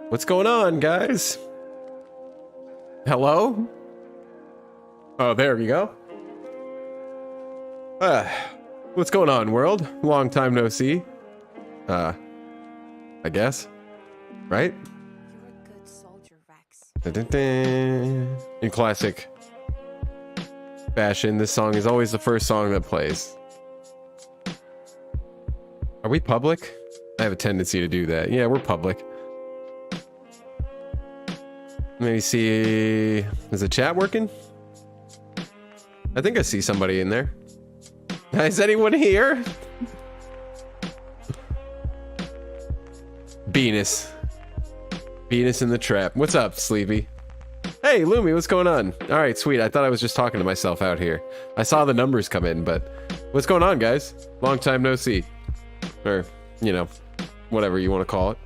What's going on, guys? Hello? Oh, there we go. What's going on, world? Long time no see. I guess. Right? You're a good soldier, Rex. Dun-dun-dun. In classic fashion, this song is always the first song that plays. Are we public? I have a tendency to do that. Yeah, we're public. Let me see. Is the chat working? I think I see somebody in there. Is anyone here? Venus. Venus in the trap. What's up, Sleepy? Hey, Lumi, what's going on? All right, sweet. I thought I was just talking to myself out here. I saw the numbers come in, but what's going on, guys? Long time no see. Or, you know, whatever you want to call it.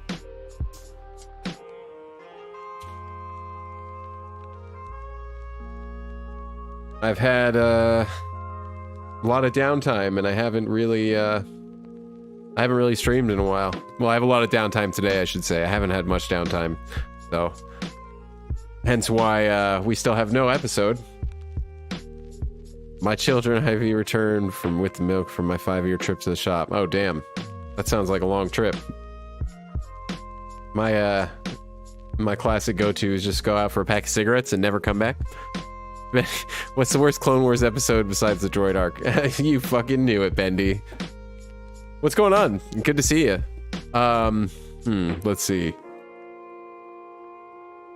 I've had a lot of downtime, and I haven't really streamed in a while. Well, I have a lot of downtime today, I should say. I haven't had much downtime, so hence why we still have no episode. My children have returned with the milk from my 5-year trip to the shop. Oh, damn. That sounds like a long trip. My classic go-to is just go out for a pack of cigarettes and never come back. What's the worst Clone Wars episode besides the droid arc? You fucking knew it, Bendy. What's going on? Good to see you. Let's see.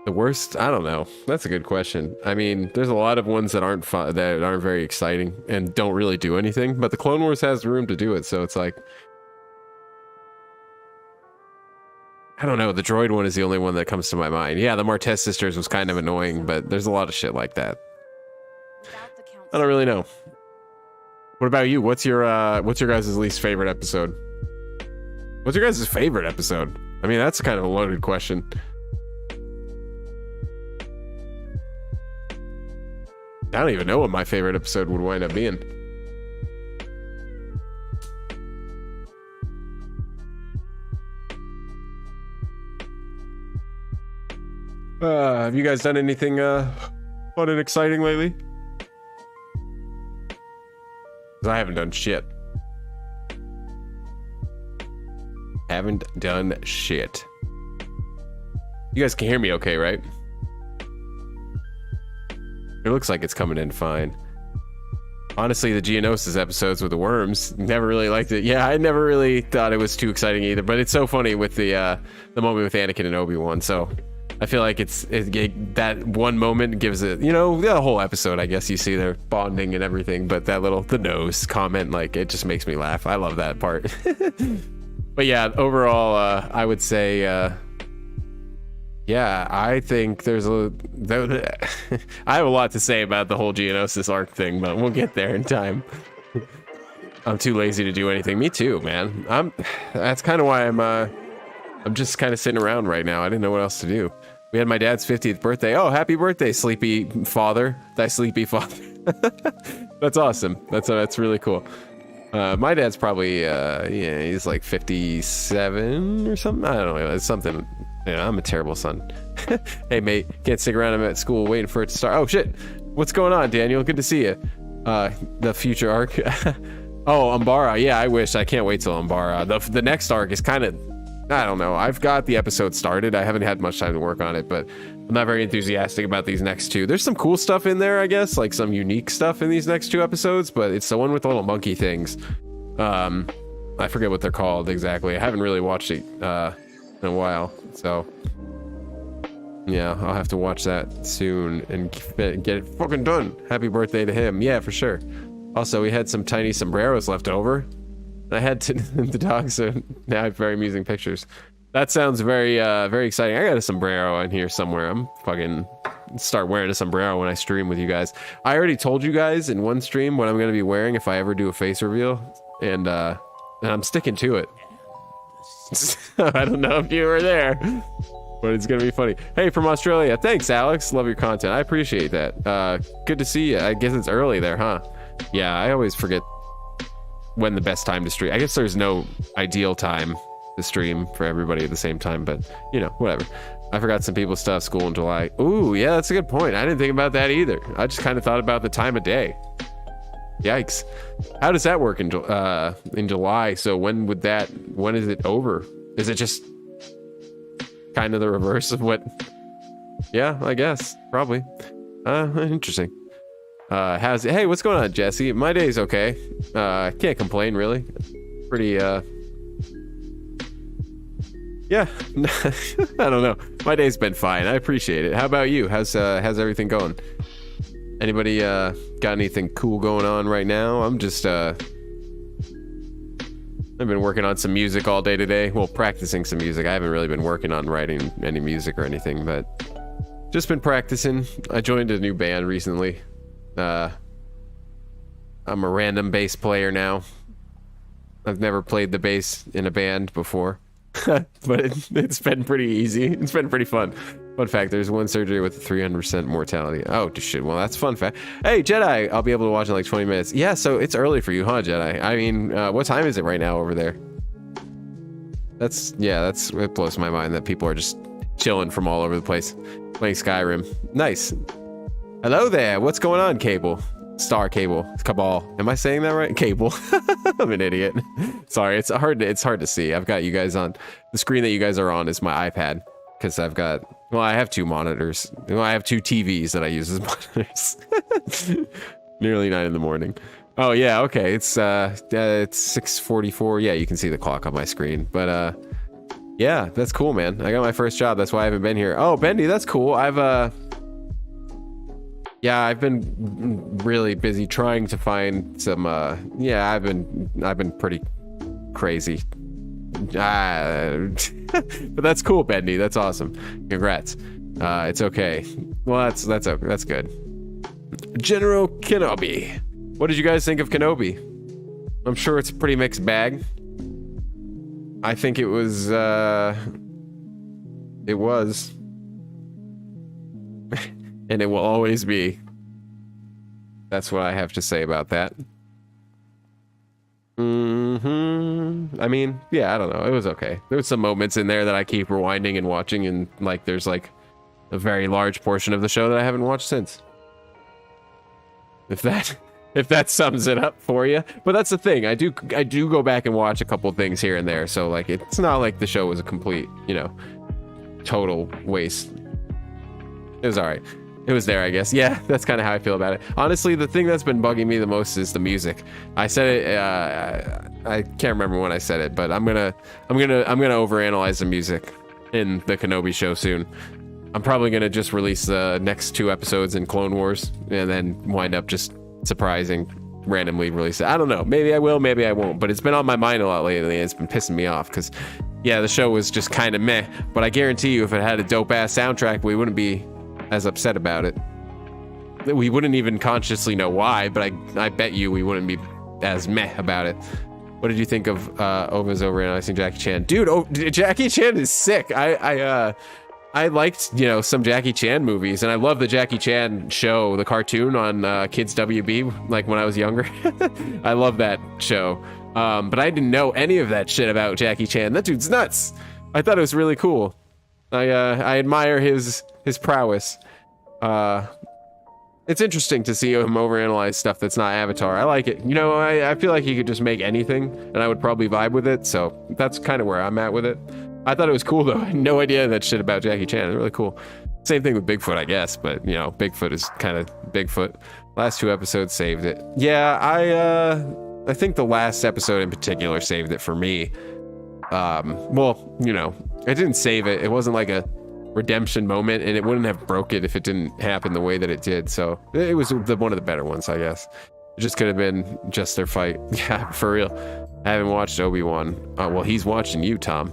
The worst? I don't know. That's a good question. I mean, there's a lot of ones that aren't fun, that aren't very exciting and don't really do anything, but the Clone Wars has room to do it, so it's like, I don't know. The droid one is the only one that comes to my mind. Yeah, the Martez sisters was kind of annoying, but there's a lot of shit like that. I don't really know. What about you? What's your guys' least favorite episode? What's your guys' favorite episode? I mean, that's kind of a loaded question. I don't even know what my favorite episode would wind up being. Have you guys done anything fun and exciting lately? 'Cause I haven't done shit. Haven't done shit. You guys can hear me okay, right? It looks like it's coming in fine. Honestly, the Geonosis episodes with the worms, never really liked it. Yeah, I never really thought it was too exciting either, but it's so funny with the moment with Anakin and Obi-Wan, so I feel like that one moment gives it, you know, the whole episode, I guess you see their bonding and everything, but the nose comment, like, it just makes me laugh. I love that part. But yeah, overall, I would say, yeah, I think I have a lot to say about the whole Geonosis arc thing, but we'll get there in time. I'm too lazy to do anything. Me too, man. That's kind of why I'm just kind of sitting around right now. I didn't know what else to do. We had my dad's 50th birthday. Oh, happy birthday, sleepy father. Thy sleepy father. That's awesome. That's really cool. My dad's probably, yeah, he's like 57 or something. I don't know. It's something. Yeah, I'm a terrible son. Hey, mate, can't stick around. I'm at school waiting for it to start. Oh, shit. What's going on, Daniel? Good to see you. The future arc. Oh, Umbara. Yeah, I wish. I can't wait till Umbara. The next arc is kind of, I don't know. I've got the episode started. I haven't had much time to work on it, but I'm not very enthusiastic about these next two. There's some cool stuff in there, I guess, like some unique stuff in these next two episodes, but it's the one with the little monkey things. I forget what they're called exactly. I haven't really watched it in a while, so yeah, I'll have to watch that soon and get it fucking done. Happy birthday to him. Yeah, for sure. Also, we had some tiny sombreros left over. I had the dog, so now I have very amusing pictures. That sounds very, very exciting. I got a sombrero in here somewhere. I'm fucking start wearing a sombrero when I stream with you guys. I already told you guys in one stream what I'm going to be wearing if I ever do a face reveal, and I'm sticking to it. I don't know if you were there, but it's going to be funny. Hey, from Australia. Thanks, Alex. Love your content. I appreciate that. Good to see you. I guess it's early there, huh? Yeah, I always forget when the best time to stream. I guess there's no ideal time the stream for everybody at the same time, but you know, whatever. I forgot some people still have school in July. Ooh, yeah, that's a good point. I didn't think about that either. I just kind of thought about the time of day. Yikes. How does that work in July? So when is it over? Is it just kind of the reverse of what? Yeah, I guess, probably. Interesting. Hey, what's going on, Jesse? My day's okay. Can't complain, really. Pretty, yeah, I don't know. My day's been fine. I appreciate it. How about you? How's everything going? Anybody, got anything cool going on right now? I'm just, I've been working on some music all day today. Well, practicing some music. I haven't really been working on writing any music or anything, but just been practicing. I joined a new band recently. I'm a random bass player now. I've never played the bass in a band before. But it's been pretty easy. It's been pretty fun. Fun fact, there's one surgery with a 300% mortality. Oh, shit. Well, that's fun fact. Hey, Jedi, I'll be able to watch in like 20 minutes. Yeah, so it's early for you, huh, Jedi? I mean, what time is it right now over there? It blows my mind that people are just chilling from all over the place, playing Skyrim. Nice. Hello there. What's going on, Cable? Star Cable. Cabal. Am I saying that right? Cable. I'm an idiot. Sorry, it's hard to see. I've got you guys on the screen that you guys are on is my iPad because I have two monitors. Well, I have two TVs that I use as monitors. Nearly 9 in the morning. Oh yeah, okay. It's 6:44. Yeah, you can see the clock on my screen. But yeah, that's cool, man. I got my first job. That's why I haven't been here. Oh, Bendy, that's cool. Yeah, I've been really busy trying to find some, yeah, I've been pretty crazy. But that's cool, Bendy. That's awesome. Congrats. It's okay. Well, that's good. General Kenobi. What did you guys think of Kenobi? I'm sure it's a pretty mixed bag. I think it was, and it will always be. That's what I have to say about that. I mean, yeah, I don't know. It was okay. There was some moments in there that I keep rewinding and watching, and like there's like a very large portion of the show that I haven't watched since. If that sums it up for you. But that's the thing. I do go back and watch a couple things here and there. So like it's not like the show was a complete, total waste. It was all right. It was there, I guess. Yeah, that's kind of how I feel about it. Honestly, the thing that's been bugging me the most is the music. I said it. I can't remember when I said it, but I'm gonna overanalyze the music in the Kenobi show soon. I'm probably gonna just release the next 2 episodes in Clone Wars, and then wind up just randomly release it. I don't know. Maybe I will. Maybe I won't. But it's been on my mind a lot lately, and it's been pissing me off because, yeah, the show was just kind of meh. But I guarantee you, if it had a dope ass soundtrack, we wouldn't be as upset about it. We wouldn't even consciously know why, but I bet you we wouldn't be as meh about it. What did you think of Ova's Overanalyzing Jackie Chan? Dude, Jackie Chan is sick. I liked, some Jackie Chan movies, and I love the Jackie Chan show, the cartoon on Kids WB, like when I was younger. I love that show. But I didn't know any of that shit about Jackie Chan. That dude's nuts. I thought it was really cool. I admire his prowess. It's interesting to see him overanalyze stuff that's not Avatar. I like it. I feel like he could just make anything, and I would probably vibe with it, so that's kind of where I'm at with it. I thought it was cool, though. I had no idea that shit about Jackie Chan. It's really cool. Same thing with Bigfoot, I guess, but, Bigfoot is kind of Bigfoot. Last 2 episodes saved it. Yeah, I think the last episode in particular saved it for me. It didn't save it. It wasn't like a redemption moment, and it wouldn't have broke it if it didn't happen the way that it did. So it was one of the better ones, I guess. It just could have been just their fight. Yeah, for real. I haven't watched Obi-Wan. Well, he's watching you, Tom.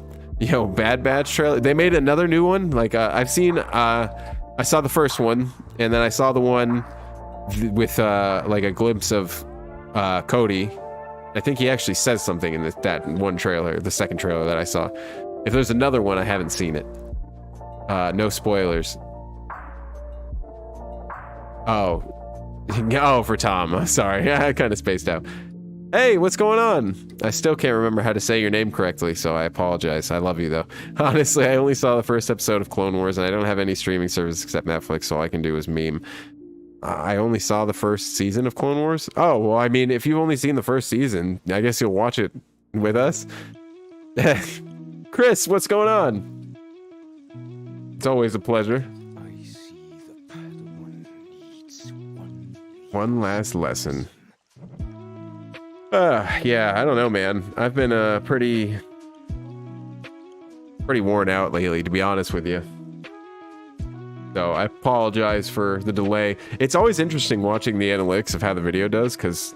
Bad Batch trailer. They made another new one. Like I've seen. I saw the first one, and then I saw the one with like a glimpse of Cody. I think he actually says something in that one trailer, the second trailer that I saw. If there's another one, I haven't seen it. No spoilers. Oh, for Tom. Sorry, I kind of spaced out. Hey, what's going on? I still can't remember how to say your name correctly, so I apologize. I love you, though. Honestly, I only saw the first episode of Clone Wars, and I don't have any streaming service except Netflix, so all I can do is meme. I only saw the first season of Clone Wars. Oh, well, I mean, if you've only seen the first season, I guess you'll watch it with us. Chris, what's going on? It's always a pleasure. I see the Padawan needs One last lesson. Yeah, I don't know, man. I've been pretty worn out lately, to be honest with you. So I apologize for the delay. It's always interesting watching the analytics of how the video does, because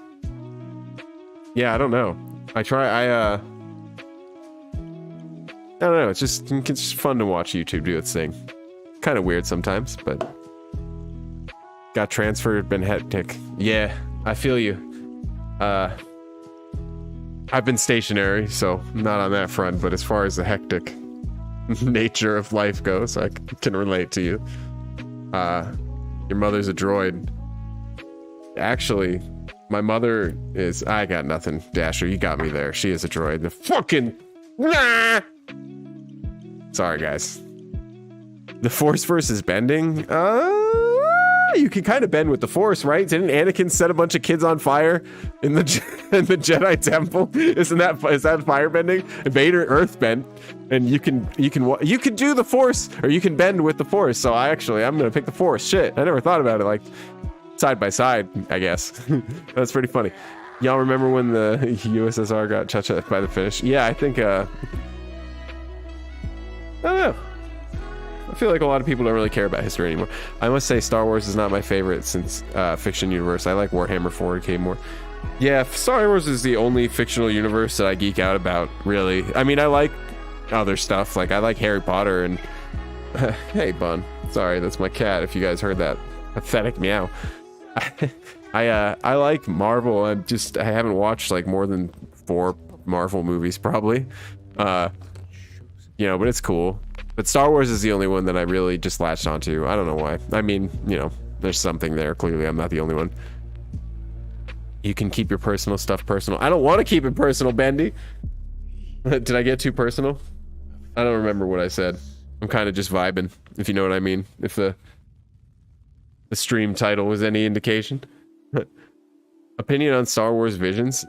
yeah, I don't know. I don't know. It's just fun to watch YouTube do its thing. Kind of weird sometimes, but got transferred, been hectic. Yeah, I feel you. I've been stationary, so not on that front, but as far as the hectic nature of life goes, I can relate to you. Your mother's a droid. Actually, my mother is... I got nothing, Dasher. You got me there. She is a droid. The fucking... Sorry, guys. The Force versus bending? You can kind of bend with the Force, right? Didn't Anakin set a bunch of kids on fire in the in the Jedi Temple? Is that firebending? And Vader earthbent, and you can do the Force, or you can bend with the Force. So I'm gonna pick the Force. Shit, I never thought about it like side by side. I guess that's pretty funny. Y'all remember when the USSR got cha-cha by the fish? Yeah, I think I don't know. I feel like a lot of people don't really care about history anymore. I must say Star Wars is not my favorite since fiction universe. I like Warhammer 40k more. Yeah, Star Wars is the only fictional universe that I geek out about, really. I mean, I like other stuff. Like, I like Harry Potter and... hey, Bun. Sorry, that's my cat, if you guys heard that pathetic meow. I like Marvel. I haven't watched, like, more than 4 Marvel movies, probably. But it's cool. But Star Wars is the only one that I really just latched onto. I don't know why. I mean, there's something there. Clearly, I'm not the only one. You can keep your personal stuff personal. I don't want to keep it personal, Bendy. Did I get too personal? I don't remember what I said. I'm kind of just vibing, if you know what I mean. If the stream title was any indication. Opinion on Star Wars Visions?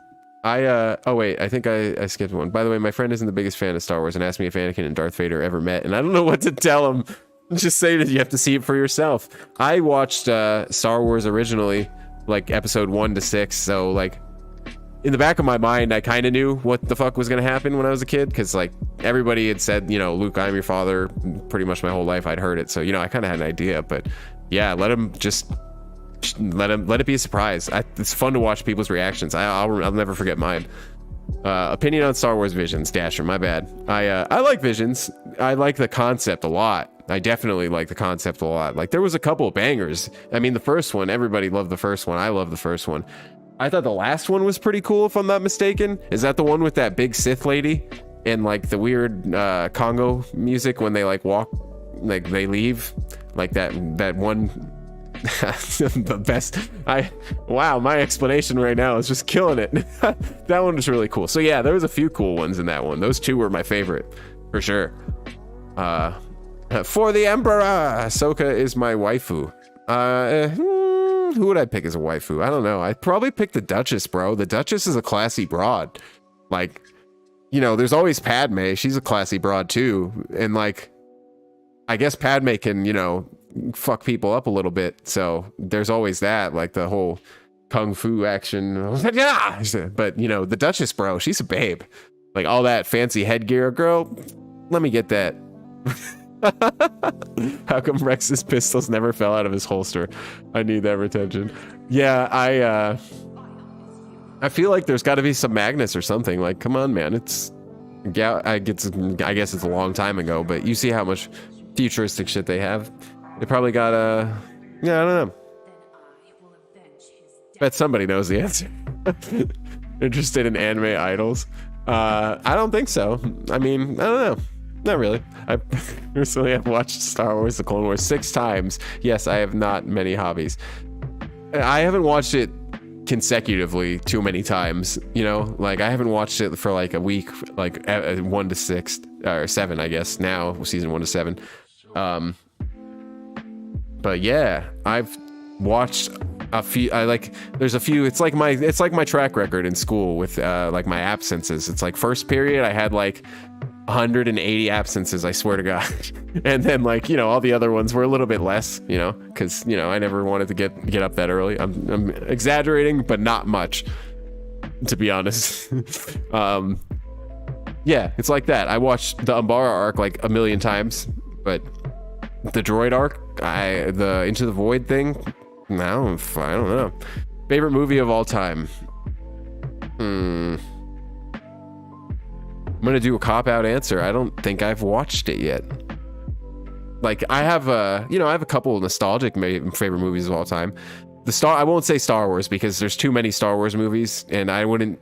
Oh wait, I think I skipped one. By the way, my friend isn't the biggest fan of Star Wars and asked me if Anakin and Darth Vader ever met, and I don't know what to tell him. Just say that you have to see it for yourself. I watched Star Wars originally, like episode 1 to 6, so like in the back of my mind, I kind of knew what the fuck was gonna happen when I was a kid, because like everybody had said, Luke, I'm your father, pretty much my whole life. I'd heard it, so I kind of had an idea. But yeah, let it be a surprise. It's fun to watch people's reactions. I'll never forget mine. Opinion on Star Wars Visions. Dasher, my bad. I like Visions. I like the concept a lot. I definitely like the concept a lot. Like, there was a couple of bangers. I mean, the first one, everybody loved the first one. I love the first one. I thought the last one was pretty cool, if I'm not mistaken. Is that the one with that big Sith lady and like the weird Congo music when they like walk, like they leave, like that one. The best. Wow, my explanation right now is just killing it. That one was really cool. So yeah, there was a few cool ones in that one. Those two were my favorite for sure. For the Emperor, Ahsoka is my waifu. Who would I pick as a waifu? I don't know. I'd probably pick the Duchess, bro. The Duchess is a classy broad. Like, there's always Padme. She's a classy broad too. And like, I guess Padme can, fuck people up a little bit. So there's always that, like the whole kung fu action. But, the Duchess, bro, she's a babe. Like all that fancy headgear, girl. Let me get that. How come Rex's pistols never fell out of his holster? I need that retention. Yeah, I feel like there's got to be some magnets or something. Like, come on, man. I guess it's a long time ago, but you see how much futuristic shit they have. They probably got yeah, I don't know. Bet somebody knows the answer. Interested in anime idols? I don't think so. I mean, I don't know. Not really. I personally have watched Star Wars: The Clone Wars 6 times. Yes, I have not many hobbies. I haven't watched it consecutively too many times, you know, like I haven't watched it for like a week, like 1 to 6 or 7, I guess now, season 1 to 7. But yeah, I've watched a few. There's a few. It's like my track record in school with like my absences. It's like first period I had like 180 absences, I swear to God. And then, like, you know, all the other ones were a little bit less, you know, because, you know, I never wanted to get up that early. I'm exaggerating, but not much, to be honest. Yeah, it's like that. I watched the Umbara arc like a million times, but the droid arc, the Into the Void thing, no, I don't know. Favorite movie of all time? I'm gonna do a cop-out answer. I don't think I've watched it yet. Like, I have a couple of nostalgic favorite movies of all time. I won't say Star Wars because there's too many Star Wars movies, and I wouldn't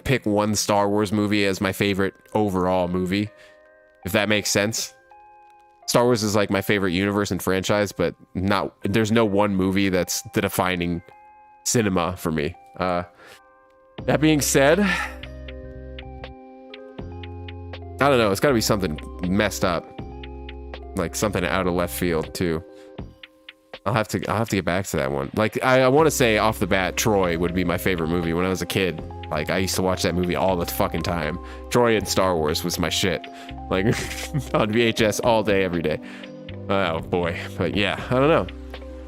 pick one Star Wars movie as my favorite overall movie, if that makes sense. Star Wars is like my favorite universe and franchise, but there's no one movie that's the defining cinema for me. That being said, I don't know, it's gotta be something messed up. Like something out of left field too. I'll have to get back to that one. Like, I want to say off the bat, Troy would be my favorite movie when I was a kid. Like, I used to watch that movie all the fucking time. Troy and Star Wars was my shit. Like, on VHS all day, every day. Oh boy. But yeah, I don't know.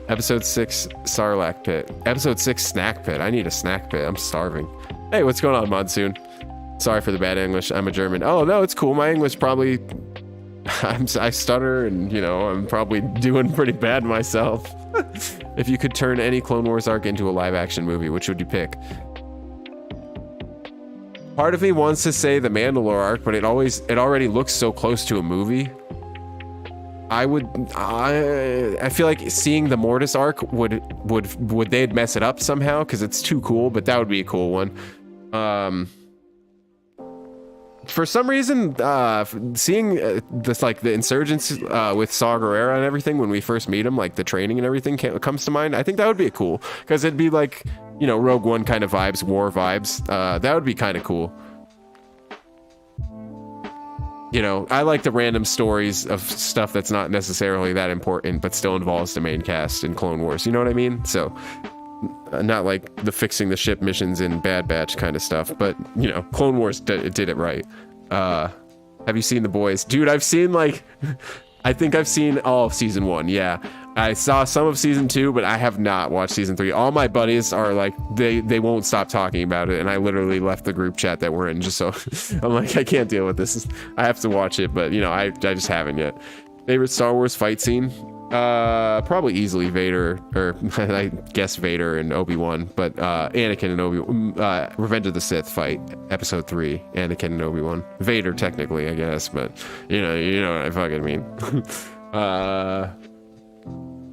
Episode 6, Sarlacc Pit. Episode 6, Snack Pit. I need a snack pit. I'm starving. Hey, what's going on, Monsoon? Sorry for the bad English. I'm a German. Oh no, it's cool. My English probably... I stutter, and you know, I'm probably doing pretty bad myself. If you could turn any Clone Wars arc into a live action movie, which would you pick? Part of me wants to say the Mandalore arc, but it already looks so close to a movie. I feel like seeing the Mortis arc would they'd mess it up somehow because it's too cool, but that would be a cool one. For some reason, seeing this, like the insurgents with Saw Gerrera and everything when we first meet him, like the training and everything comes to mind. I think that would be cool because it'd be like, you know, Rogue One kind of vibes, war vibes. That would be kind of cool. You know, I like the random stories of stuff that's not necessarily that important, but still involves the main cast in Clone Wars. You know what I mean? So, not like the fixing the ship missions in Bad Batch kind of stuff, but, you know, Clone Wars did it right. Have you seen The Boys? Dude, I've seen, like, I think I've seen all of season 1, yeah. I saw some of season 2, but I have not watched season 3. All my buddies are like, they won't stop talking about it, and I literally left the group chat that we're in just so I'm like, I can't deal with this. I have to watch it, but, you know, I just haven't yet. Favorite Star Wars fight scene? Probably easily Vader, or I guess Vader and Obi-Wan, but Anakin and Obi-Wan, Revenge of the Sith fight, episode 3, Anakin and Obi-Wan. Vader technically, I guess, but you know what I fucking mean.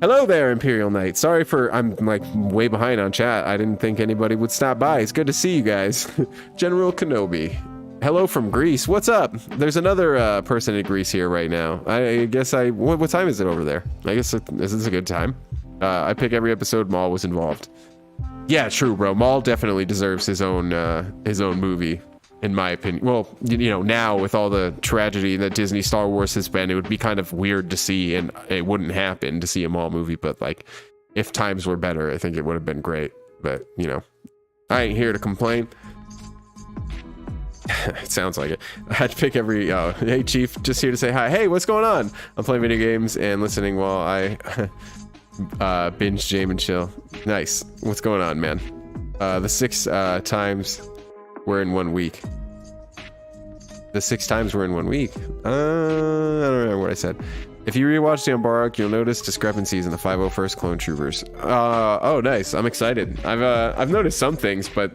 Hello there, Imperial Knight. Sorry I'm like way behind on chat. I didn't think anybody would stop by. It's good to see you guys. General Kenobi. Hello from Greece. What's up? There's another person in Greece here right now. I guess what time is it over there? I guess this is a good time. I pick every episode Maul was involved. Yeah, true, bro. Maul definitely deserves his own movie, in my opinion. Well, you know, now with all the tragedy that Disney Star Wars has been, it would be kind of weird to see, and it wouldn't happen to see a Maul movie. But like, if times were better, I think it would have been great. But you know, I ain't here to complain. It sounds like it. I'd pick every hey Chief, just here to say hi. Hey, what's going on? I'm playing video games and listening while I binge Jame and chill. Nice. What's going on, man? The 6 times we're in 1 week. The 6 times we're in 1 week. I don't remember what I said. If you rewatch the Umbara arc, you'll notice discrepancies in the 501st Clone Troopers. Oh, nice. I'm excited. I've noticed some things, but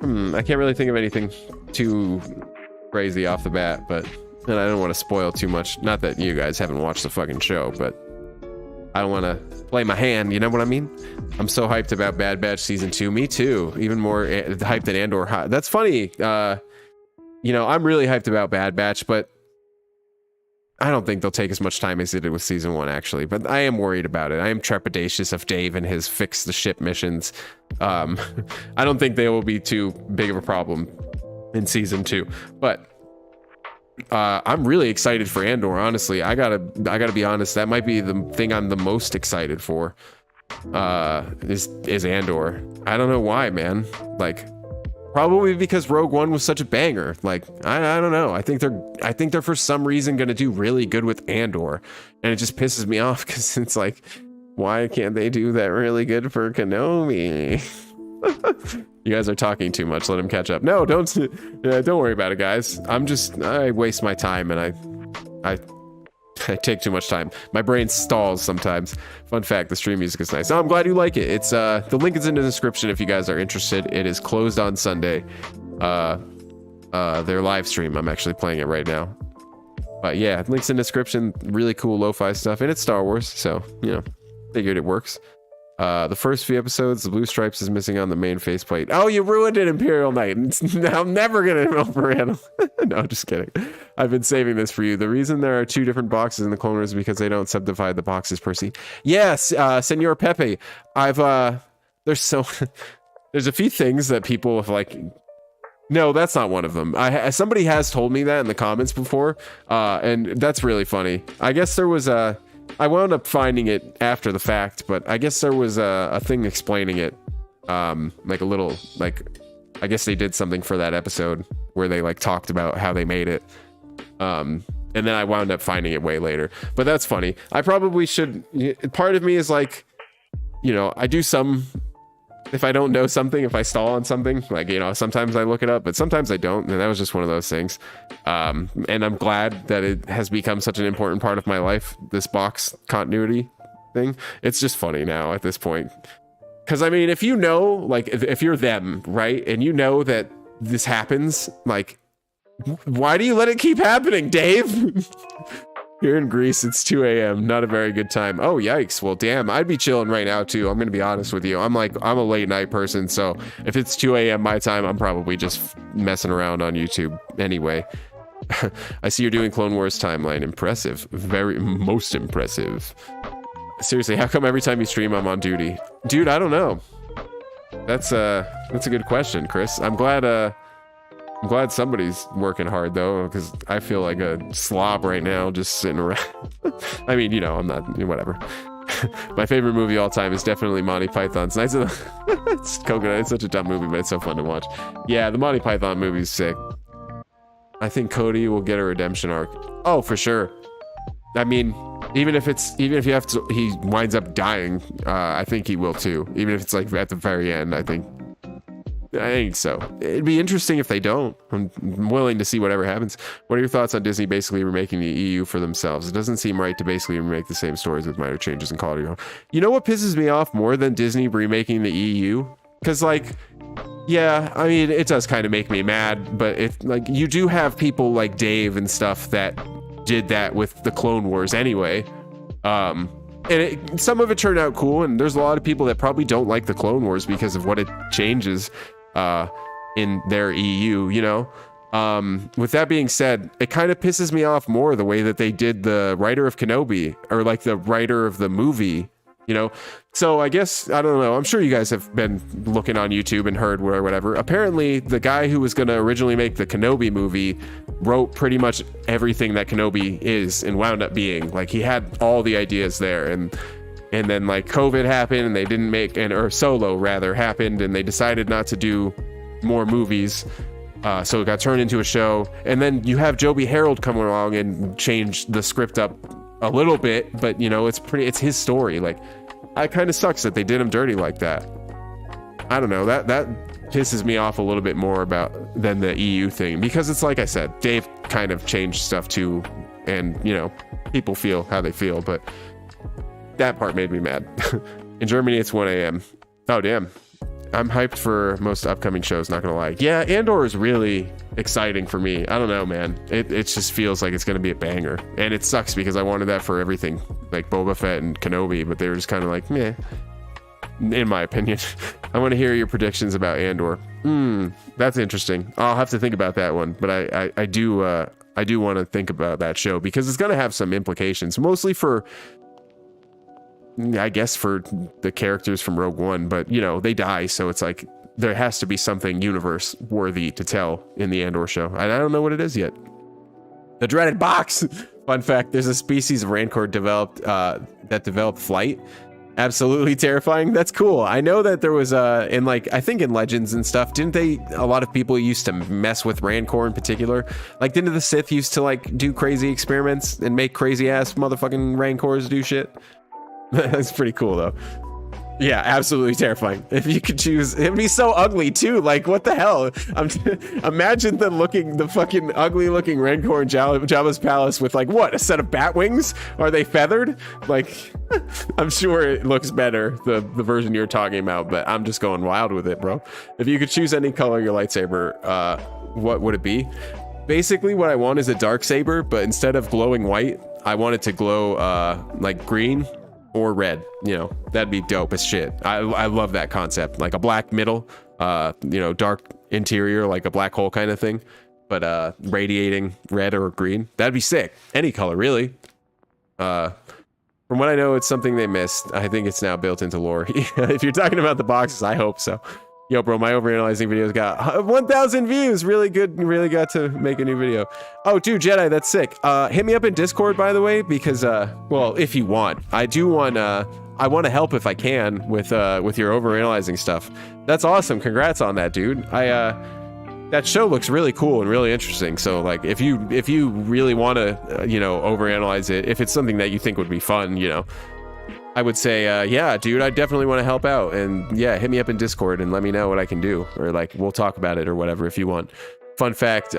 I can't really think of anything too crazy off the bat, and I don't want to spoil too much. Not that you guys haven't watched the fucking show, but I don't want to play my hand, you know what I mean? I'm so hyped about Bad Batch Season 2. Me too. Even more hyped than Andor. That's funny. You know, I'm really hyped about Bad Batch, but I don't think they'll take as much time as they did with season 1, actually, but I am worried about it. I am trepidatious of Dave and his fix the ship missions. I don't think they will be too big of a problem in season 2, but I'm really excited for Andor. Honestly, I gotta be honest. That might be the thing I'm the most excited for. Is Andor. I don't know why, man. Like, probably because Rogue One was such a banger. Like, I don't know. I think they're for some reason gonna do really good with Andor, and it just pisses me off because it's like, why can't they do that really good for Kenobi? You guys are talking too much. Let him catch up. No, don't worry about it, guys. I waste my time, and I take too much time. My brain stalls sometimes. Fun fact, the stream music is nice. Oh, I'm glad you like it. It's the link is in the description if you guys are interested. It is closed on Sunday. Their live stream. I'm actually playing it right now. But yeah, links in the description. Really cool lo-fi stuff, and it's Star Wars, so you know, figured it works. The first few episodes, the blue stripes is missing on the main faceplate. Oh, you ruined it, Imperial Knight. I'm never gonna overhandle. No, just kidding. I've been saving this for you. The reason there are 2 different boxes in the Clone Wars is because they don't subdivide the boxes per se. Yes, Senor Pepe. There's a few things that people have like. No, that's not one of them. Somebody has told me that in the comments before, and that's really funny. I guess there was I wound up finding it after the fact, but I guess there was a thing explaining it, like a little, like, I guess they did something for that episode where they like talked about how they made it, and then I wound up finding it way later. But that's funny. I probably should. Part of me is like, you know, I do some. If I don't know something, if I stall on something, like, you know, sometimes I look it up, but sometimes I don't, and that was just one of those things. And I'm glad that it has become such an important part of my life, this box continuity thing. It's just funny now at this point. Because, I mean, if you know, like, if you're them, right, and you know that this happens, like, why do you let it keep happening, Dave? Here in Greece, it's 2 a.m. Not a very good time. Oh, yikes. Well, damn, I'd be chilling right now, too. I'm going to be honest with you. I'm a late night person, so if it's 2 a.m. my time, I'm probably just messing around on YouTube anyway. I see you're doing Clone Wars timeline. Impressive. Most impressive. Seriously, how come every time you stream, I'm on duty? Dude, I don't know. That's a good question, Chris. I'm glad somebody's working hard, though, because I feel like a slob right now just sitting around. I mean, you know, I'm not, whatever. My favorite movie of all time is definitely Monty Python's Nights of the... It's Coconut. It's such a dumb movie, but it's so fun to watch. Yeah, the Monty Python movie's sick. I think Cody will get a redemption arc. Oh, for sure. I mean, even if he winds up dying, I think he will too. Even if it's like at the very end, I think so. It'd be interesting if they don't. I'm willing to see whatever happens. What are your thoughts on Disney basically remaking the EU for themselves? It doesn't seem right to basically remake the same stories with minor changes in quality. You know what pisses me off more than Disney remaking the EU? Because, like, yeah, I mean, it does kind of make me mad, but it, like, you do have people like Dave and stuff that did that with the Clone Wars anyway. And some of it turned out cool, and there's a lot of people that probably don't like the Clone Wars because of what it changes in their EU, you know? With that being said, it kind of pisses me off more the way that they did the writer of Kenobi, or like the writer of the movie, you know? So I guess, I don't know, I'm sure you guys have been looking on YouTube and heard or whatever. Apparently, the guy who was going to originally make the Kenobi movie wrote pretty much everything that Kenobi is and wound up being. Like, he had all the ideas there, and then like COVID happened and they didn't make, or Solo rather happened, and they decided not to do more movies. So it got turned into a show, and then you have Joby Harold come along and change the script up a little bit, but you know, it's his story. Like, it kind of sucks that they did him dirty like that. I don't know, that pisses me off a little bit more than the EU thing, because it's like I said, Dave kind of changed stuff too, and you know, people feel how they feel, but that part made me mad. In Germany, it's 1 a.m. Oh, damn. I'm hyped for most upcoming shows, not gonna lie. Yeah, Andor is really exciting for me. I don't know, man. It just feels like it's gonna be a banger. And it sucks because I wanted that for everything, like Boba Fett and Kenobi, but they were just kind of like, meh, in my opinion. I want to hear your predictions about Andor. That's interesting. I'll have to think about that one, but I I do want to think about that show because it's going to have some implications, mostly for, I guess, for the characters from Rogue One, but you know, they die. So it's like, there has to be something universe worthy to tell in the Andor show. And I don't know what it is yet. The dreaded box. Fun fact, there's a species of Rancor that developed flight. Absolutely terrifying. That's cool. I know that there was in like, I think in Legends and stuff, didn't they, a lot of people used to mess with Rancor in particular? Like, didn't the Sith used to like do crazy experiments and make crazy ass motherfucking Rancors do shit? That's pretty cool though. Yeah, absolutely terrifying. If you could choose, it'd be so ugly too. Like, what the hell? Imagine the fucking ugly looking Rancor in Jabba's palace with like, what, a set of bat wings? Are they feathered? Like, I'm sure it looks better, the version you're talking about, but I'm just going wild with it, bro. If you could choose any color of your lightsaber, what would it be? Basically, what I want is a dark saber, but instead of glowing white, I want it to glow like green or red. You know, that'd be dope as shit. I love that concept, like a black middle, you know, dark interior, like a black hole kind of thing, but radiating red or green. That'd be sick. Any color, really. From what I know, it's something they missed. I think it's now built into lore. If you're talking about the boxes, I hope so. Yo, bro, my overanalyzing videos got 1,000 views. Really good. Really got to make a new video. Oh, dude, Jedi, that's sick. Hit me up in Discord, by the way, because, well, if you want, I want to help if I can with your overanalyzing stuff. That's awesome. Congrats on that, dude. That show looks really cool and really interesting. So, like, if you really want to, you know, overanalyze it, if it's something that you think would be fun, you know, I would say, yeah, dude, I definitely want to help out. And yeah, hit me up in Discord and let me know what I can do. Or like, we'll talk about it or whatever if you want. Fun fact,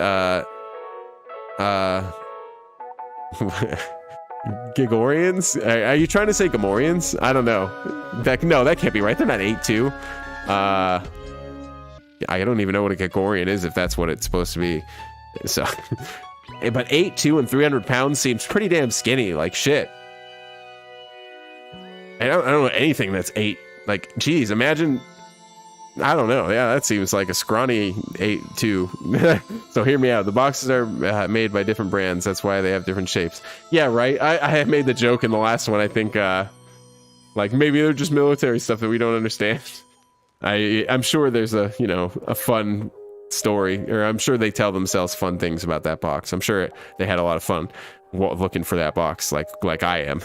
Gigorians? Are you trying to say Gamorreans? I don't know. No, that can't be right. They're not 8'2". I don't even know what a Gigorian is, if that's what it's supposed to be. So, but 8'2" and 300 pounds seems pretty damn skinny. Like, shit. I don't know anything that's 8. Like, geez, imagine. I don't know. Yeah, that seems like a scrawny 8'2". So hear me out. The boxes are made by different brands. That's why they have different shapes. Yeah, right. I had made the joke in the last one. I think, like, maybe they're just military stuff that we don't understand. I'm sure there's a, you know, a fun story, or I'm sure they tell themselves fun things about that box. I'm sure they had a lot of fun looking for that box, like I am.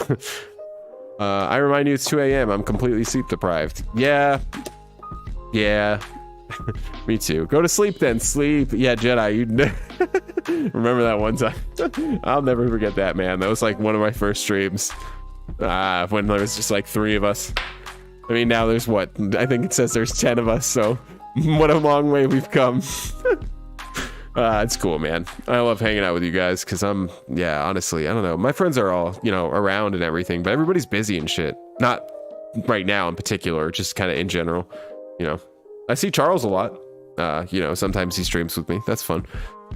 I remind you, it's 2 a.m. I'm completely sleep deprived. Yeah. Me too. Go to sleep then. Sleep. Yeah, Jedi. You remember that one time? I'll never forget that, man. That was like one of my first streams. When there was just like 3 of us. I mean, now there's what? I think it says there's 10 of us. So what a long way we've come. It's cool, man. I love hanging out with you guys because honestly, I don't know. My friends are all, you know, around and everything, but everybody's busy and shit. Not right now in particular, just kind of in general, you know. I see Charles a lot. You know, sometimes he streams with me. That's fun.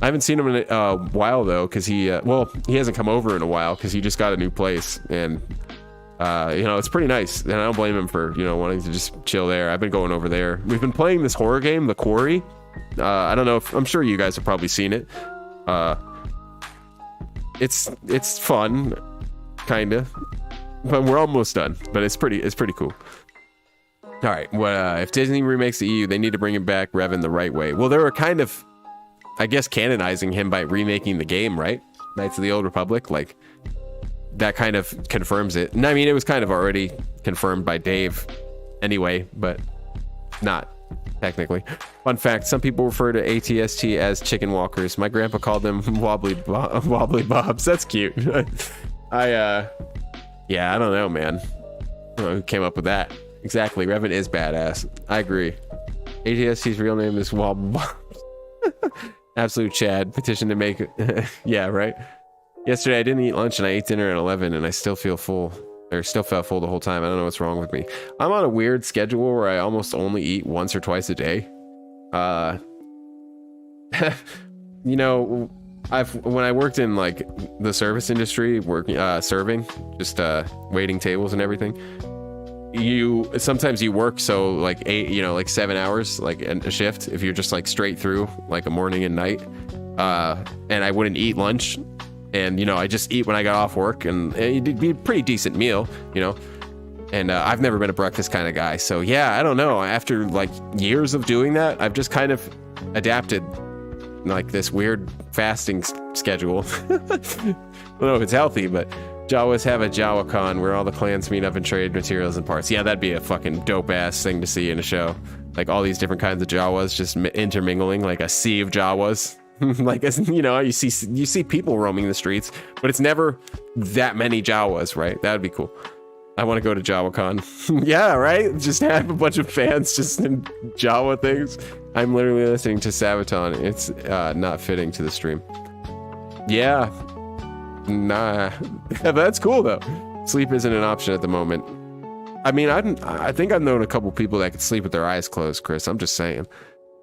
I haven't seen him in a while though, because he hasn't come over in a while because he just got a new place, and you know, it's pretty nice, and I don't blame him for, you know, wanting to just chill there. I've been going over there. We've been playing this horror game, The Quarry. I don't know if, I'm sure you guys have probably seen it. It's fun, kind of, but we're almost done. But it's pretty cool. All right, if Disney remakes the EU, they need to bring him back Revan the right way. Well, they were kind of, I guess, canonizing him by remaking the game, right? Knights of the Old Republic, like that kind of confirms it. And I mean, it was kind of already confirmed by Dave anyway, but not technically. Fun fact, some people refer to ATST as chicken walkers. My grandpa called them wobbly bobs. That's cute. Yeah, I don't know, man. I don't know who came up with that. Exactly, Revan is badass. I agree. ATST's real name is Wobble Bobs. Absolute Chad. Petition to make it. Yeah, right? Yesterday I didn't eat lunch and I ate dinner at 11 and I still felt full the whole time. I don't know what's wrong with me. I'm on a weird schedule where I almost only eat once or twice a day. You know, when I worked in like the service industry, working serving, just waiting tables and everything, sometimes you work so like 8, you know, like 7 hours, like a shift, if you're just like straight through like a morning and night. and I wouldn't eat lunch. And, you know, I just eat when I got off work, and it'd be a pretty decent meal, you know. And I've never been a breakfast kind of guy. So, yeah, I don't know. After, like, years of doing that, I've just kind of adapted, like, this weird fasting schedule. I don't know if it's healthy, but Jawas have a JawaCon where all the clans meet up and trade materials and parts. Yeah, that'd be a fucking dope-ass thing to see in a show. Like, all these different kinds of Jawas just intermingling, like a sea of Jawas. Like, you know, you see people roaming the streets, but it's never that many Jawas, right? That would be cool. I want to go to JawaCon. Yeah, right? Just have a bunch of fans just in Jawa things. I'm literally listening to Sabaton. It's not fitting to the stream. Yeah. Nah. That's cool, though. Sleep isn't an option at the moment. I mean, I think I've known a couple people that could sleep with their eyes closed, Chris. I'm just saying.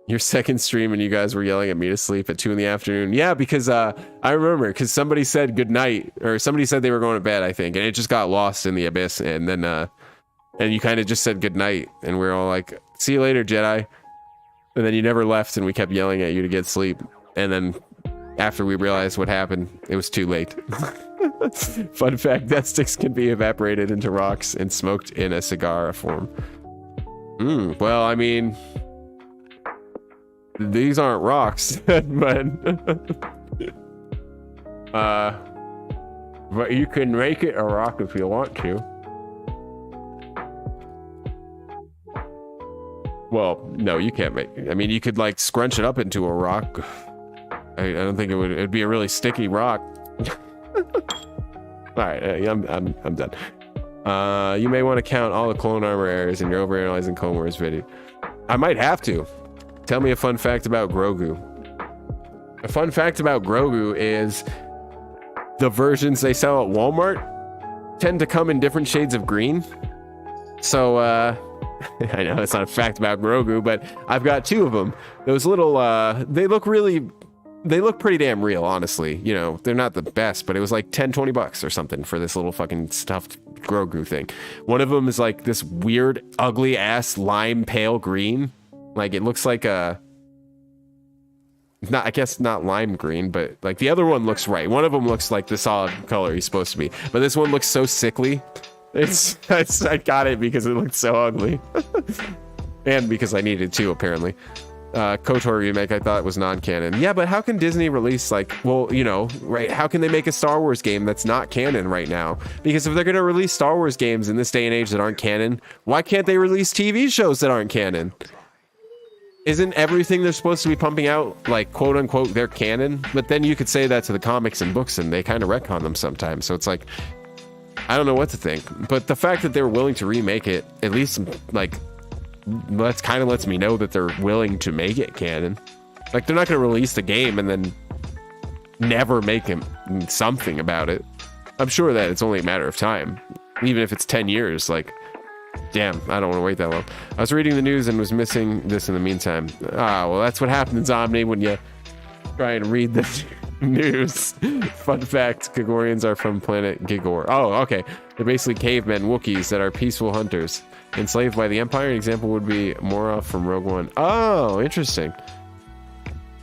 Your second stream and you guys were yelling at me to sleep at 2 PM. Yeah, because I remember, because somebody said good night, or somebody said they were going to bed, I think, and it just got lost in the abyss. And then and you kind of just said good night, and we are all like, see you later, Jedi. And then you never left, and we kept yelling at you to get sleep. And then after we realized what happened, it was too late. Fun fact, death sticks can be evaporated into rocks and smoked in a cigar form. Well, I mean, these aren't rocks, but but you can make it a rock if you want to. Well, no, you can't make it. I mean, you could like scrunch it up into a rock. I don't think it'd be a really sticky rock. All right, I'm done. You may want to count all the clone armor errors in your overanalyzing Clone Wars video. I might have to. Tell me a fun fact about Grogu. A fun fact about Grogu is the versions they sell at Walmart tend to come in different shades of green. So, I know that's not a fact about Grogu, but I've got 2 of them. Those little, they look pretty damn real, honestly. You know, they're not the best, but it was like 10-20 bucks or something for this little fucking stuffed Grogu thing. One of them is like this weird, ugly ass lime pale green. Like, it looks like a, I guess not lime green, but like the other one looks right. One of them looks like the solid color he's supposed to be, but this one looks so sickly. I got it because it looked so ugly. And because I needed to, apparently. KOTOR remake I thought was non-canon. Yeah, but how can Disney release, like, well, you know, right, how can they make a Star Wars game that's not canon right now? Because if they're going to release Star Wars games in this day and age that aren't canon, why can't they release TV shows that aren't canon? Isn't everything they're supposed to be pumping out, like, quote unquote, they're canon? But then you could say that to the comics and books, and they kind of retcon them sometimes. So it's like, I don't know what to think. But the fact that they're willing to remake it, at least, like, lets me know that they're willing to make it canon. Like, they're not going to release the game and then never make something about it. I'm sure that it's only a matter of time. Even if it's 10 years, like, damn, I don't want to wait that long. I was reading the news and was missing this in the meantime. Ah, well, that's what happens, Omni, when you try and read the news. Fun fact, Gigorians are from planet Gigor. Oh, okay. They're basically cavemen, Wookiees that are peaceful hunters. Enslaved by the Empire. An example would be Morov from Rogue One. Oh, interesting.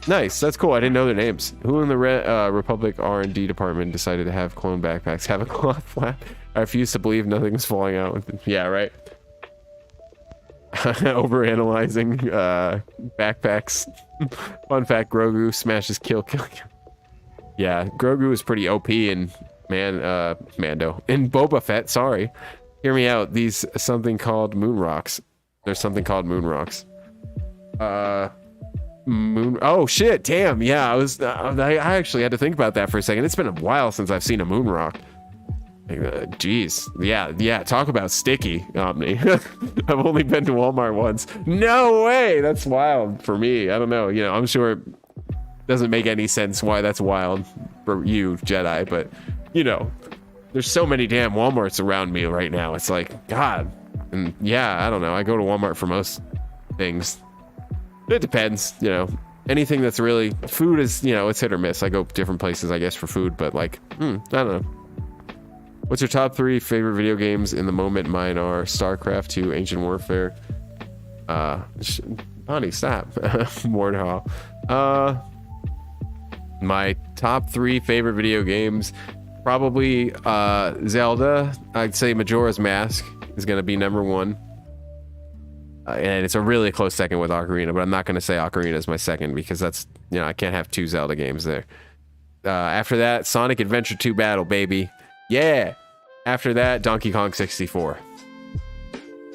Nice, that's cool. I didn't know their names. Who in the Republic R&D department decided to have clone backpacks have a cloth flap? I refuse to believe nothing's falling out with it. Yeah, right. Overanalyzing backpacks. Fun fact, Grogu smashes kill. Yeah, Grogu is pretty OP in Mando. In Boba Fett, sorry. Hear me out. These something called moon rocks. There's something called moon rocks. Moon. Oh shit! Damn. Yeah, I actually had to think about that for a second. It's been a while since I've seen a moon rock. Jeez. Yeah. Talk about sticky, Omni. I've only been to Walmart once. No way. That's wild for me. I don't know. You know, I'm sure it doesn't make any sense why that's wild for you, Jedi. But you know, there's so many damn Walmarts around me right now. It's like, God. And yeah, I don't know. I go to Walmart for most things. It depends, you know. Anything that's really food is, you know, it's hit or miss. I go different places, I guess, for food, but like, I don't know. What's your top 3 favorite video games in the moment? Mine are StarCraft 2, Ancient Warfare. Bonnie, stop. Mordhau. My top 3 favorite video games, probably Zelda. I'd say Majora's Mask is going to be number 1. And it's a really close second with Ocarina, but I'm not going to say Ocarina is my second because that's, you know, I can't have 2 Zelda games there. After that, Sonic Adventure 2 Battle, baby. Yeah. After that, Donkey Kong 64.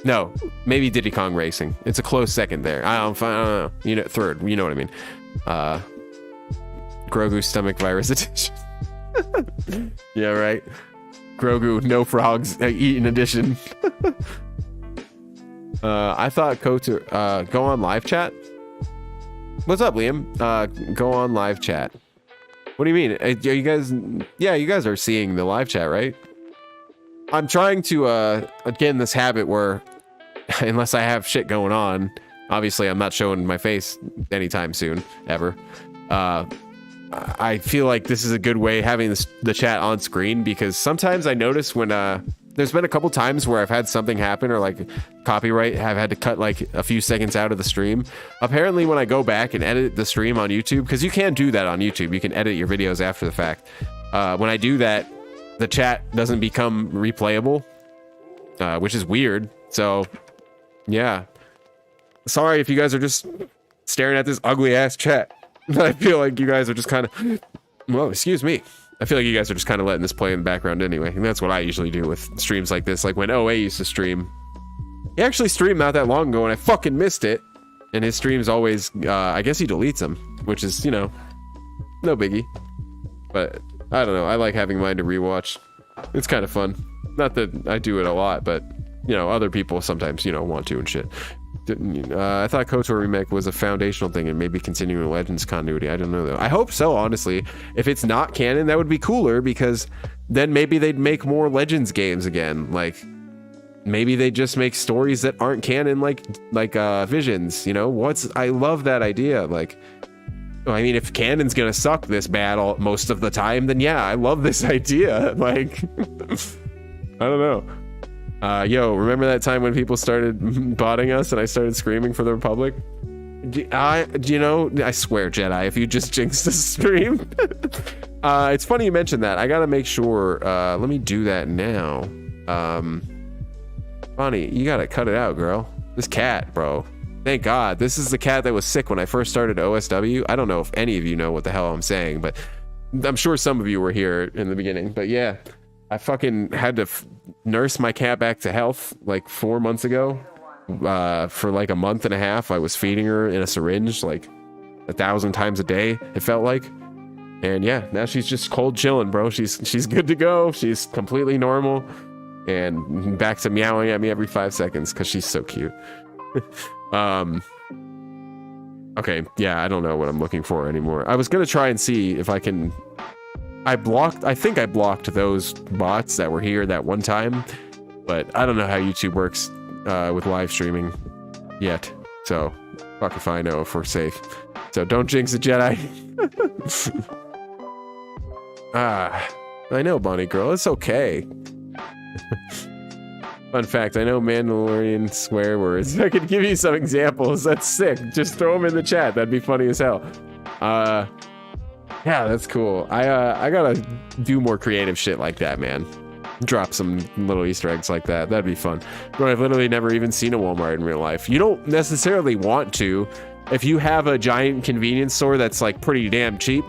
No, maybe Diddy Kong Racing. It's a close second there. I don't know. You know, third. You know what I mean. Grogu Stomach Virus Edition. Yeah, right. Grogu No Frogs Eaten Edition. I thought Kotor, go on live chat. What's up, Liam? Go on live chat. What do you mean? Are you guys? Yeah, you guys are seeing the live chat, right? I'm trying to get in this habit where, unless I have shit going on, obviously I'm not showing my face anytime soon, ever. I feel like this is a good way having the chat on screen, because sometimes I notice when there's been a couple times where I've had something happen, or like copyright, have had to cut like a few seconds out of the stream. Apparently when I go back and edit the stream on YouTube, because you can do that on YouTube, you can edit your videos after the fact. When I do that, the chat doesn't become replayable, which is weird. So yeah, sorry if you guys are just staring at this ugly ass chat. I feel like you guys are just kind of, well, excuse me. I feel like you guys are just kind of letting this play in the background anyway. And that's what I usually do with streams like this. Like when OA used to stream. He actually streamed not that long ago and I fucking missed it. And his streams always, I guess he deletes them, which is, you know, no biggie. But I don't know. I like having mine to rewatch. It's kind of fun. Not that I do it a lot, but, you know, other people sometimes, you know, want to and shit. I thought KOTOR remake was a foundational thing and maybe continuing Legends continuity. I don't know though. I hope so, honestly. If it's not canon, that would be cooler, because then maybe they'd make more Legends games again. Like maybe they just make stories that aren't canon, like Visions. You know, I love that idea. Like, I mean, if canon's gonna suck this bad most of the time, then yeah, I love this idea. Like, I don't know. Yo, remember that time when people started botting us and I started screaming for the Republic? You know, I swear, Jedi, if you just jinxed the stream. It's funny you mentioned that. I gotta make sure. Let me do that now. Bonnie, you gotta cut it out, girl. This cat, bro. Thank God. This is the cat that was sick when I first started OSW. I don't know if any of you know what the hell I'm saying, but I'm sure some of you were here in the beginning. But yeah, I fucking had to nurse my cat back to health like 4 months ago. For like a month and a half, I was feeding her in a syringe like 1,000 times a day, it felt like. And yeah, now she's just cold chilling, bro. She's good to go. She's completely normal and back to meowing at me every 5 seconds because she's so cute. Okay, yeah, I don't know what I'm looking for anymore. I was gonna try and see if I can. I think I blocked those bots that were here that one time, but I don't know how YouTube works with live streaming yet. So fuck if I know if we're safe. So don't jinx a Jedi. I know, Bonnie girl, it's okay. Fun fact, I know Mandalorian swear words. I could give you some examples. That's sick. Just throw them in the chat. That'd be funny as hell. Yeah, that's cool. I gotta do more creative shit like that, man. Drop some little Easter eggs like that. That'd be fun. Bro, I've literally never even seen a Walmart in real life. You don't necessarily want to. If you have a giant convenience store that's like pretty damn cheap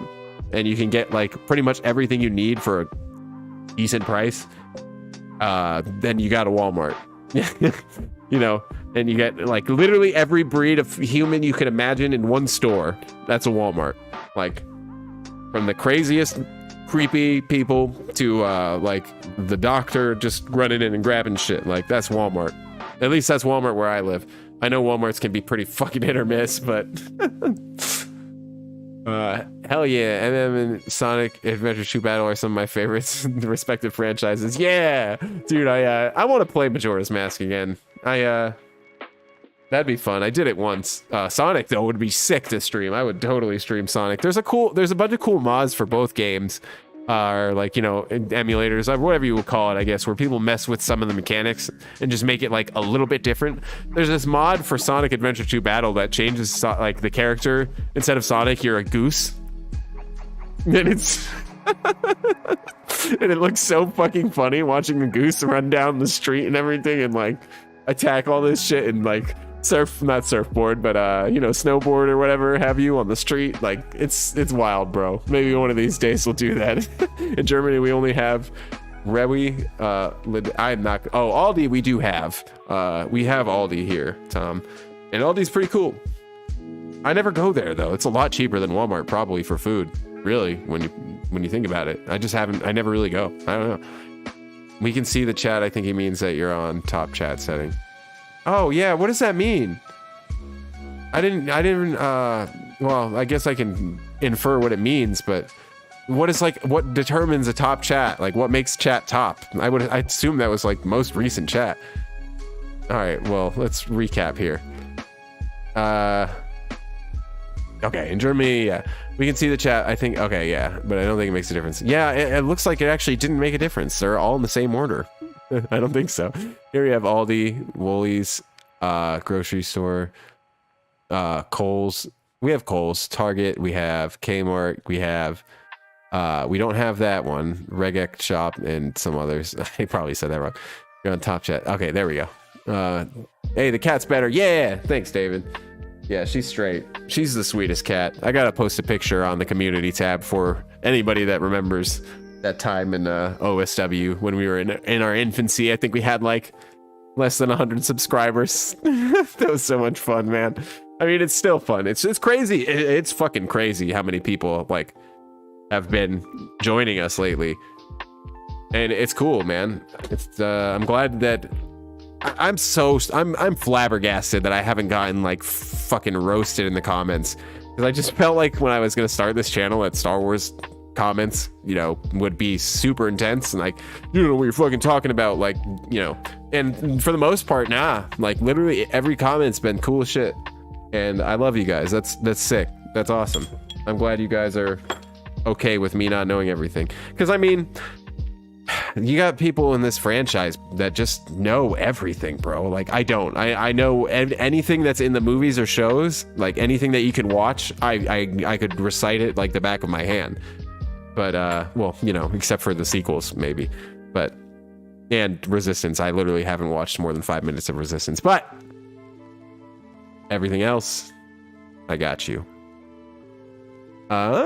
and you can get like pretty much everything you need for a decent price, then you got a Walmart. You know, and you get like literally every breed of human you can imagine in one store. That's a Walmart. Like from the craziest creepy people to like the doctor just running in and grabbing shit. Like that's Walmart. At least that's Walmart where I live. I know Walmarts can be pretty fucking hit or miss, but hell yeah, MM and Sonic Adventure 2 Battle are some of my favorites in the respective franchises. Yeah, dude, I want to play Majora's Mask again. That'd be fun. I did it once. Sonic though would be sick to stream. I would totally stream Sonic. There's a bunch of cool mods for both games, or like, you know, emulators, or whatever you would call it, I guess, where people mess with some of the mechanics and just make it like a little bit different. There's this mod for Sonic Adventure 2 Battle that changes like the character. Instead of Sonic, you're a goose. And it's and it looks so fucking funny watching the goose run down the street and everything and like attack all this shit and like not surfboard, but you know, snowboard or whatever have you on the street. Like it's wild, bro. Maybe one of these days we'll do that. In Germany we only have Rewi, I'm not, oh, Aldi we do have. We have Aldi here, Tom. And Aldi's pretty cool. I never go there though. It's a lot cheaper than Walmart probably for food. Really, when you think about it. I never really go. I don't know. We can see the chat. I think he means that you're on top chat setting. Oh yeah, what does that mean? I didn't well, I guess I can infer what it means, but what determines a top chat? Like what makes chat top? I assume that was like most recent chat. All right, well, let's recap here. Okay, in Germany, yeah, we can see the chat. I think, okay, yeah, but I don't think it makes a difference. Yeah, it looks like it actually didn't make a difference. They're all in the same order. I don't think so. Here we have Aldi, Woolies, grocery store, Kohl's. We have Kohl's, Target. We have Kmart. We have, we don't have that one, Regex Shop, and some others. I probably said that wrong. You're on top chat. Okay, there we go. Hey, the cat's better. Yeah, thanks, David. Yeah, she's straight. She's the sweetest cat. I gotta post a picture on the community tab for anybody that remembers that time in OSW when we were in our infancy. I think we had like less than 100 subscribers. That was so much fun, man. I mean, it's still fun. It's crazy. It's fucking crazy how many people like have been joining us lately, and it's cool, man. It's I'm glad that. I'm flabbergasted that I haven't gotten like fucking roasted in the comments, because I just felt like when I was gonna start this channel that Star Wars comments, you know, would be super intense and like, you know what you're fucking talking about, like, you know. And for the most part, nah, like literally every comment's been cool as shit, and I love you guys. That's sick. That's awesome. I'm glad you guys are okay with me not knowing everything, because I mean, you got people in this franchise that just know everything, bro. Like I don't. I know anything that's in the movies or shows, like anything that you can watch. I could recite it like the back of my hand. But well, you know, except for the sequels maybe. But and Resistance, I literally haven't watched more than 5 minutes of Resistance. But everything else, I got you. I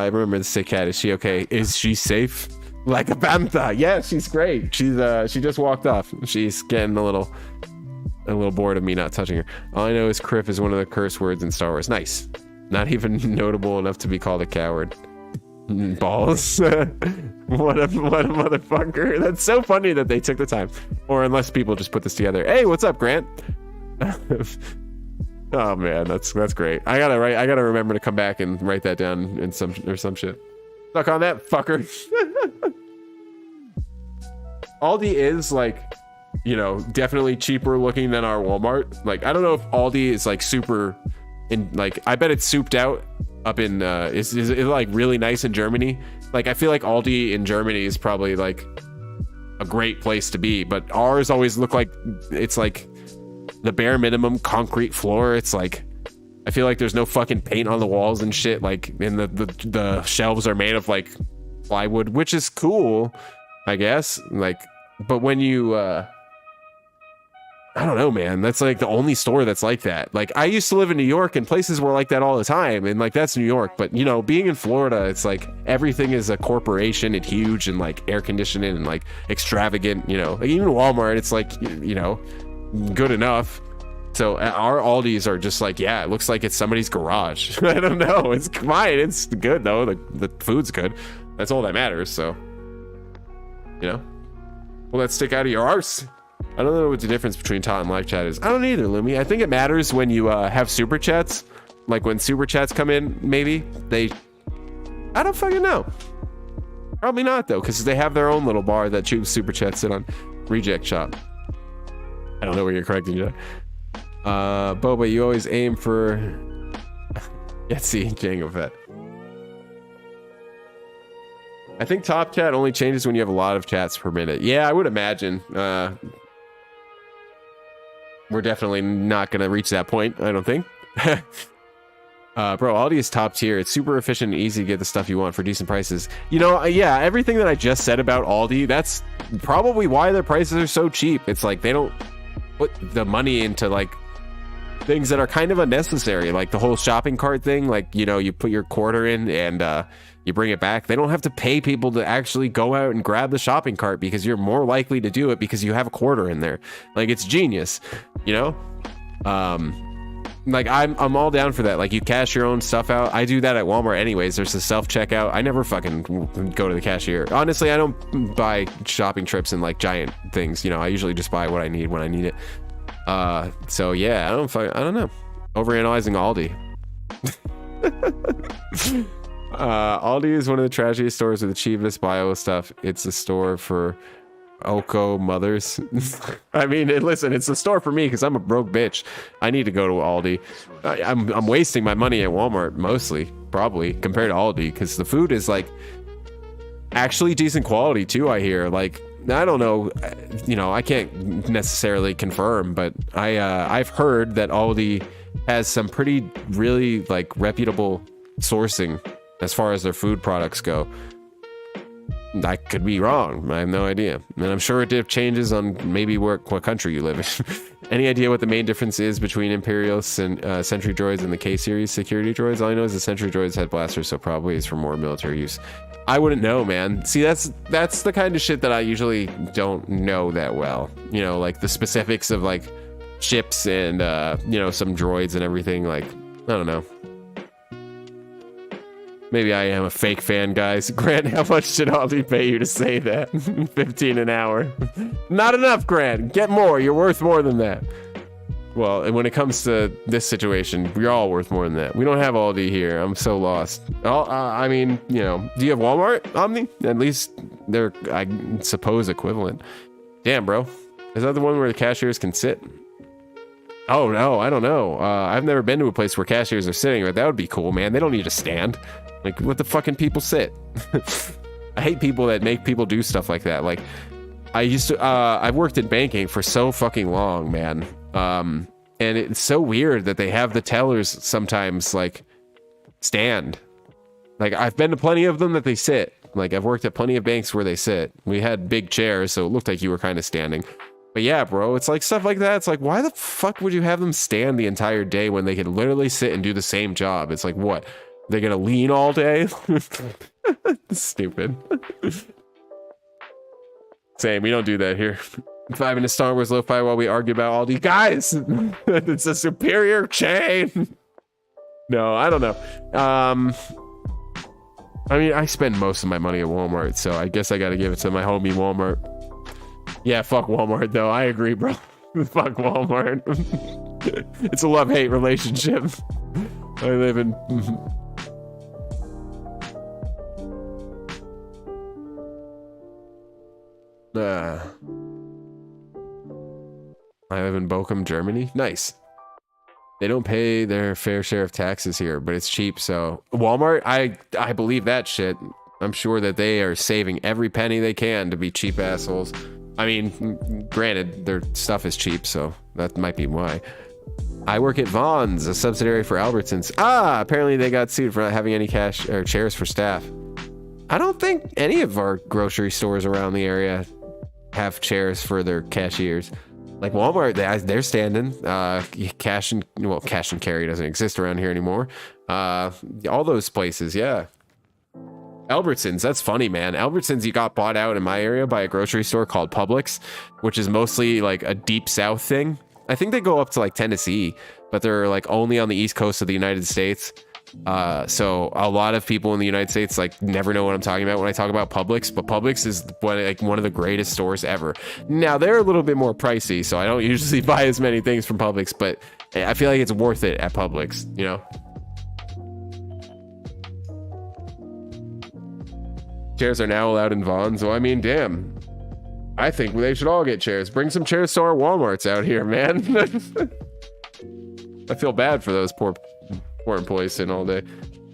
remember the sick cat. Is she okay? Is she safe? Like a panther. Yeah, she's great. She's she just walked off. She's getting a little bored of me not touching her. All I know is Criff is one of the curse words in Star Wars. Nice. Not even notable enough to be called a coward. Balls. What a motherfucker. That's so funny that they took the time. Or unless people just put this together. Hey, what's up, Grant? Oh man, that's great. I gotta remember to come back and write that down in some shit. Stuck on that fucker. Aldi is like, you know, definitely cheaper looking than our Walmart. Like I don't know if Aldi is like super in, like I bet it's souped out up in is it like really nice in Germany. Like I feel like Aldi in Germany is probably like a great place to be, but ours always look like it's like the bare minimum concrete floor. It's like I feel like there's no fucking paint on the walls and shit, like, and the shelves are made of like plywood, which is cool, I guess. Like, but when you I don't know, man, that's like the only store that's like that. Like I used to live in New York and places were like that all the time, and like that's New York. But you know, being in Florida, it's like everything is a corporation and huge and like air conditioning and like extravagant, you know. Like even Walmart, it's like, you know, good enough. So our Aldis are just like, yeah, it looks like it's somebody's garage. I don't know. It's fine. It's good though. The food's good. That's all that matters. So, you know, well, let's stick out of your arse. I don't know what the difference between tot and live chat is. I don't either, Lumi. I think it matters when you have super chats. Like when super chats come in, maybe I don't fucking know. Probably not though, because they have their own little bar that choose super chats in on Reject Shop. I don't know where you're correcting, Jack. Boba, you always aim for Etsy Django Fett. I think top chat only changes when you have a lot of chats per minute. Yeah, I would imagine. We're definitely not gonna reach that point, I don't think. Bro, Aldi is top tier. It's super efficient and easy to get the stuff you want for decent prices. You know, yeah, everything that I just said about Aldi, that's probably why their prices are so cheap. It's like they don't put the money into like things that are kind of unnecessary, like the whole shopping cart thing. Like, you know, you put your quarter in and you bring it back. They don't have to pay people to actually go out and grab the shopping cart because you're more likely to do it because you have a quarter in there. Like, it's genius, you know? Like I'm all down for that. Like, you cash your own stuff out. I do that at Walmart anyways. There's a self-checkout. I never fucking go to the cashier. Honestly, I don't buy shopping trips and like giant things. You know, I usually just buy what I need when I need it. So yeah, I don't know. Overanalyzing Aldi. Aldi is one of the trashiest stores with the cheapest bio stuff. It's a store for Oko mothers. I mean, listen, it's a store for me because I'm a broke bitch. I need to go to Aldi. I'm wasting my money at Walmart mostly, probably, compared to Aldi, because the food is like actually decent quality too, I hear. Like, I don't know, you know, I can't necessarily confirm, but I've heard that Aldi has some pretty really like reputable sourcing as far as their food products go. I could be wrong. I have no idea. And I'm sure it changes on maybe what country you live in. Any idea what the main difference is between Imperials and Sentry droids and the K-series security droids? All I know is the Sentry droids had blasters, so probably it's for more military use. I wouldn't know, man. See, that's the kind of shit that I usually don't know that well. You know, like the specifics of like ships and you know, some droids and everything. Like, I don't know. Maybe I am a fake fan, guys. Grant, how much did Aldi pay you to say that? 15 an hour. Not enough, Grant. Get more. You're worth more than that. Well, and when it comes to this situation, we're all worth more than that. We don't have Aldi here. I'm so lost. I mean, you know, do you have Walmart, Omni? At least they're, I suppose, equivalent. Damn, bro. Is that the one where the cashiers can sit? Oh, no, I don't know. I've never been to a place where cashiers are sitting, but that would be cool, man. They don't need to stand. Like, what the fucking people sit? I hate people that make people do stuff like that. Like, I've worked in banking for so fucking long, man. And it's so weird that they have the tellers sometimes, like, stand. Like, I've been to plenty of them that they sit. Like, I've worked at plenty of banks where they sit. We had big chairs, so it looked like you were kind of standing. But yeah, bro, it's like stuff like that. It's like, why the fuck would you have them stand the entire day when they could literally sit and do the same job? It's like, what? They're gonna lean all day? Stupid. Same, we don't do that here. 5 minutes Star Wars lo-fi while we argue about Aldi. Guys, it's a superior chain. No, I don't know. I mean, I spend most of my money at Walmart, so I guess I gotta give it to my homie Walmart. Yeah, fuck Walmart though. I agree, bro. Fuck Walmart. It's a love-hate relationship. I live in... I live in Bochum, Germany. Nice. They don't pay their fair share of taxes here, but it's cheap, so... Walmart, I believe that shit. I'm sure that they are saving every penny they can to be cheap assholes. I mean, granted, their stuff is cheap, so that might be why. I work at Vaughn's, a subsidiary for Albertsons. Ah, apparently they got sued for not having any cash or chairs for staff. I don't think any of our grocery stores around the area have chairs for their cashiers. Like Walmart, they're standing. Cash and carry doesn't exist around here anymore. All those places, yeah. Albertsons, that's funny, man. Albertsons, you got bought out in my area by a grocery store called Publix, which is mostly like a deep south thing. I think they go up to like Tennessee, but they're like only on the east coast of the United States. So a lot of people in the United States like never know what I'm talking about when I talk about Publix, but Publix is one of the greatest stores ever. Now they're a little bit more pricey, so I don't usually buy as many things from Publix, but I feel like it's worth it at Publix, you know? Chairs are now allowed in Vaughn's, so I mean, damn. I think they should all get chairs. Bring some chairs to our Walmarts out here, man. I feel bad for those poor employees sitting all day.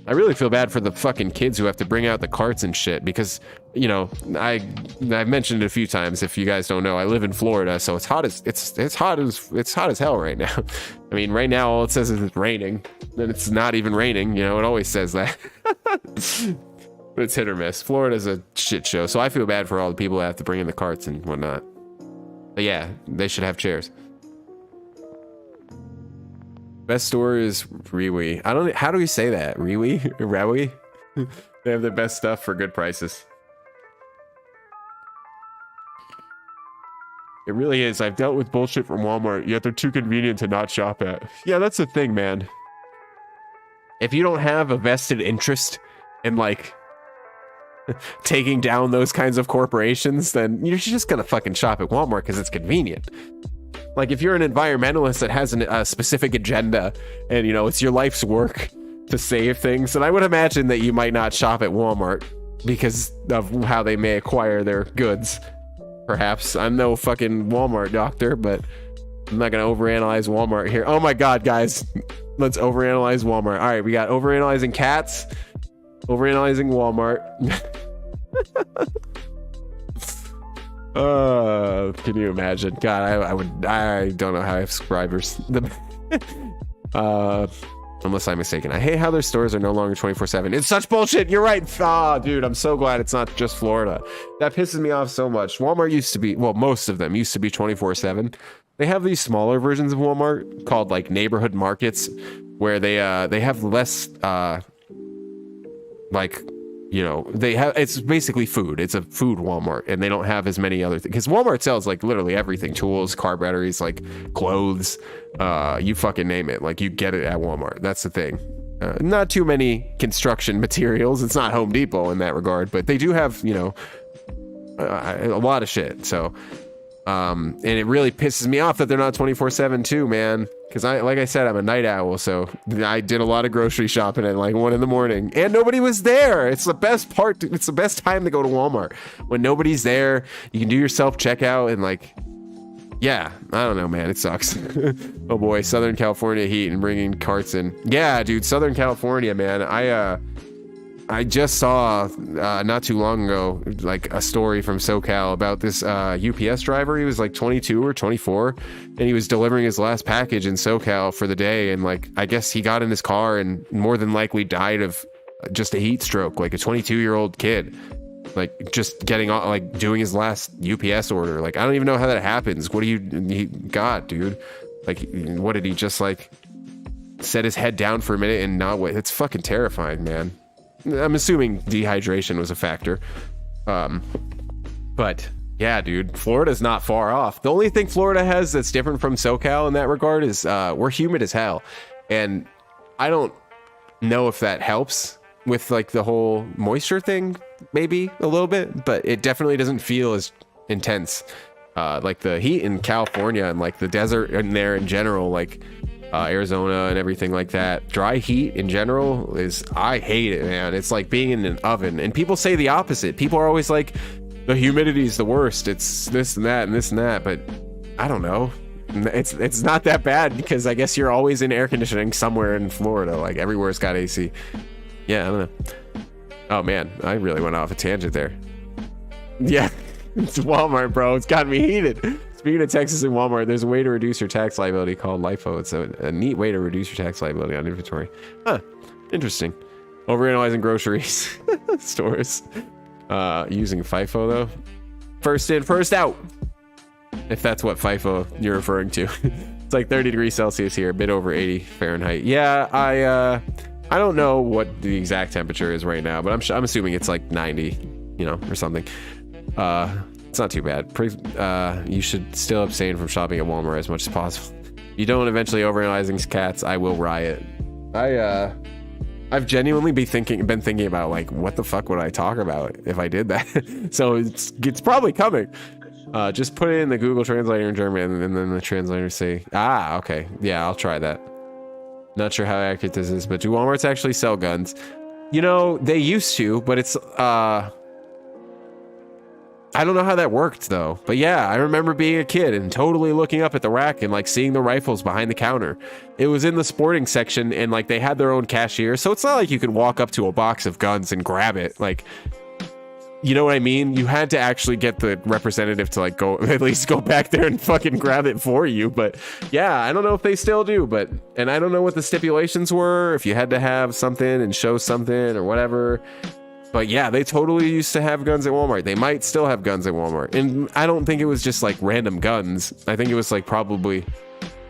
I really feel bad for the fucking kids who have to bring out the carts and shit because, you know, I've mentioned it a few times. If you guys don't know, I live in Florida, so it's hot as hell right now. I mean, right now all it says is it's raining, and it's not even raining. You know, it always says that. But it's hit or miss. Florida's a shit show, so I feel bad for all the people that have to bring in the carts and whatnot. But yeah, they should have chairs. Best store is Rewe. I don't. How do we say that? Rewe? Rewe? They have the best stuff for good prices. It really is. I've dealt with bullshit from Walmart, yet they're too convenient to not shop at. Yeah, that's the thing, man. If you don't have a vested interest in, like, taking down those kinds of corporations, then you're just gonna fucking shop at Walmart because it's convenient. Like, if you're an environmentalist that has a specific agenda and, you know, it's your life's work to save things, then I would imagine that you might not shop at Walmart because of how they may acquire their goods. Perhaps. I'm no fucking Walmart doctor, but I'm not going to overanalyze Walmart here. Oh my God, guys. Let's overanalyze Walmart. All right, we got overanalyzing cats, overanalyzing Walmart. Can you imagine? God, I don't know how I have subscribers. Unless I'm mistaken. I hate how their stores are no longer 24/7. It's such bullshit. You're right. Ah, dude, I'm so glad it's not just Florida. That pisses me off so much. Walmart used to be, well, most of them used to be 24/7. They have these smaller versions of Walmart called like neighborhood markets where they have less like, you know, it's basically food. It's a food Walmart, and they don't have as many other things because Walmart sells like literally everything: tools, car batteries, like clothes, you fucking name it. Like, you get it at Walmart. That's the thing. Not too many construction materials. It's not Home Depot in that regard, but they do have, you know, a lot of shit. So and it really pisses me off that they're not 24/7 too, man. Because like I said, I'm a night owl, so I did a lot of grocery shopping at like 1 a.m, and nobody was there. It's the best part. It's the best time to go to Walmart when nobody's there. You can do your self checkout and like, yeah, I don't know, man. It sucks. Oh boy, Southern California heat and bringing carts in. Yeah, dude, Southern California, man. I just saw not too long ago like a story from SoCal about this UPS driver. He was like 22 or 24, and he was delivering his last package in SoCal for the day, and like I guess he got in his car and more than likely died of just a heat stroke, like a 22-year-old kid, like just getting on, like doing his last UPS order. Like, I don't even know how that happens. What do you got, dude? Like, what did he just like set his head down for a minute and not wait? It's fucking terrifying, man. I'm assuming dehydration was a factor. But yeah, dude, Florida's not far off. The only thing Florida has that's different from SoCal in that regard is we're humid as hell. And I don't know if that helps with like the whole moisture thing, maybe a little bit, but it definitely doesn't feel as intense. Like the heat in California and like the desert in there in general, like Arizona and everything like that. Dry heat in general I hate it, man. It's like being in an oven. And people say the opposite. People are always like, the humidity is the worst. It's this and that and this and that. But I don't know. It's not that bad because I guess you're always in air conditioning somewhere in Florida. Like everywhere's got AC. Yeah, I don't know. Oh man, I really went off a tangent there. Yeah, it's Walmart, bro. It's got me heated. Speaking of Texas and Walmart, there's a way to reduce your tax liability called LIFO. It's a neat way to reduce your tax liability on inventory. Huh, interesting. Overanalyzing groceries stores. Using FIFO though. First in, first out. If that's what FIFO you're referring to. It's like 30 degrees Celsius here, a bit over 80 Fahrenheit. Yeah, I don't know what the exact temperature is right now, but I'm assuming it's like 90, you know, or something. It's not too bad. You should still abstain from shopping at Walmart as much as possible. If you don't eventually overanalyzing cats, I will riot. I've genuinely been thinking about like, what the fuck would I talk about if I did that? So it's probably coming. Just put it in the Google Translator in German, and then the translator say, okay, yeah, I'll try that. Not sure how accurate this is, but do Walmarts actually sell guns? You know, they used to, but it's I don't know how that worked though, but yeah, I remember being a kid and totally looking up at the rack and like seeing the rifles behind the counter. It was in the sporting section and like they had their own cashier, so it's not like you could walk up to a box of guns and grab it. Like, you know what I mean? You had to actually get the representative to like go at least go back there and fucking grab it for you. But yeah, I don't know if they still do, and I don't know what the stipulations were, if you had to have something and show something or whatever. But yeah, they totally used to have guns at Walmart. They might still have guns at Walmart. And I don't think it was just like random guns. I think it was like probably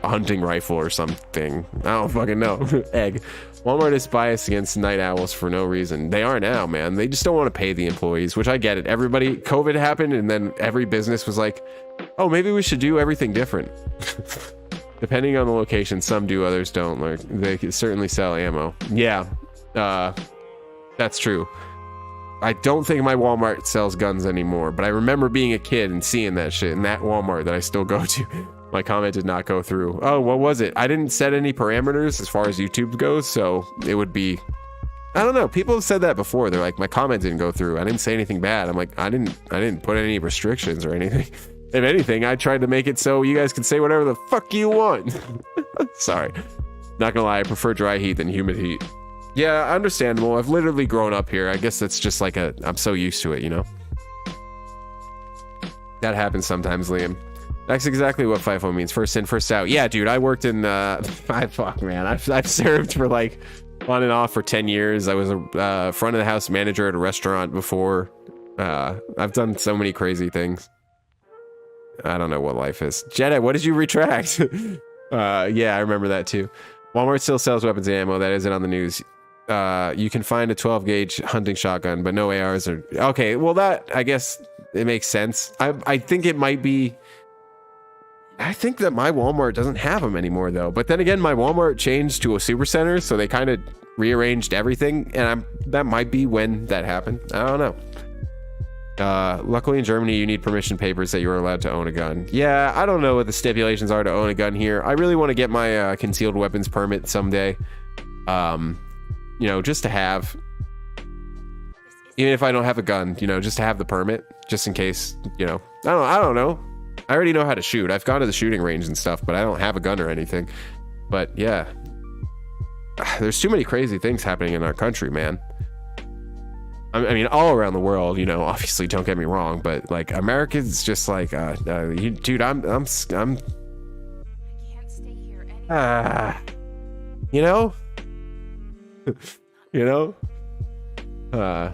a hunting rifle or something. I don't fucking know. Egg. Walmart is biased against night owls for no reason. They are now, man. They just don't want to pay the employees, which I get it. Everybody, COVID happened, and then every business was like, oh, maybe we should do everything different. Depending on the location, some do, others don't. Like, they can certainly sell ammo. Yeah, that's true. I don't think my Walmart sells guns anymore, but I remember being a kid and seeing that shit in that Walmart that I still go to. My comment did not go through. Oh, what was it? I didn't set any parameters as far as YouTube goes, so it would be... I don't know. People have said that before. They're like, my comment didn't go through. I didn't say anything bad. I'm like, I didn't put any restrictions or anything. If anything, I tried to make it so you guys can say whatever the fuck you want. Sorry. Not gonna lie, I prefer dry heat than humid heat. Yeah, understandable. I've literally grown up here. I guess that's just like I'm so used to it, you know? That happens sometimes, Liam. That's exactly what FIFO means. First in, first out. Yeah, dude, I worked in, fuck, man. I've served for like on and off for 10 years. I was a front of the house manager at a restaurant before. I've done so many crazy things. I don't know what life is. Jedi, what did you retract? Yeah, I remember that too. Walmart still sells weapons and ammo. That isn't on the news. You can find a 12 gauge hunting shotgun, but no ARs or... Okay, well that, I guess it makes sense. I think it might be... I think that my Walmart doesn't have them anymore though. But then again, my Walmart changed to a supercenter, so they kind of rearranged everything, and that might be when that happened. I don't know. Luckily in Germany, you need permission papers that you're allowed to own a gun. Yeah, I don't know what the stipulations are to own a gun here. I really want to get my concealed weapons permit someday. You know, just to have, even if I don't have a gun, you know, just to have the permit, just in case, you know, I don't know. I already know how to shoot. I've gone to the shooting range and stuff, but I don't have a gun or anything. But yeah, there's too many crazy things happening in our country, man. I mean, all around the world, you know, obviously, don't get me wrong, but like America's just like, dude, I'm, I can't stay here anymore. you know, you know,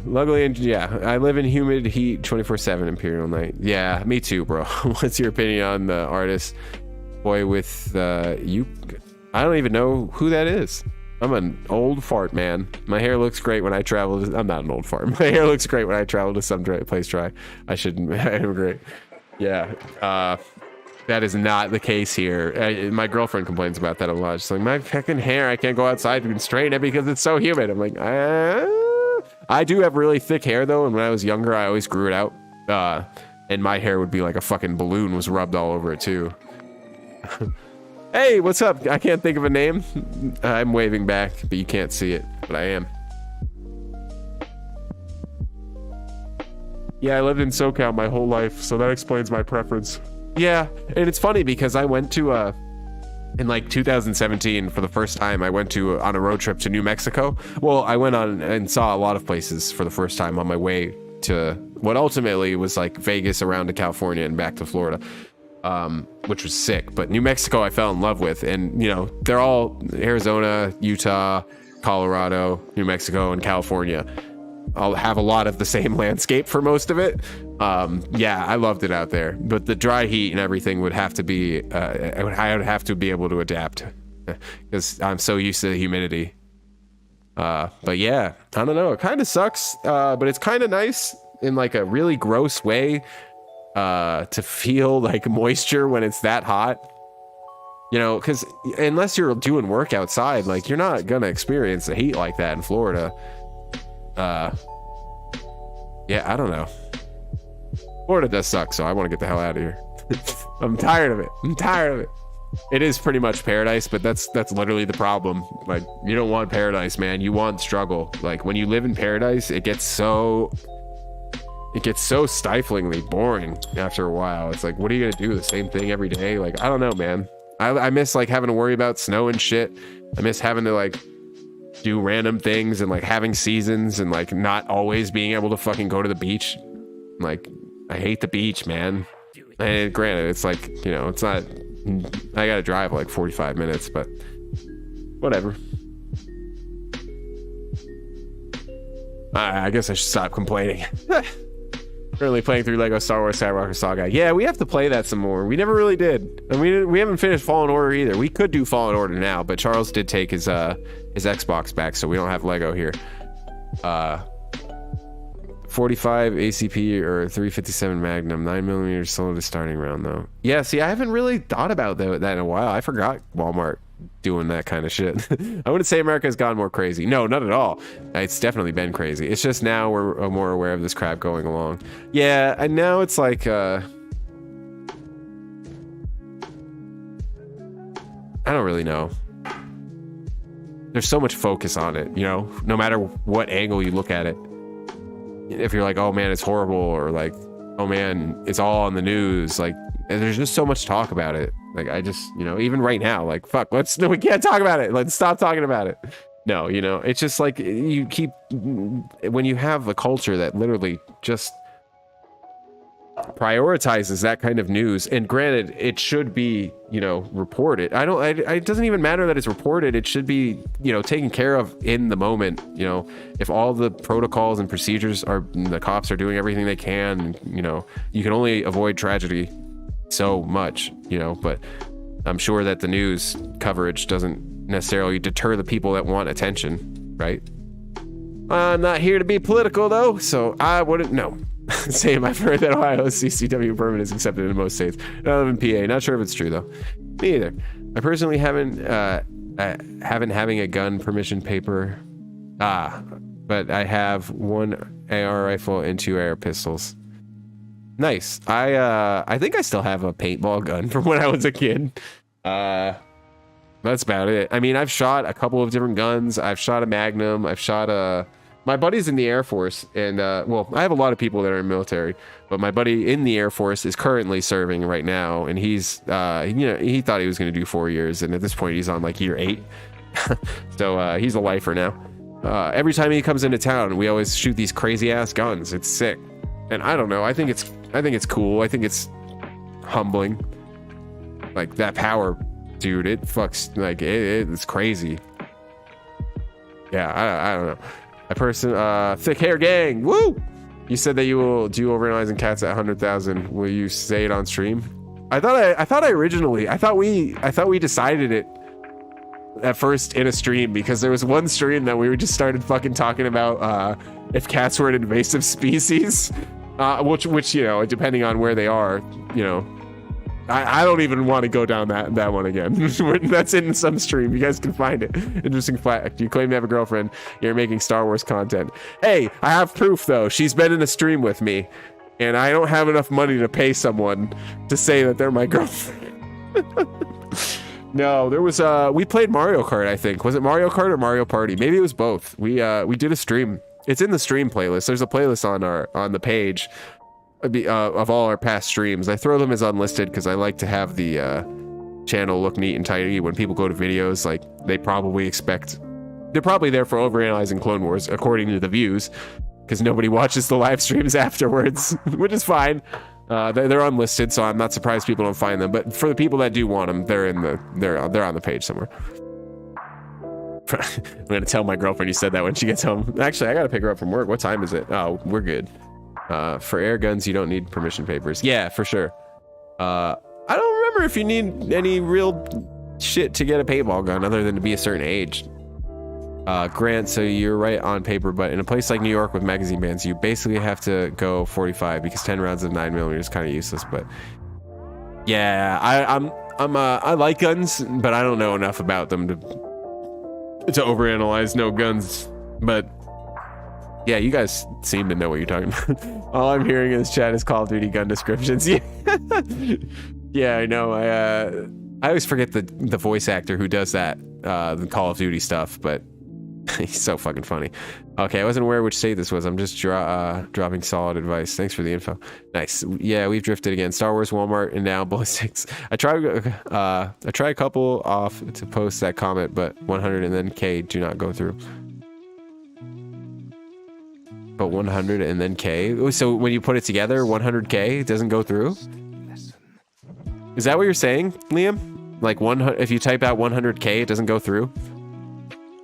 luckily, yeah, I live in humid heat 24/7 Imperial Night. Yeah, me too, bro. What's your opinion on the artist boy with you? I don't even know who that is. I'm an old fart, man. My hair looks great when I travel to... I'm not an old fart. My hair looks great when I travel to some place dry. I shouldn't... I'm great. Yeah. That is not the case here. My girlfriend complains about that a lot. She's like, my fucking hair, I can't go outside and straighten it because it's so humid. I'm like, I do have really thick hair, though, and when I was younger, I always grew it out. And my hair would be like a fucking balloon was rubbed all over it, too. Hey, what's up? I can't think of a name. I'm waving back, but you can't see it, but I am. Yeah, I lived in SoCal my whole life, so that explains my preference. Yeah, and it's funny because I went to, in like 2017, for the first time, I went on a road trip to New Mexico. Well, I went on and saw a lot of places for the first time on my way to what ultimately was like Vegas around to California and back to Florida. Which was sick, but New Mexico I fell in love with, and you know, they're all Arizona, Utah, Colorado, New Mexico, and California. I'll have a lot of the same landscape for most of it. Yeah, I loved it out there, but the dry heat and everything would have to be, I would have to be able to adapt because I'm so used to the humidity. But yeah, I don't know, it kind of sucks, but it's kind of nice in like a really gross way. To feel like moisture when it's that hot, you know, because unless you're doing work outside, like you're not gonna experience the heat like that in Florida. Yeah, I don't know. Florida does suck, so I want to get the hell out of here. I'm tired of it. It is pretty much paradise, but that's literally the problem. Like, you don't want paradise, man. You want struggle. Like when you live in paradise, it gets so it gets so stiflingly boring after a while. It's like, what are you gonna do? The same thing every day? Like, I don't know, man. I miss like having to worry about snow and shit. I miss having to like do random things and like having seasons and like not always being able to fucking go to the beach. Like, I hate the beach, man. And granted, it's like, you know, it's not, I gotta drive like 45 minutes, but whatever. I guess I should stop complaining. Currently playing through Lego Star Wars Skywalker Saga. Yeah, we have to play that some more. We never really did. And we haven't finished Fallen Order either. We could do Fallen Order now, but Charles did take his Xbox back, so we don't have Lego here. 45 ACP or 357 Magnum, 9mm sold to starting round though. Yeah, see, I haven't really thought about that in a while. I forgot Walmart doing that kind of shit. I wouldn't say America's gone more crazy. No, not at all. It's definitely been crazy. It's just now we're more aware of this crap going along. Yeah, and now it's like I don't really know. There's so much focus on it, you know, no matter what angle you look at it. If you're like, oh man, it's horrible, or like, oh man, it's all on the news, like, and there's just so much talk about it. Like, I just, you know, even right now, like, fuck, we can't talk about it. Let's stop talking about it. No, you know, it's just like you keep, when you have a culture that literally just prioritizes that kind of news, and granted, it should be, you know, reported. It doesn't even matter that it's reported. It should be, you know, taken care of in the moment. You know, if all the protocols and procedures are, the cops are doing everything they can, you know, you can only avoid tragedy so much, you know, but I'm sure that the news coverage doesn't necessarily deter the people that want attention, right? I'm not here to be political though, so I wouldn't know. Same, I've heard that Ohio's CCW permit is accepted in most states. I live in PA. Not sure if it's true though. Me either. I personally haven't having a gun permission paper. But I have one AR rifle and 2 AR pistols. Nice. I think I still have a paintball gun from when I was a kid. That's about it. I mean, I've shot a couple of different guns. I've shot a Magnum. I've shot my buddy's in the Air Force, and well, I have a lot of people that are in military, but my buddy in the Air Force is currently serving right now, and he's you know, he thought he was going to do 4 years, and at this point he's on like year 8. So he's a lifer now. Every time he comes into town, we always shoot these crazy ass guns. It's sick. And I don't know, I think it's cool. I think it's humbling. Like, that power, dude, it fucks, like, it's crazy. Yeah, I don't know. Thick hair gang, woo! You said that you will do Overanalyzing cats at 100,000. Will you say it on stream? I thought we decided it at first in a stream, because there was one stream that we just started fucking talking about if cats were an invasive species, which you know, depending on where they are, you know, I don't even want to go down that one again. That's in some stream. You guys can find it. Interesting fact. You claim to have a girlfriend. You're making Star Wars content. Hey, I have proof though. She's been in a stream with me, and I don't have enough money to pay someone to say that they're my girlfriend. No, there was we played Mario Kart, I think. Was it Mario Kart or Mario Party? Maybe it was both. We did a stream. It's in the stream playlist. There's a playlist on the page of all our past streams. I throw them as unlisted because I like to have the channel look neat and tidy. When people go to videos, like, they're probably there for Overanalyzing Clone Wars, according to the views, because nobody watches the live streams afterwards, which is fine. They're unlisted, so I'm not surprised people don't find them. But for the people that do want them, they're on the page somewhere. I'm gonna tell my girlfriend you said that when she gets home. Actually, I gotta pick her up from work. What time is it? Oh, we're good. For air guns, you don't need permission papers. Yeah, for sure. I don't remember if you need any real shit to get a paintball gun other than to be a certain age. Grant, so you're right on paper, but in a place like New York with magazine bans, you basically have to go 45 because 10 rounds of 9mm is kind of useless. But yeah, I like guns, but I don't know enough about them to overanalyze no guns. But yeah, you guys seem to know what you're talking about. All I'm hearing in this chat is Call of Duty gun descriptions. Yeah, yeah, I know. I always forget the voice actor who does that, the Call of Duty stuff, but He's so fucking funny. Okay, I wasn't aware which state this was. I'm just dropping solid advice. Thanks for the info. Nice. Yeah, we've drifted again. Star Wars, Walmart, and now ballistics. I tried a couple off to post that comment, but 100 and then K do not go through. But 100 and then K. So when you put it together, 100K doesn't go through. Is that what you're saying, Liam? Like if you type out 100K, it doesn't go through.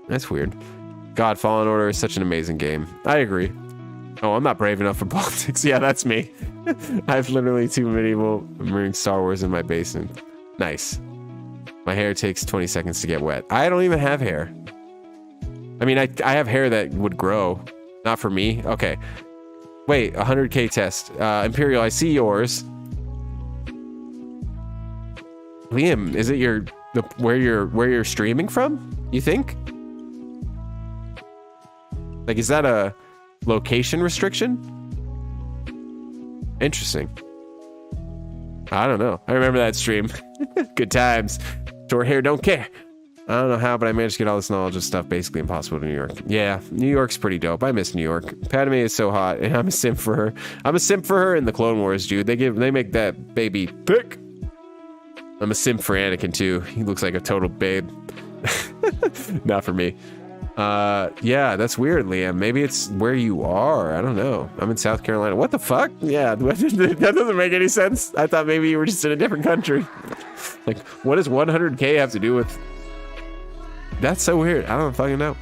That's weird. God, Fallen Order is such an amazing game. I agree. Oh, I'm not brave enough for politics. Yeah, that's me. I have literally 2 medieval marine Star Wars in my basement. Nice. My hair takes 20 seconds to get wet. I don't even have hair. I mean, I have hair that would grow. Not for me. Okay. Wait, 100K test. Imperial, I see yours. Liam, is it where you're streaming from? You think? Like, is that a location restriction? Interesting. I don't know. I remember that stream. Good times. Short hair, don't care. I don't know how, but I managed to get all this knowledge of stuff basically impossible to New York. Yeah, New York's pretty dope. I miss New York. Padme is so hot, and I'm a simp for her. I'm a simp for her in the Clone Wars, dude. They make that baby thick. I'm a simp for Anakin too. He looks like a total babe. Not for me. Yeah, that's weird, Liam. Maybe it's where you are. I don't know. I'm in South Carolina. What the fuck? Yeah, that doesn't make any sense. I thought maybe you were just in a different country. Like, what does 100K have to do with... That's so weird. I don't fucking know.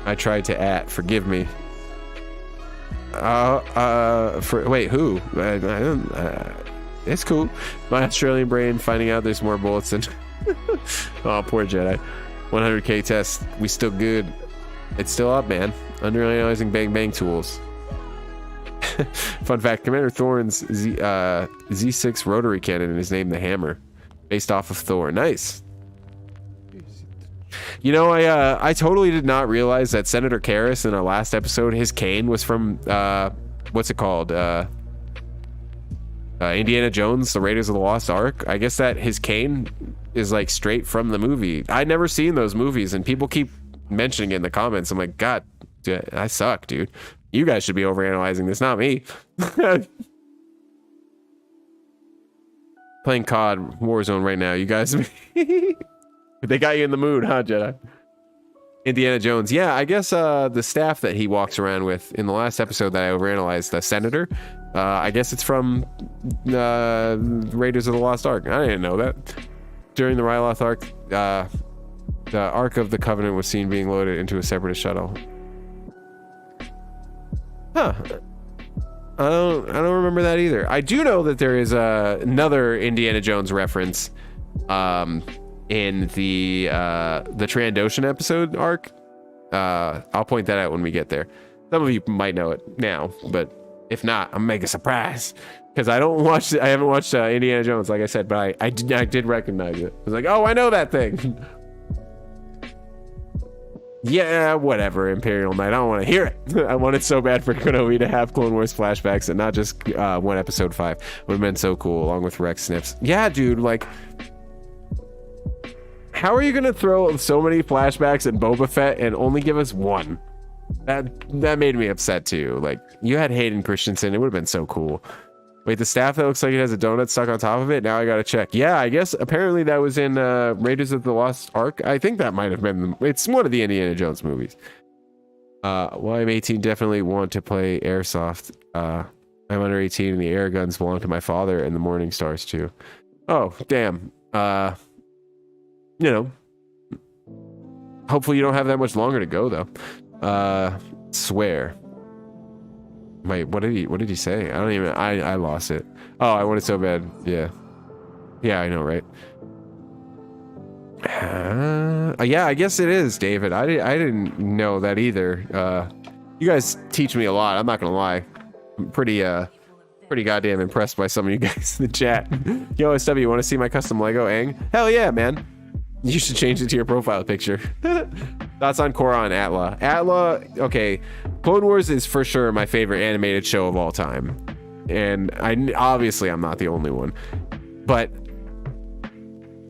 I tried to forgive me. Wait, who? I don't... It's cool. My Australian brain finding out there's more bullets than... Oh, poor Jedi. 100K test. We still good. It's still up, man. Underanalyzing bang bang tools. Fun fact, Commander Thorne's Z6 rotary cannon is named the Hammer, based off of Thor. Nice. You know, I totally did not realize that Senator Karras in our last episode, his cane was from what's it called? Indiana Jones, The Raiders of the Lost Ark. I guess that his cane is like straight from the movie. I'd never seen those movies, and people keep mentioning it in the comments. I'm like, God, dude, I suck, dude. You guys should be overanalyzing this, not me. Playing COD Warzone right now. You guys, they got you in the mood, huh, Jedi? Indiana Jones. Yeah, I guess the staff that he walks around with in the last episode that I overanalyzed, the Senator, I guess it's from Raiders of the Lost Ark. I didn't know that. During the Ryloth Ark, the Ark of the Covenant was seen being loaded into a Separatist shuttle. Huh. I don't remember that either. I do know that there is another Indiana Jones reference in the Trandoshan episode arc. I'll point that out when we get there. Some of you might know it now, but if not, I'm making a surprise because I haven't watched Indiana Jones, like I said, but I did recognize it. I was like, oh, I know that thing. Yeah, whatever, Imperial Knight. I don't want to hear it. I wanted so bad for Kenobi to have Clone Wars flashbacks and not just one episode 5. Would have been so cool, along with Rex snips. Yeah, dude, like, how are you gonna throw so many flashbacks in Boba Fett and only give us one? That made me upset too. Like, you had Hayden Christensen, it would have been so cool. Wait, the staff that looks like it has a donut stuck on top of it? Now I gotta check. Yeah, I guess apparently that was in Raiders of the Lost Ark. I think that might have been... It's one of the Indiana Jones movies. Well, I'm 18, definitely want to play Airsoft. I'm under 18 and the air guns belong to my father and the Morning Stars too. Oh, damn. You know. Hopefully you don't have that much longer to go though. Swear. Wait, what did he say? I lost it. Oh, I want it so bad. Yeah, I know, right? Yeah, I guess it is, David. I didn't know that either. You guys teach me a lot, I'm not gonna lie. I'm pretty goddamn impressed by some of you guys in the chat. Yo, SW, you want to see my custom Lego Aang? Hell yeah, man. You should change it to your profile picture. Thoughts on Korra and Atla? Atla, okay. Clone Wars is for sure my favorite animated show of all time. And obviously I'm not the only one. But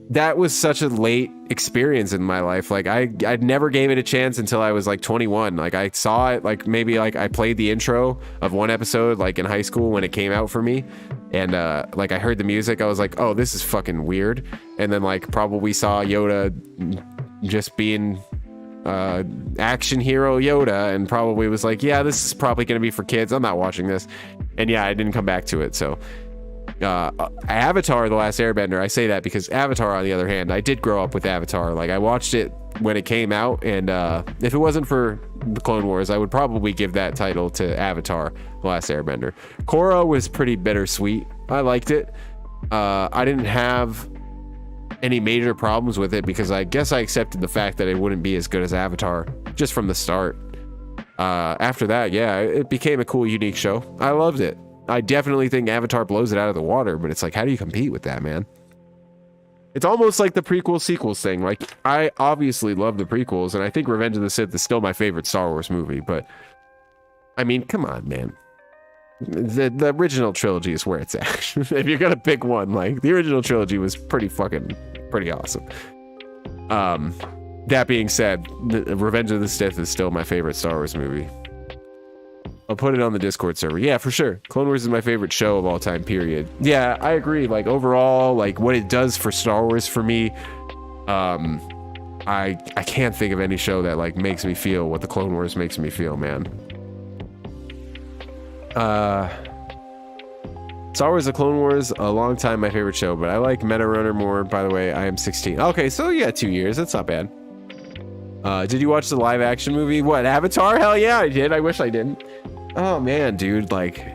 that was such a late experience in my life. Like I never gave it a chance until I was like 21. Like I saw it, like maybe like I played the intro of one episode like in high school when it came out for me, and like I heard the music, I was like, oh, this is fucking weird. And then like probably saw Yoda just being action hero Yoda, and probably was like, yeah, this is probably gonna be for kids, I'm not watching this. And yeah, I didn't come back to it. So Avatar: The Last Airbender, I say that because Avatar, on the other hand, I did grow up with Avatar. Like I watched it when it came out, and if it wasn't for the Clone Wars, I would probably give that title to Avatar: The Last Airbender. Korra was pretty bittersweet. I liked it. I didn't have any major problems with it because I guess I accepted the fact that it wouldn't be as good as Avatar just from the start. After that, yeah, it became a cool, unique show. I loved it. I definitely think Avatar blows it out of the water, but it's like, how do you compete with that, man? It's almost like the prequel sequels thing. Like, I obviously love the prequels, and I think Revenge of the Sith is still my favorite Star Wars movie, but I mean, come on, man. The original trilogy is where it's at. If you're gonna pick one, like, the original trilogy was pretty awesome. That being said, Revenge of the Sith is still my favorite Star Wars movie. I'll put it on the Discord server. Yeah, for sure. Clone Wars is my favorite show of all time, period. Yeah, I agree. Like, overall, like, what it does for Star Wars for me, I can't think of any show that, like, makes me feel what the Clone Wars makes me feel, man. Star Wars: The Clone Wars, a long time my favorite show, but I like Meta Runner more. By the way, I am 16. Okay, so yeah, 2 years. That's not bad. Did you watch the live action movie? What, Avatar? Hell yeah, I did. I wish I didn't. Oh man, dude, like,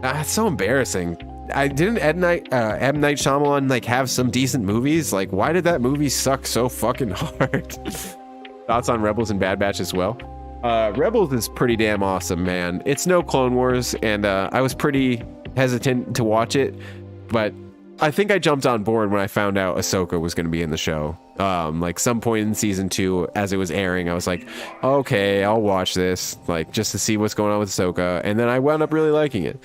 it's so embarrassing. I didn't M. Night Shyamalan like have some decent movies. Like, why did that movie suck so fucking hard? Thoughts on Rebels and Bad Batch as well? Rebels is pretty damn awesome, man. It's no Clone Wars, and I was pretty hesitant to watch it, but I think I jumped on board when I found out Ahsoka was going to be in the show. Like some point in season 2, as it was airing, I was like, okay, I'll watch this, like, just to see what's going on with Ahsoka, and then I wound up really liking it.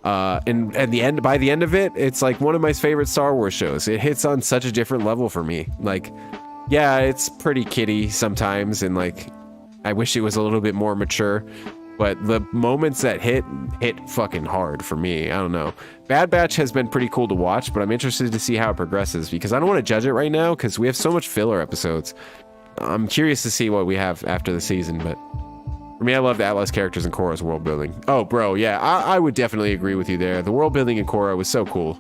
And at the end, by the end of it, it's like one of my favorite Star Wars shows. It hits on such a different level for me. Like, yeah, it's pretty kiddie sometimes, and like, I wish it was a little bit more mature, but the moments that hit fucking hard for me. I don't know. Bad Batch has been pretty cool to watch, but I'm interested to see how it progresses because I don't want to judge it right now because we have so much filler episodes. I'm curious to see what we have after the season, but for me, I love the Atlas characters and Korra's world building. Oh, bro, yeah, I would definitely agree with you there. The world building in Korra was so cool,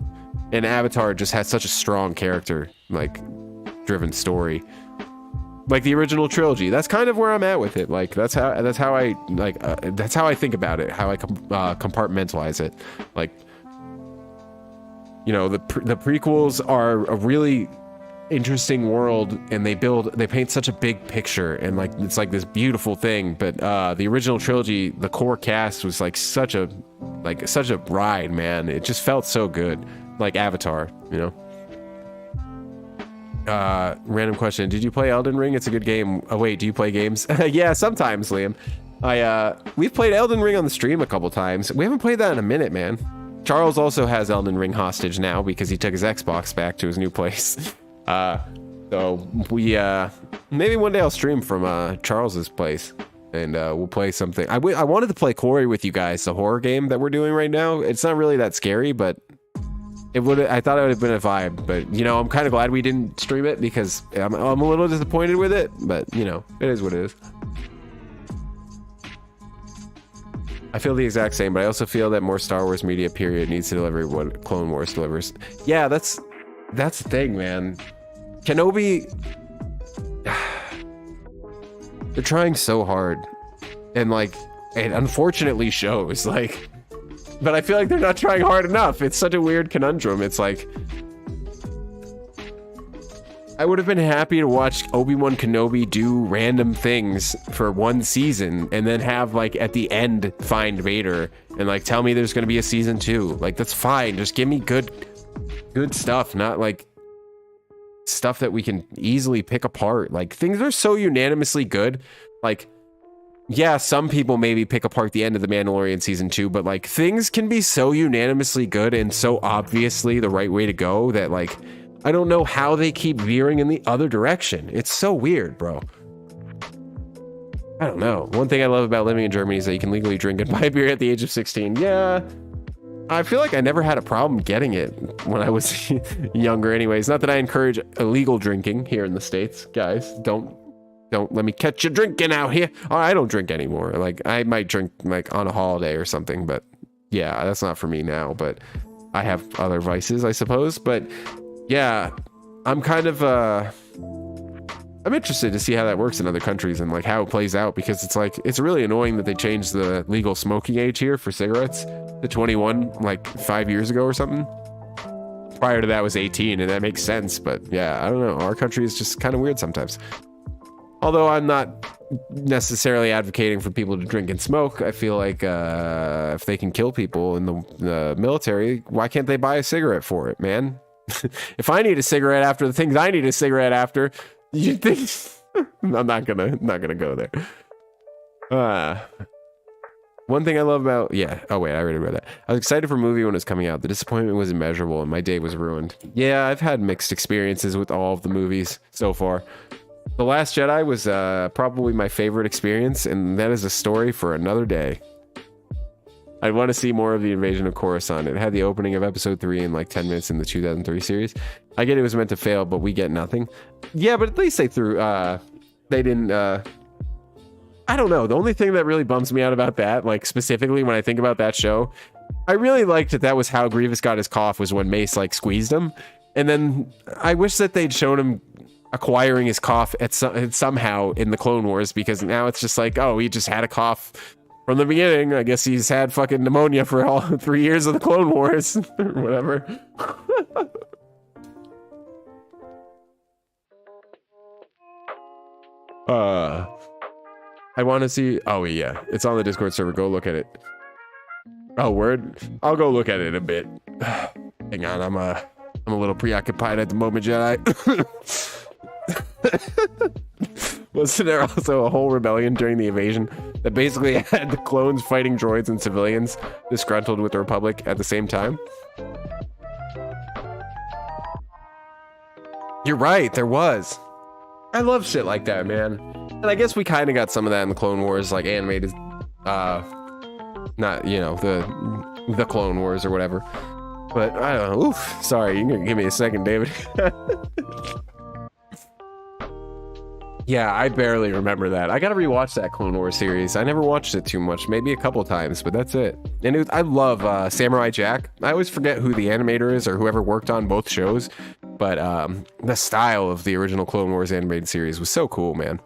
and Avatar just had such a strong character, like, driven story. Like the original trilogy. That's kind of where I'm at with it. Like that's how I like that's how I think about it, how I compartmentalize it. Like, you know, the prequels are a really interesting world, and they paint such a big picture, and like it's like this beautiful thing. But the original trilogy, the core cast was like such a ride, man. It just felt so good, like Avatar, you know. Random question, did you play Elden Ring? It's a good game. Oh wait, do you play games? Yeah, sometimes, Liam. We've played Elden Ring on the stream a couple times. We haven't played that in a minute, man. Charles also has Elden Ring hostage now because he took his Xbox back to his new place. So we maybe one day I'll stream from Charles's place, and we'll play something. I wanted to play Corey with you guys, the horror game that we're doing right now. It's not really that scary, but I thought it would have been a vibe. But you know, I'm kind of glad we didn't stream it because I'm a little disappointed with it. But you know, it is what it is. I feel the exact same, but I also feel that more Star Wars media period needs to deliver what Clone Wars delivers. Yeah, that's the thing, man. Kenobi, they're trying so hard, and like, it unfortunately shows. Like, but I feel like they're not trying hard enough. It's such a weird conundrum. It's like, I would have been happy to watch Obi-Wan Kenobi do random things for one season and then have, like, at the end find Vader and like tell me there's gonna be a season 2. Like, that's fine. Just give me good stuff, not like stuff that we can easily pick apart. Like, things are so unanimously good. Like, yeah, some people maybe pick apart the end of The Mandalorian season 2, but like, things can be so unanimously good and so obviously the right way to go that, like, I don't know how they keep veering in the other direction. It's so weird, bro. I don't know. One thing I love about living in Germany is that you can legally drink and buy beer at the age of 16. Yeah, I feel like I never had a problem getting it when I was younger anyways. Not that I encourage illegal drinking here in the States. Guys, don't let me catch you drinking out here. Oh, I don't drink anymore. Like, I might drink like on a holiday or something, but yeah, that's not for me now. But I have other vices, I suppose. But yeah, I'm kind of I'm interested to see how that works in other countries and like how it plays out, because it's like, it's really annoying that they changed the legal smoking age here for cigarettes to 21 like 5 years ago or something. Prior to that was 18, and that makes sense. But yeah, I don't know. Our country is just kind of weird sometimes. Although I'm not necessarily advocating for people to drink and smoke. I feel like if they can kill people in the military, why can't they buy a cigarette for it, man? If I need a cigarette after the things I need a cigarette after, you think I'm not gonna go there. One thing I love about oh wait, I already read that. I was excited for a movie when it was coming out. The disappointment was immeasurable and my day was ruined. Yeah, I've had mixed experiences with all of the movies so far. The Last Jedi was probably my favorite experience, and that is a story for another day. I'd want to see more of the invasion of Coruscant. It had the opening of episode 3 in like 10 minutes in the 2003 series. I get it was meant to fail, but we get nothing. Yeah, but at least they didn't, I don't know. The only thing that really bums me out about that, like specifically when I think about that show, I really liked that was how Grievous got his cough, was when Mace like squeezed him. And then I wish that they'd shown him acquiring his cough somehow in the Clone Wars, because now it's just like, oh, he just had a cough from the beginning. I guess he's had fucking pneumonia for all 3 years of the Clone Wars or whatever. I want to see. Oh yeah, it's on the Discord server. Go look at it. Oh, word. I'll go look at it in a bit. Hang on, I'm a little preoccupied at the moment, Jedi. Wasn't there also a whole rebellion during the invasion that basically had the clones fighting droids and civilians disgruntled with the Republic at the same time? You're right, there was. I love shit like that, man. And I guess we kind of got some of that in the Clone Wars, like animated, not, you know, the Clone Wars or whatever. But I don't know. Oof, sorry, you can give me a second, David. Yeah, I barely remember that. I gotta rewatch that Clone Wars series. I never watched it too much, maybe a couple times, but that's it. And I love Samurai Jack. I always forget who the animator is or whoever worked on both shows, but the style of the original Clone Wars animated series was so cool, man.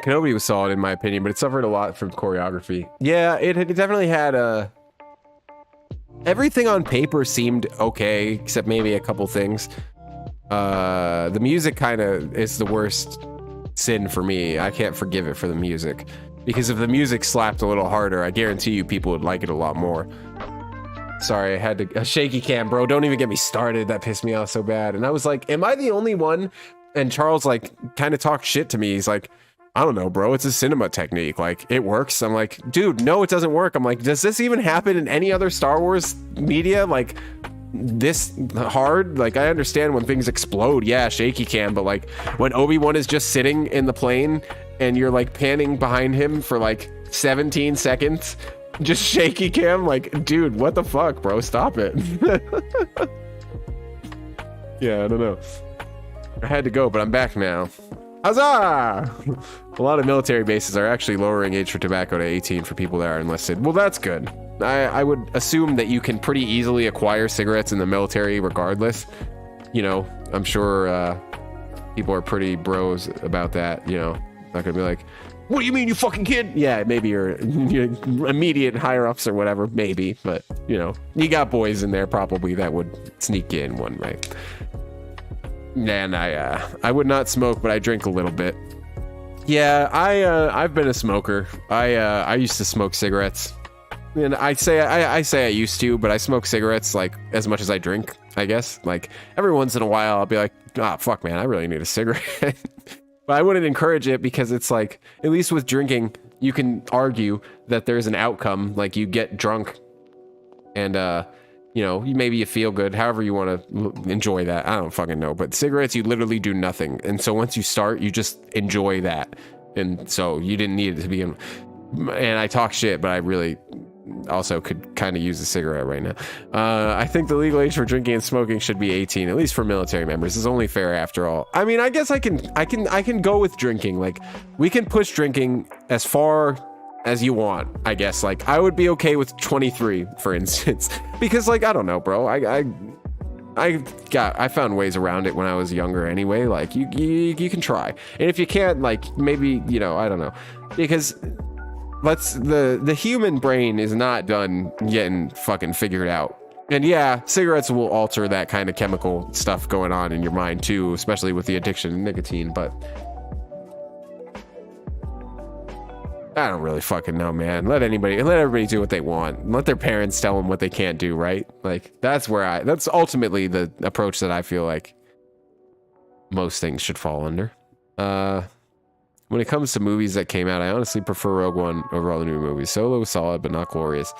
Kenobi was solid in my opinion, but it suffered a lot from choreography. Yeah, it definitely had everything on paper seemed okay, except maybe a couple things. The music kind of is the worst sin for me. I can't forgive it for the music, because if the music slapped a little harder, I guarantee you people would like it a lot more. Sorry, I had a shaky cam, bro. Don't even get me started. That pissed me off so bad. And I was like, am I the only one? And Charles like kind of talked shit to me. He's like, I don't know, bro. It's a cinema technique. Like, it works. I'm like, dude, no, it doesn't work. I'm like, does this even happen in any other Star Wars media? Like, this hard? Like, I understand when things explode, yeah, shaky cam, but like when Obi-Wan is just sitting in the plane and you're like panning behind him for like 17 seconds, just shaky cam, like, dude, what the fuck, bro? Stop it. Yeah, I don't know. I had to go, but I'm back now. Huzzah! A lot of military bases are actually lowering age for tobacco to 18 for people that are enlisted. Well, that's good. I would assume that you can pretty easily acquire cigarettes in the military regardless. You know, I'm sure people are pretty bros about that, you know. Not gonna be like, what do you mean, you fucking kid? Yeah, maybe your immediate higher-ups or whatever, maybe. But, you know, you got boys in there probably that would sneak in one way. And I would not smoke, but I drink a little bit. Yeah, I've been a smoker. I used to smoke cigarettes. And I say I used to, but I smoke cigarettes like as much as I drink, I guess. Like every once in a while I'll be like, ah, fuck man, I really need a cigarette. But I wouldn't encourage it, because it's like, at least with drinking, you can argue that there's an outcome, like you get drunk and maybe you feel good, however you want to enjoy that. I don't fucking know. But cigarettes, you literally do nothing. And so once you start, you just enjoy that. And so you didn't need it to be in. And I talk shit, but I really also could kind of use a cigarette right now. I think the legal age for drinking and smoking should be 18, at least for military members. It's only fair after all. I mean, I guess I can go with drinking. Like, we can push drinking as far as you want, I guess. Like, I would be okay with 23, for instance, because, like, I don't know, bro. I found ways around it when I was younger anyway. Like, you can try, and if you can't, like, maybe, I don't know, because the human brain is not done getting fucking figured out. And yeah, cigarettes will alter that kind of chemical stuff going on in your mind too, especially with the addiction to nicotine, but I don't really fucking know, man. Let everybody do what they want. Let their parents tell them what they can't do, right? Like, that's ultimately the approach that I feel like most things should fall under. When it comes to movies that came out, I honestly prefer Rogue One over all the new movies. Solo was solid, but not glorious.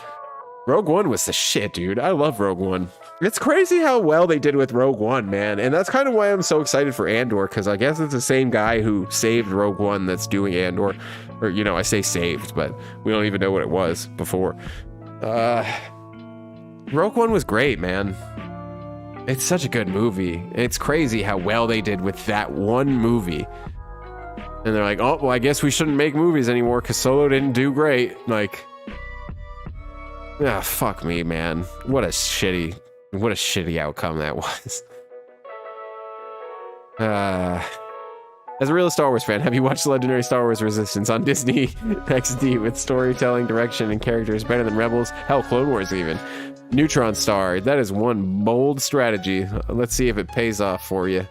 Rogue One was the shit, dude. I love Rogue One. It's crazy how well they did with Rogue One, man. And that's kind of why I'm so excited for Andor, because I guess it's the same guy who saved Rogue One that's doing Andor. Or, I say saved, but we don't even know what it was before. Rogue One was great, man. It's such a good movie. It's crazy how well they did with that one movie. And they're like, oh, well, I guess we shouldn't make movies anymore because Solo didn't do great. Like, fuck me, man. What a shitty outcome that was. As a real Star Wars fan, have you watched Legendary Star Wars Resistance on Disney XD with storytelling, direction, and characters better than Rebels? Hell, Clone Wars even. Neutron Star, that is one bold strategy. Let's see if it pays off for you.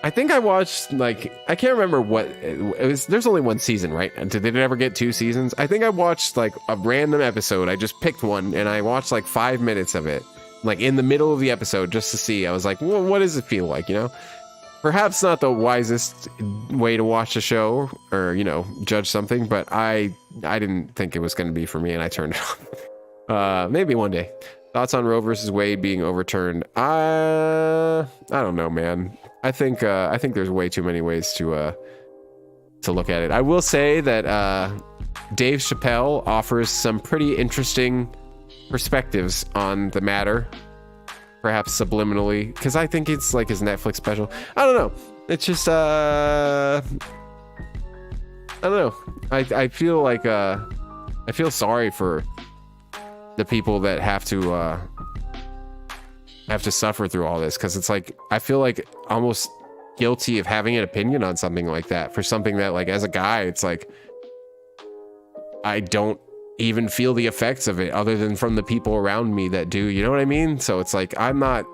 I think I watched, like, I can't remember what it was. There's only one season, right? And did they ever get 2 seasons? I think I watched like a random episode. I just picked one and I watched like 5 minutes of it, like in the middle of the episode, just to see. I was like, well, what does it feel like? Perhaps not the wisest way to watch a show or, judge something, but I didn't think it was going to be for me and I turned it off. Maybe one day. Thoughts on Roe versus Wade being overturned? I don't know, man. I think there's way too many ways to look at it. I will say that Dave Chappelle offers some pretty interesting perspectives on the matter, perhaps subliminally, because I think it's like his Netflix special. I don't know. It's just I don't know. I feel like I feel sorry for the people that have to suffer through all this, because it's like I feel like almost guilty of having an opinion on something like that, for something that, like, as a guy, it's like I don't even feel the effects of it other than from the people around me that do, you know what I mean? So it's like I'm not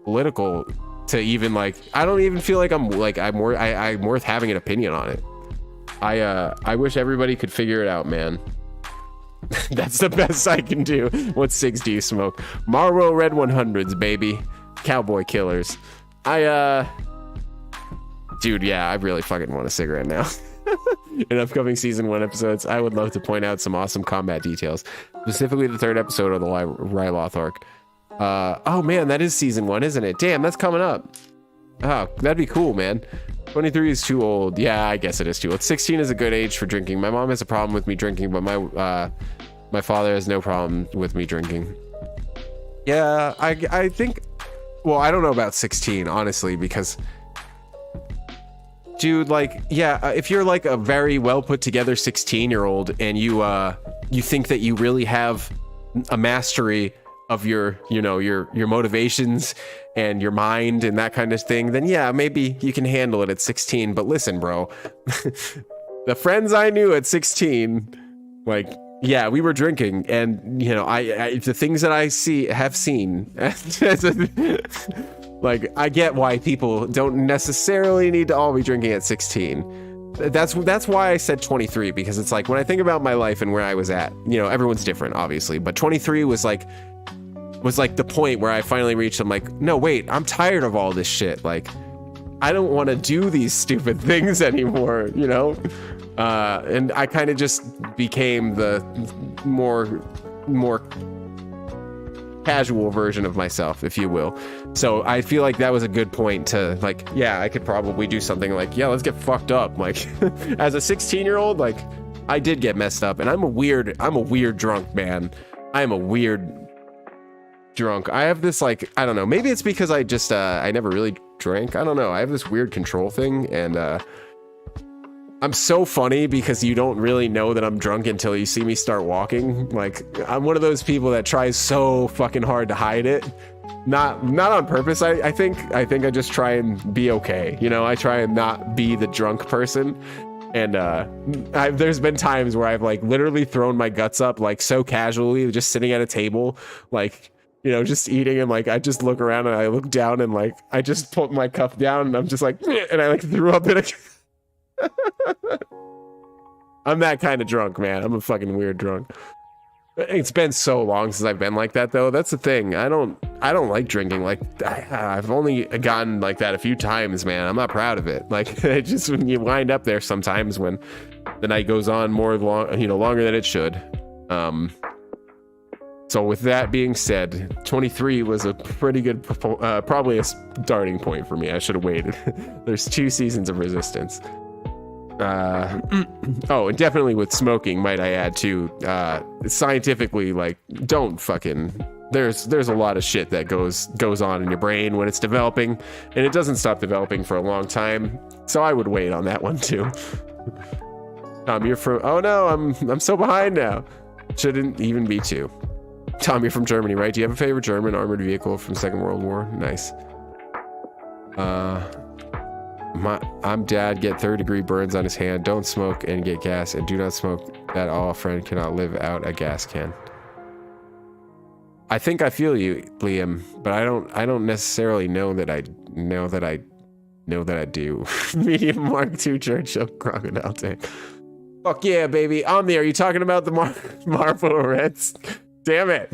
political to even, like, I don't even feel like I'm worth having an opinion on it. I wish everybody could figure it out, man. That's the best I can do. What cigs do you smoke? Marlboro Red 100s, baby. Cowboy Killers. Dude, yeah, I really fucking want a cigarette now. In upcoming season 1 episodes, I would love to point out some awesome combat details, specifically the 3rd episode of the Ryloth arc. Oh man, that is season 1, isn't it? Damn, that's coming up. Oh, that'd be cool, man. 23 is too old. Yeah, I guess it is too old. 16 is a good age for drinking. My mom has a problem with me drinking, but my father has no problem with me drinking. Yeah, I think, well, I don't know about 16, honestly, because, dude, like, yeah, if you're like a very well put together 16-year-old and you think that you really have a mastery of your motivations and your mind and that kind of thing, then yeah, maybe you can handle it at 16. But listen, bro, the friends I knew at 16, like, yeah, we were drinking, and I the things that I have seen, like, I get why people don't necessarily need to all be drinking at 16. That's why I said 23, because it's like when I think about my life and where I was at, everyone's different, obviously, but 23 was like the point where I finally reached. I'm like, no, wait, I'm tired of all this shit. Like, I don't want to do these stupid things anymore, you know? And I kind of just became the more casual version of myself, if you will. So I feel like that was a good point to like, yeah, I could probably do something like, yeah, let's get fucked up. Like as a 16-year-old, like I did get messed up, and I'm a weird drunk, man. I am a weird drunk. I have this like, I don't know, maybe it's because I just I never really drank. I don't know. I have this weird control thing, and I'm so funny because you don't really know that I'm drunk until you see me start walking. Like I'm one of those people that tries so fucking hard to hide it. Not on purpose. I think I just try and be okay. You know, I try and not be the drunk person. And there's been times where I've like literally thrown my guts up like so casually, just sitting at a table, like, you know, just eating, and like I just look around and I look down and like I just put my cup down and I'm just like, and I like threw up in it. I'm that kind of drunk, man. I'm a fucking weird drunk. It's been so long since I've been like that, though. That's the thing. I don't like drinking. Like I've only gotten like that a few times, man. I'm not proud of it. Like it just, when you wind up there sometimes when the night goes on longer than it should. So with that being said, 23 was a pretty good, probably a starting point for me. I should have waited. There's 2 seasons of Resistance. Oh, and definitely with smoking, might I add too, scientifically, like, don't fucking, there's a lot of shit that goes on in your brain when it's developing, and it doesn't stop developing for a long time. So I would wait on that one too. Tom, you're from, oh no, I'm so behind now. Shouldn't even be 2. Tom, you're from Germany, right? Do you have a favorite German armored vehicle from Second World War? Nice. I'm dad, get 3rd-degree burns on his hand, don't smoke and get gas, and do not smoke at all. Friend cannot live out a gas can. I think I feel you, Liam, but I don't necessarily know that I do. Medium Mark II Churchill crocodile tank. Fuck yeah, baby. I'm there. Are you talking about the Marlboro Reds? Damn it.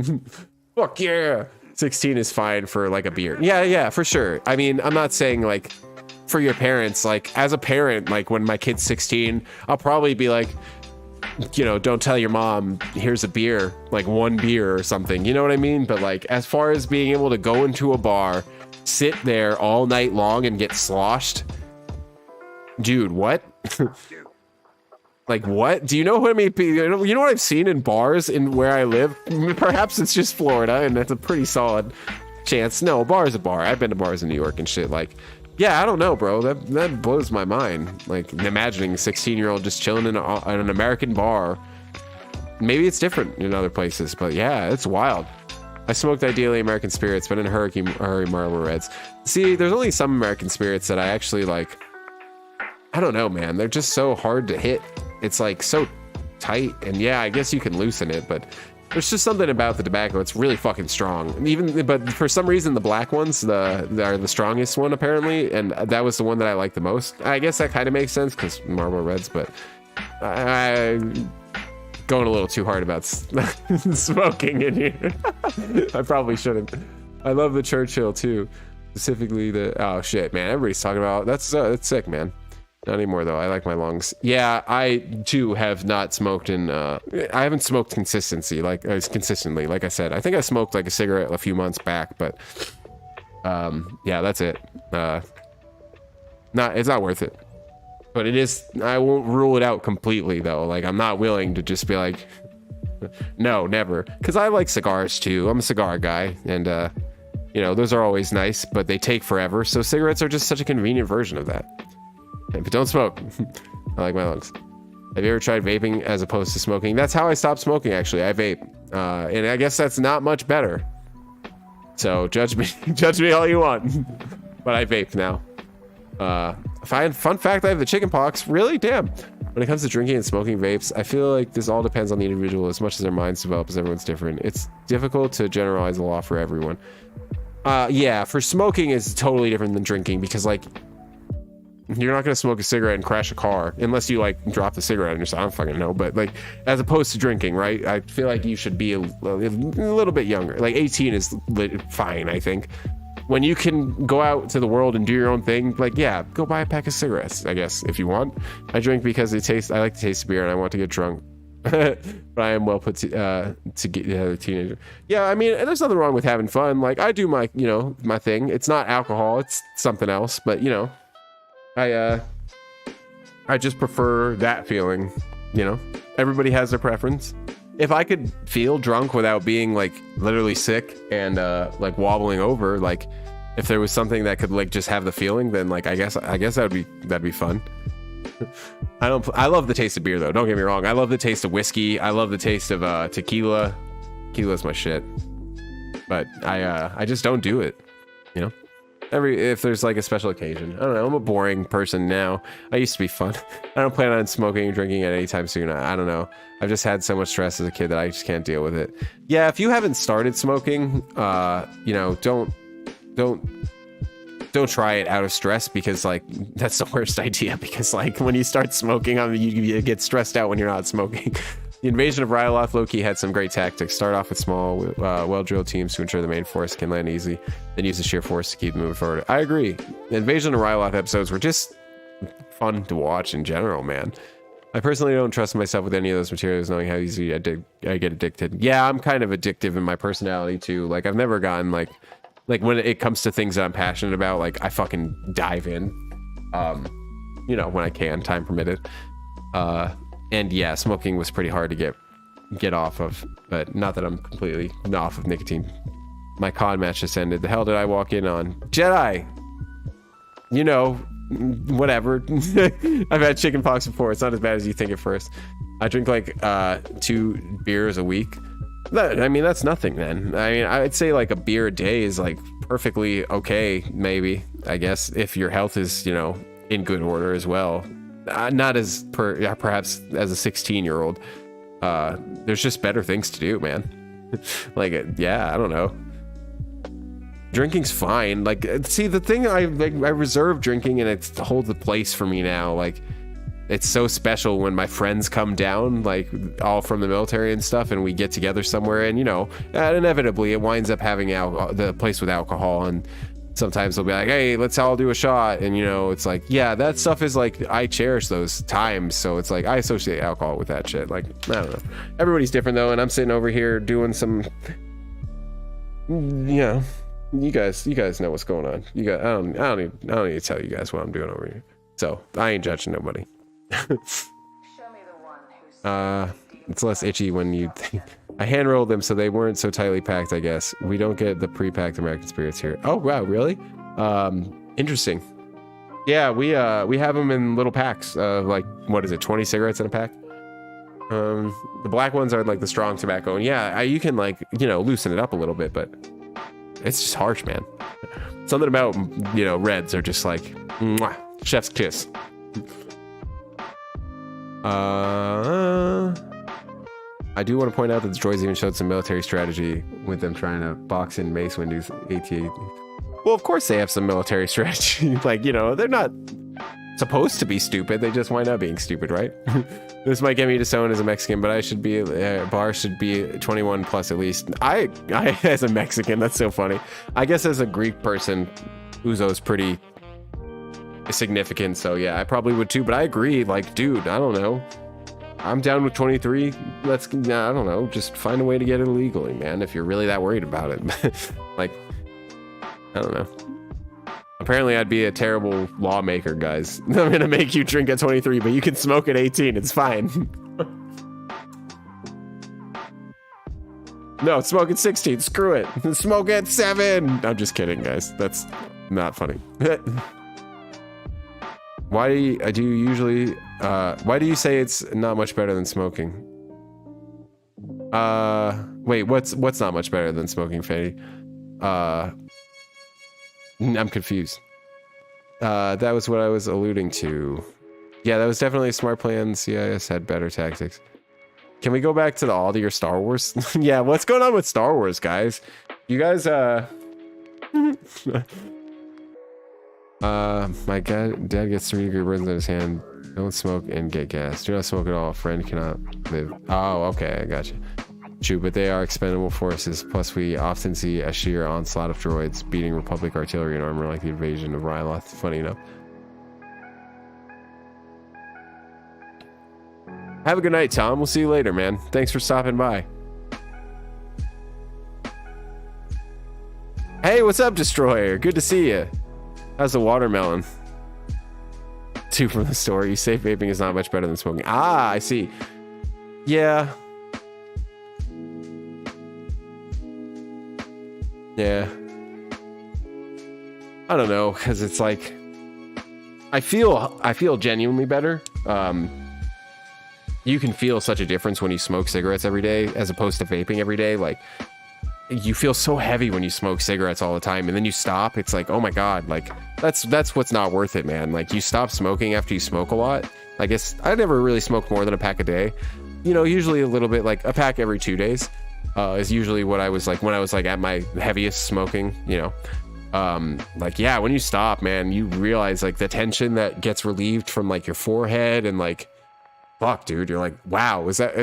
Fuck yeah. 16 is fine for like a beer. Yeah, for sure. I mean, I'm not saying like for your parents, like as a parent, like when my kid's 16, I'll probably be like, you know, don't tell your mom, here's a beer, like 1 beer or something, you know what I mean? But like as far as being able to go into a bar, sit there all night long and get sloshed, dude, what? Like what? Do you know how many people, you know what I've seen in bars in where I live? Perhaps it's just Florida, and that's a pretty solid chance. No, a bar is a bar. I've been to bars in New York and shit. Like, yeah, I don't know, bro. That blows my mind. Like imagining a 16-year-old just chilling in an American bar. Maybe it's different in other places, but yeah, it's wild. I smoked ideally American spirits, but in a hurry Marlboro Reds. See, there's only some American spirits that I actually like. I don't know, man. They're just so hard to hit. It's like so tight, and yeah, I guess you can loosen it, but there's just something about the tobacco. It's really fucking strong. But for some reason, the black ones are the strongest one apparently, and that was the one that I like the most. I guess that kind of makes sense because Marlboro Reds, but I going a little too hard about smoking in here. I probably shouldn't. I love the Churchill too, specifically the, oh shit, man, everybody's talking about that's sick, man. Not anymore though. I like my lungs. Yeah, I too have not smoked in I haven't smoked consistently, like I said. I think I smoked like a cigarette a few months back, but yeah, that's it. It's not worth it. But it is, I won't rule it out completely though. Like I'm not willing to just be like, no, never. Because I like cigars too. I'm a cigar guy, and you know, those are always nice, but they take forever. So cigarettes are just such a convenient version of that. But don't smoke. I like my lungs. Have you ever tried vaping as opposed to smoking? That's how I stopped smoking, actually. I vape. And I guess that's not much better. So judge me all you want. But I vape now. Fun fact, I have the chicken pox. Really? Damn. When it comes to drinking and smoking vapes, I feel like this all depends on the individual as much as their minds develop, as everyone's different. It's difficult to generalize the law for everyone. Yeah, for smoking is totally different than drinking, because like, you're not going to smoke a cigarette and crash a car unless you like drop the cigarette and I don't fucking know. But like, as opposed to drinking, right? I feel like you should be a little bit younger. Like 18 is fine, I think. when you can go out to the world and do your own thing, like, yeah, go buy a pack of cigarettes, I guess, if you want. I drink because I like the taste of beer and I want to get drunk. But I am well put to get a teenager. Yeah, I mean, there's nothing wrong with having fun. Like, I do my, my thing. It's not alcohol, it's something else. But, I just prefer that feeling, Everybody has their preference. If I could feel drunk without being like literally sick and like wobbling over, like if there was something that could like just have the feeling, then like I guess that'd be fun. I love the taste of beer though. Don't get me wrong. I love the taste of whiskey. I love the taste of tequila. Tequila's my shit. But I just don't do it, if there's like a special occasion. I don't know, I'm a boring person now. I used to be fun. I don't plan on smoking or drinking at any time soon. I don't know, I've just had so much stress as a kid that I just can't deal with it. Yeah, if you haven't started smoking, don't try it out of stress, because like that's the worst idea, because like when you start smoking, you get stressed out when you're not smoking. The invasion of Ryloth low-key had some great tactics. Start off with small, well-drilled teams to ensure the main force can land easy, then use the sheer force to keep moving forward. I agree. The invasion of Ryloth episodes were just fun to watch in general, man. I personally don't trust myself with any of those materials, knowing how easy I get addicted. Yeah, I'm kind of addictive in my personality too. Like I've never gotten like when it comes to things that I'm passionate about, like I fucking dive in. When I can, time permitted. And yeah, smoking was pretty hard to get off of, but not that I'm completely off of nicotine. My COD match just ended. The hell did I walk in on? Jedi! Whatever. I've had chicken pox before. It's not as bad as you think at first. I drink like 2 beers a week. That's nothing then. I'd say like a beer a day is like perfectly okay, maybe, I guess, if your health is, in good order as well. Not as perhaps as a 16-year-old. There's just better things to do, man. Like, yeah, I don't know. Drinking's fine. Like, see, the thing I reserve drinking, and it holds a place for me now. Like, it's so special when my friends come down, like all from the military and stuff, and we get together somewhere, and inevitably it winds up having the place with alcohol, and sometimes they'll be like, hey, let's all do a shot, and it's like, yeah, that stuff is like, I cherish those times, so it's like I associate alcohol with that shit. Like, I don't know, everybody's different though, and I'm sitting over here doing some, you guys know what's going on. I don't need to tell you guys what I'm doing over here, so I ain't judging nobody. It's less itchy when you I hand rolled them so they weren't so tightly packed, I guess. We don't get the pre-packed American spirits here. Oh wow, really? Interesting. Yeah, we have them in little packs of like, what is it, 20 cigarettes in a pack? The black ones are like the strong tobacco, and yeah, you can like, loosen it up a little bit, but it's just harsh, man. Something about, reds are just like, mwah, chef's kiss. I do want to point out that the droids even showed some military strategy with them trying to box in Mace Windu's AT-AT. Well, of course they have some military strategy. Like, they're not supposed to be stupid. They just wind up being stupid, right? This might get me disowned as a Mexican, but I should be, bar should be 21 plus at least. I as a Mexican, that's so funny. I guess as a Greek person, Uzo's pretty significant, so yeah, I probably would too, but I agree, like, dude, I don't know. I'm down with 23. I don't know, just find a way to get it illegally, man, if you're really that worried about it. Like, I don't know. Apparently I'd be a terrible lawmaker, guys. I'm gonna make you drink at 23, but you can smoke at 18, it's fine. No, smoke at 16, screw it. Smoke at 7. I'm just kidding, guys, that's not funny. Why do you say it's not much better than smoking? Wait, what's not much better than smoking, Fanny? I'm confused. That was what I was alluding to. Yeah, that was definitely a smart plan. CIS had better tactics. Can we go back to the Aldi or Star Wars? Yeah, what's going on with Star Wars, guys? You guys, my dad gets 3 degree burns in his hand. Don't smoke and get gas. Do not smoke at all. Friend cannot live. Oh, okay, I got you. True, but they are expendable forces. Plus, we often see a sheer onslaught of droids beating Republic artillery and armor like the invasion of Ryloth. Funny enough. Have a good night, Tom. We'll see you later, man. Thanks for stopping by. Hey, what's up, Destroyer? Good to see you. How's the watermelon? 2 from the store. You say vaping is not much better than smoking. Ah, I see. Yeah. Yeah. I don't know, because it's like I feel genuinely better. You can feel such a difference when you smoke cigarettes every day as opposed to vaping every day. Like, you feel so heavy when you smoke cigarettes all the time, and then you stop. It's like, oh my god, like that's what's not worth it, man. Like, you stop smoking after you smoke a lot. I guess I never really smoked more than a pack a day. You know, usually a little bit, like a pack every 2 days is usually what I was like when I was like at my heaviest smoking, you know. Like, yeah, when you stop, man, you realize like the tension that gets relieved from like your forehead, and like, fuck, dude, you're like, wow, was that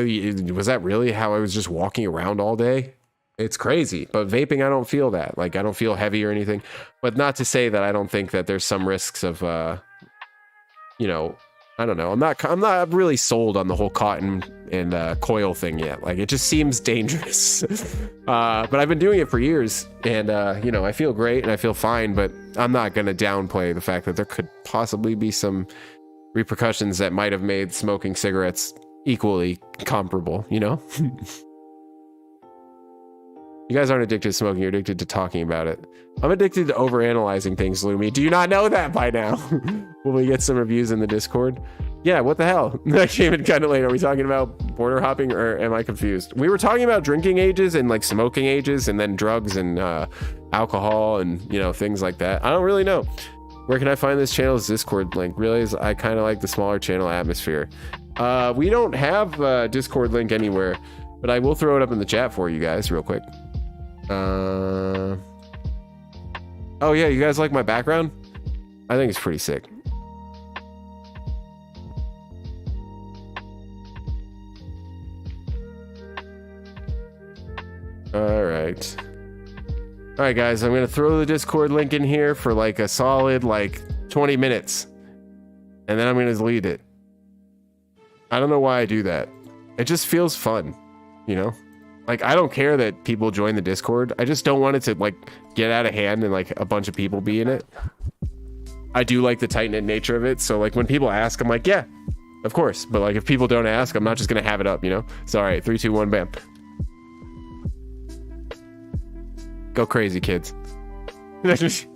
really how I was just walking around all day? It's crazy. But vaping, I don't feel that. Like, I don't feel heavy or anything. But not to say that I don't think that there's some risks of you know, I don't know. I'm not really sold on the whole cotton and coil thing yet. Like, it just seems dangerous. But I've been doing it for years, and you know, I feel great and I feel fine, but I'm not going to downplay the fact that there could possibly be some repercussions that might have made smoking cigarettes equally comparable, you know? You guys aren't addicted to smoking, you're addicted to talking about it. I'm addicted to overanalyzing things, Lumi. Do you not know that by now? Will we get some reviews in the Discord? Yeah, what the hell? That came in kind of late. Are we talking about border hopping, or am I confused? We were talking about drinking ages and like smoking ages, and then drugs and alcohol and, you know, things like that. I don't really know. Where can I find this channel's Discord link? Realize I kind of like the smaller channel atmosphere. We don't have a Discord link anywhere, but I will throw it up in the chat for you guys real quick. Oh yeah, you guys like my background? I think it's pretty sick. Alright, guys, I'm gonna throw the Discord link in here for like a solid like 20 minutes, and then I'm gonna delete it. I don't know why I do that. It just feels fun, you know? Like, I don't care that people join the Discord. I just don't want it to, like, get out of hand and, like, a bunch of people be in it. I do like the tight-knit nature of it. So, like, when people ask, I'm like, yeah, of course. But, like, if people don't ask, I'm not just going to have it up, you know? So, all right, 3, 2, 1, bam. Go crazy, kids. It's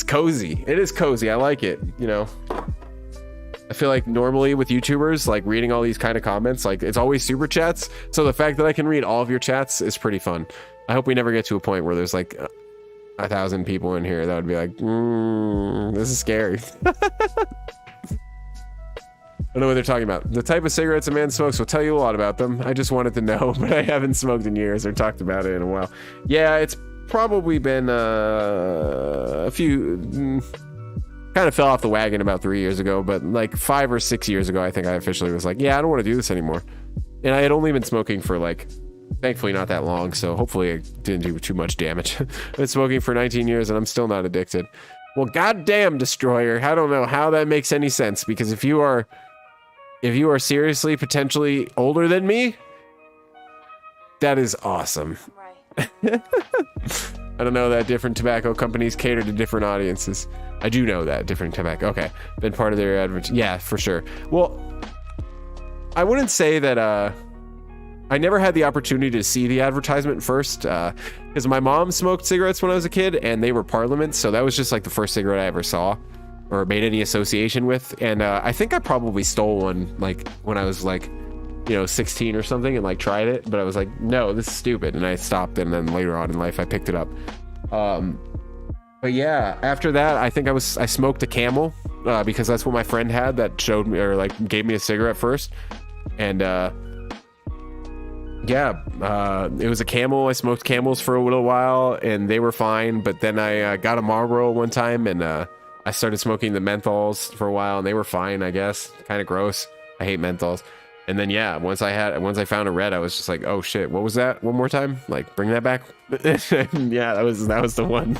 cozy. It is cozy. I like it, you know? I feel like normally with YouTubers, like reading all these kind of comments, like it's always super chats. So the fact that I can read all of your chats is pretty fun. I hope we never get to a point where there's like 1,000 people in here that would be like, this is scary. I don't know what they're talking about. The type of cigarettes a man smokes will tell you a lot about them. I just wanted to know, but I haven't smoked in years or talked about it in a while. Yeah, it's probably been a few... kind of fell off the wagon about 3 years ago, but like 5 or 6 years ago, I think I officially was like, yeah, I don't want to do this anymore. And I had only been smoking for like, thankfully not that long, so hopefully it didn't do too much damage. I've been smoking for 19 years and I'm still not addicted. Well, goddamn, Destroyer, I don't know how that makes any sense, because if you are seriously potentially older than me, that is awesome. Right. I don't know that different tobacco companies cater to different audiences. I do know that different tobacco. Okay, been part of their yeah, for sure. Well, I wouldn't say that I never had the opportunity to see the advertisement first, because my mom smoked cigarettes when I was a kid, and they were Parliaments, so that was just like the first cigarette I ever saw or made any association with. And I think I probably stole one like when I was like, you know, 16 or something, and like tried it, but I was like, no, this is stupid, and I stopped. And then later on in life I picked it up. But yeah, after that, I think I smoked a Camel, because that's what my friend had that showed me, or like gave me a cigarette first. And yeah, it was a Camel. I smoked Camels for a little while and they were fine, but then I got a Marlboro one time, and I started smoking the menthols for a while, and they were fine, I guess. Kind of gross. I hate menthols. And then yeah, once I found a red, I was just like, oh shit, what was that? One more time, like bring that back. Yeah, that was the one.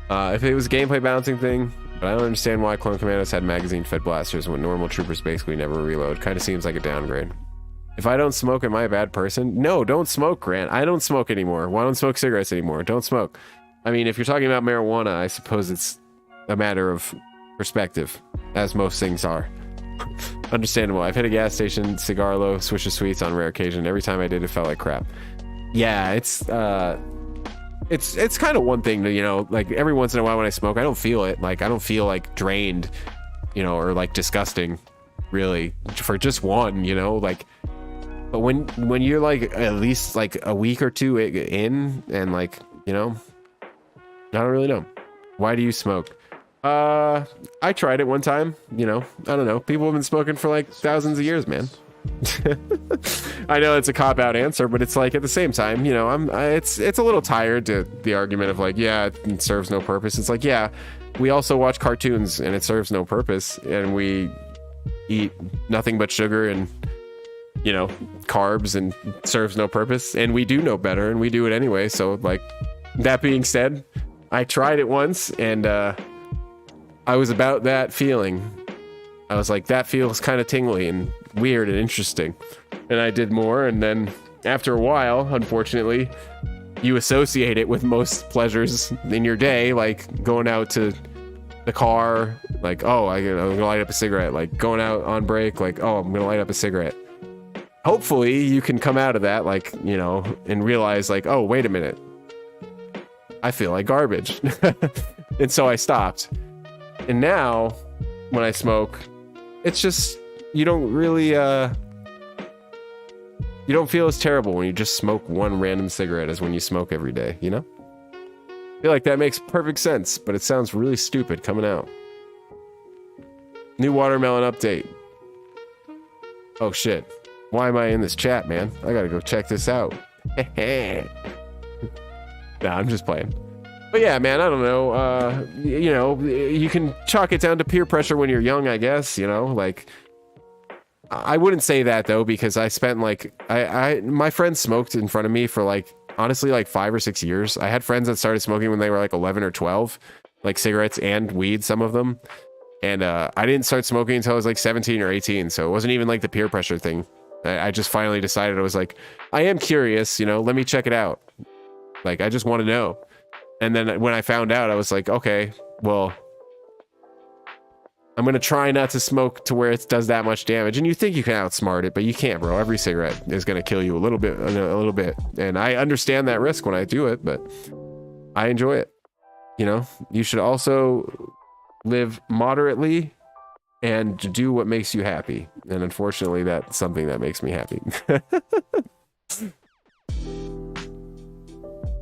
If it was a gameplay balancing thing, but I don't understand why clone commandos had magazine fed blasters when normal troopers basically never reload. Kind of seems like a downgrade. If I don't smoke, am I a bad person? No, don't smoke, Grant. I don't smoke anymore. Well, I don't smoke cigarettes anymore. Don't smoke. I mean, if you're talking about marijuana, I suppose it's a matter of perspective, as most things are. Understandable. I've hit a gas station, cigar low, Swisher Sweets on rare occasion. Every time I did, it felt like crap. Yeah, it's kind of one thing to, you know, like every once in a while when I smoke, I don't feel it. Like I don't feel like drained, you know, or like disgusting, really, for just one, you know, like. But when you're like at least like a week or two in, and like, you know, I don't really know. Why do you smoke? I tried it one time, you know, I don't know. People have been smoking for like thousands of years, man. I know it's a cop-out answer, but it's like at the same time, you know, it's a little tired to the argument of like, yeah, it serves no purpose. It's like, yeah, we also watch cartoons and it serves no purpose, and we eat nothing but sugar and, you know, carbs and serves no purpose, and we do know better and we do it anyway. So like, that being said, I tried it once, and I was about that feeling. I was like, that feels kind of tingly and weird and interesting, and I did more, and then after a while, unfortunately, you associate it with most pleasures in your day, like going out to the car, like, oh, I'm gonna light up a cigarette, like going out on break, like, oh, I'm gonna light up a cigarette. Hopefully you can come out of that, like, you know, and realize like, oh, wait a minute, I feel like garbage. And so I stopped. And now when I smoke, it's just, you don't really, you don't feel as terrible when you just smoke one random cigarette as when you smoke every day, you know? I feel like that makes perfect sense, but it sounds really stupid coming out. New watermelon update. Oh shit. Why am I in this chat, man? I gotta go check this out. Nah, I'm just playing. But yeah, man, I don't know. You know, you can chalk it down to peer pressure when you're young, I guess, you know? Like, I wouldn't say that, though, because I spent, like... my friends smoked in front of me for, like, honestly, like 5 or 6 years. I had friends that started smoking when they were, like, 11 or 12. Like, cigarettes and weed, some of them. And I didn't start smoking until I was, like, 17 or 18, so it wasn't even, like, the peer pressure thing. I just finally decided, I was like, I am curious, you know, let me check it out. Like, I just want to know. And then when I found out, I was like, okay, well, I'm going to try not to smoke to where it does that much damage. And you think you can outsmart it, but you can't, bro. Every cigarette is going to kill you a little bit. And I understand that risk when I do it, but I enjoy it. You know, you should also live moderately and do what makes you happy. And unfortunately, that's something that makes me happy.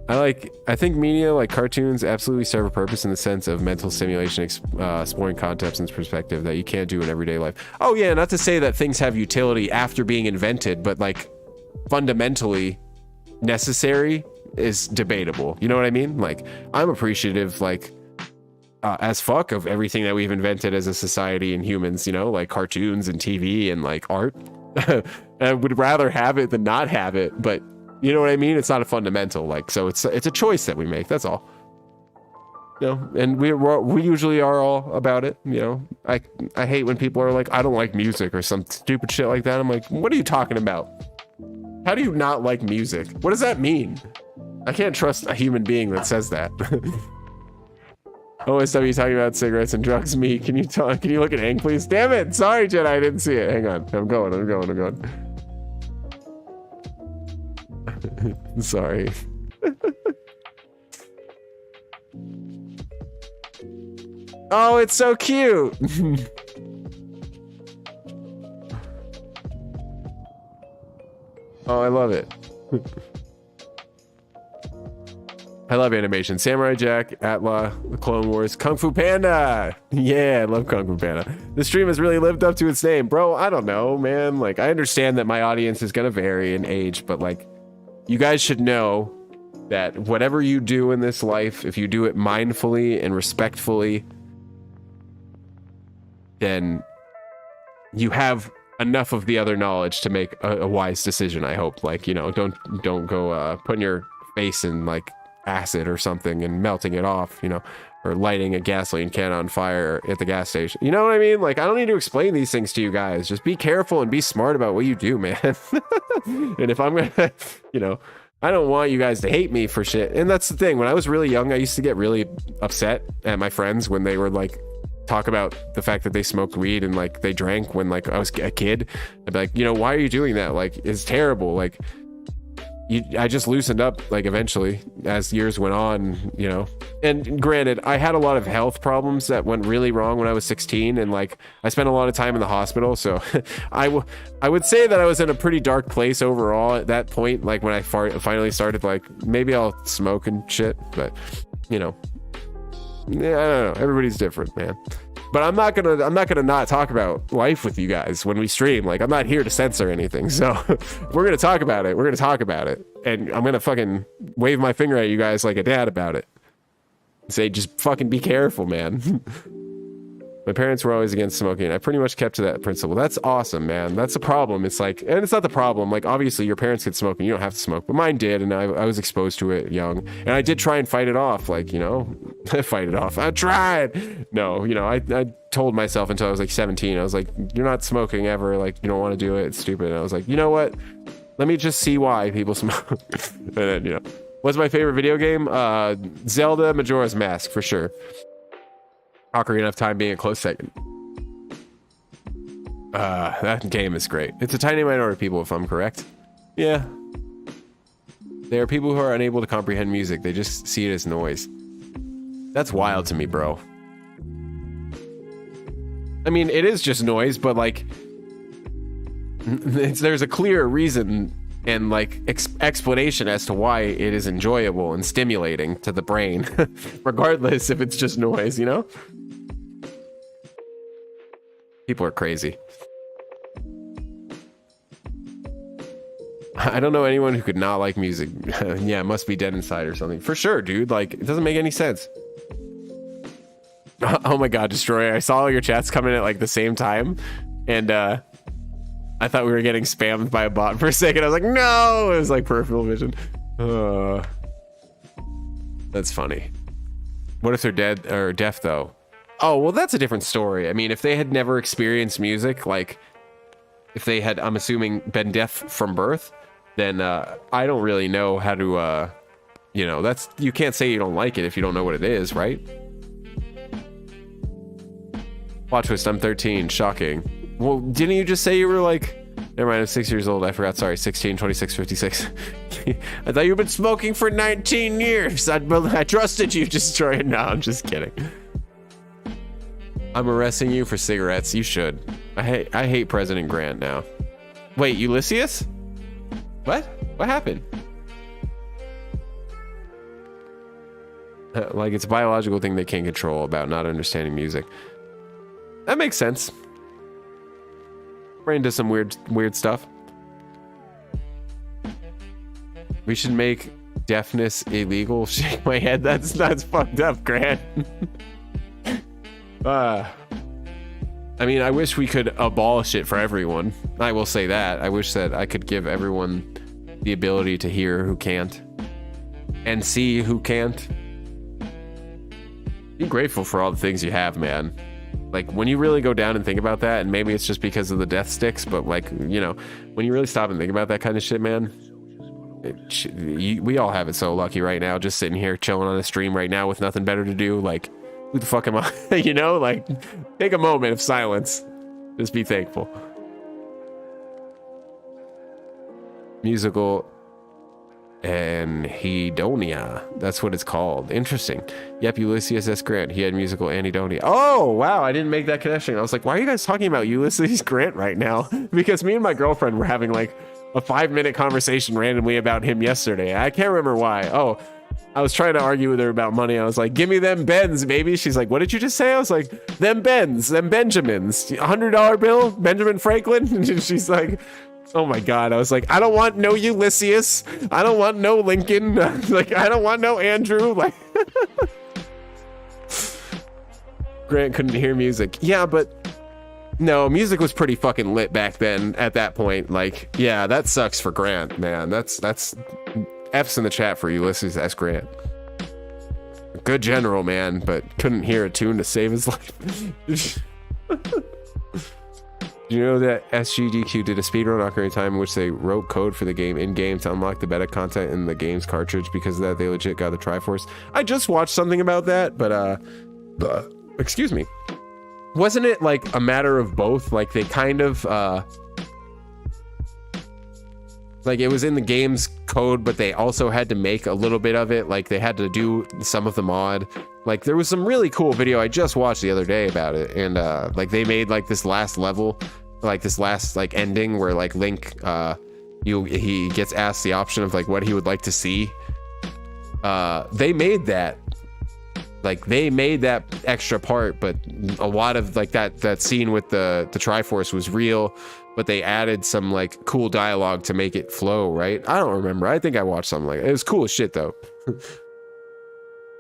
I think media like cartoons absolutely serve a purpose in the sense of mental stimulation, exploring concepts and perspective that you can't do in everyday life. Oh yeah, not to say that things have utility after being invented, but like fundamentally necessary is debatable. You know what I mean? Like, I'm appreciative, like, as fuck of everything that we've invented as a society and humans, you know, like cartoons and TV and like art. I would rather have it than not have it, but you know what I mean? It's not a fundamental, like, so it's a choice that we make. That's all. You know, and we usually are all about it. You know, I hate when people are like, I don't like music or some stupid shit like that. I'm like, what are you talking about? How do you not like music? What does that mean? I can't trust a human being that says that. OSW talking about cigarettes and drugs. Me, can you look at Hank, please? Damn it! Sorry, Jen, I didn't see it. Hang on, I'm going. Sorry. Oh, it's so cute. Oh, I love it. I love animation. Samurai Jack, Atla, The Clone Wars, Kung Fu Panda. Yeah, I love Kung Fu Panda. This stream has really lived up to its name. Bro, I don't know, man. Like, I understand that my audience is going to vary in age, but like, you guys should know that whatever you do in this life, if you do it mindfully and respectfully, then you have enough of the other knowledge to make a wise decision. I hope, like, you know, don't go putting your face in like acid or something and melting it off, you know, or lighting a gasoline can on fire at the gas station. You know what I mean? Like, I don't need to explain these things to you guys. Just be careful and be smart about what you do, man. And if I'm gonna, you know, I don't want you guys to hate me for shit. And that's the thing. When I was really young, I used to get really upset at my friends when they were like talk about the fact that they smoked weed and like they drank when like I was a kid. I'd be like, you know, why are you doing that? Like, it's terrible. Like, I just loosened up like eventually as years went on, you know. And granted, I had a lot of health problems that went really wrong when I was 16, and like I spent a lot of time in the hospital. So I would say that I was in a pretty dark place overall at that point. Like when I finally started, like maybe I'll smoke and shit, but you know, yeah, I don't know. Everybody's different, man. But I'm not gonna not talk about life with you guys when we stream. Like, I'm not here to censor anything. So we're gonna talk about it. We're gonna talk about it, and I'm gonna fucking wave my finger at you guys like a dad about it. Say, just fucking be careful, man. My parents were always against smoking. I pretty much kept to that principle. That's awesome, man. That's a problem. It's like, and it's not the problem. Like, obviously, your parents could smoke and you don't have to smoke, but mine did, and I was exposed to it young. And I did try and fight it off, like, you know, fight it off. I tried. No, you know, I told myself until I was like 17. I was like, you're not smoking ever. Like, you don't want to do it. It's stupid. And I was like, you know what? Let me just see why people smoke. And then, you know, what's my favorite video game? Zelda Majora's Mask, for sure. Ocarina of Time being a close second. That game is great. It's a tiny minority of people, if I'm correct. Yeah. There are people who are unable to comprehend music. They just see it as noise. That's wild to me, bro. I mean, it is just noise, but like, there's a clear reason and like explanation as to why it is enjoyable and stimulating to the brain, regardless if it's just noise, you know? People are crazy. I don't know anyone who could not like music. Yeah, it must be dead inside or something. For sure, dude. Like, it doesn't make any sense. Oh my god, Destroyer. I saw all your chats come in at like the same time. And I thought we were getting spammed by a bot for a second. I was like, no! It was like peripheral vision. That's funny. What if they're dead or deaf, though? Oh, well, that's a different story. I mean, if they had never experienced music, like, if they had, I'm assuming, been deaf from birth, then I don't really know how to, you know, that's, you can't say you don't like it if you don't know what it is, right? Plot twist, I'm 13. Shocking. Well, didn't you just say you were like, never mind, I'm 6 years old. I forgot. Sorry, 16, 26, 56. I thought you've been smoking for 19 years. I trusted you, Destroyer. No, I'm just kidding. I'm arresting you for cigarettes. You should. I hate President Grant now. Wait, Ulysses? What? What happened? Like, it's a biological thing they can't control about not understanding music. That makes sense. Brain does some weird stuff. We should make deafness illegal. Shake my head. That's fucked up, Grant. I mean, I wish we could abolish it for everyone. I will say that. I wish that I could give everyone the ability to hear who can't, and see who can't. Be grateful for all the things you have, man. Like, when you really go down and think about that, and maybe it's just because of the death sticks, but like, you know, when you really stop and think about that kind of shit, man, we all have it so lucky right now, just sitting here chilling on a stream right now with nothing better to do. Like, who the fuck am I? You know, like, take a moment of silence. Just be thankful. Musical anhedonia. That's what it's called. Interesting. Yep, Ulysses S. Grant. He had musical anhedonia. Oh, wow. I didn't make that connection. I was like, why are you guys talking about Ulysses Grant right now? Because me and my girlfriend were having like a 5-minute conversation randomly about him yesterday. I can't remember why. Oh, I was trying to argue with her about money. I was like, give me them Bens, baby. She's like, what did you just say? I was like, them Bens, them Benjamins. $100 bill, Benjamin Franklin. And she's like, oh my God. I was like, I don't want no Ulysses. I don't want no Lincoln. Like, I don't want no Andrew. Like, Grant couldn't hear music. Yeah, but No, music was pretty fucking lit back then at that point. Like, yeah, that sucks for Grant, man. That's F's in the chat for Ulysses S. Grant. Good general, man, but couldn't hear a tune to save his life. Do you know that SGDQ did a speedrun Ocarina of Time in which they wrote code for the game in-game to unlock the beta content in the game's cartridge? Because of that, they legit got the Triforce. I just watched something about that, but excuse me. Wasn't it like a matter of both? Like they kind of like it was in the game's code, but they also had to make a little bit of it. Like they had to do some of the mod. Like there was some really cool video I just watched the other day about it, and like they made like this last level, like this last like ending where like Link he gets asked the option of like what he would like to see. They made that. Like they made that extra part, but a lot of like that scene with the Triforce was real, but they added some like cool dialogue to make it flow, right? I don't remember. I think I watched something like it. It was cool as shit though.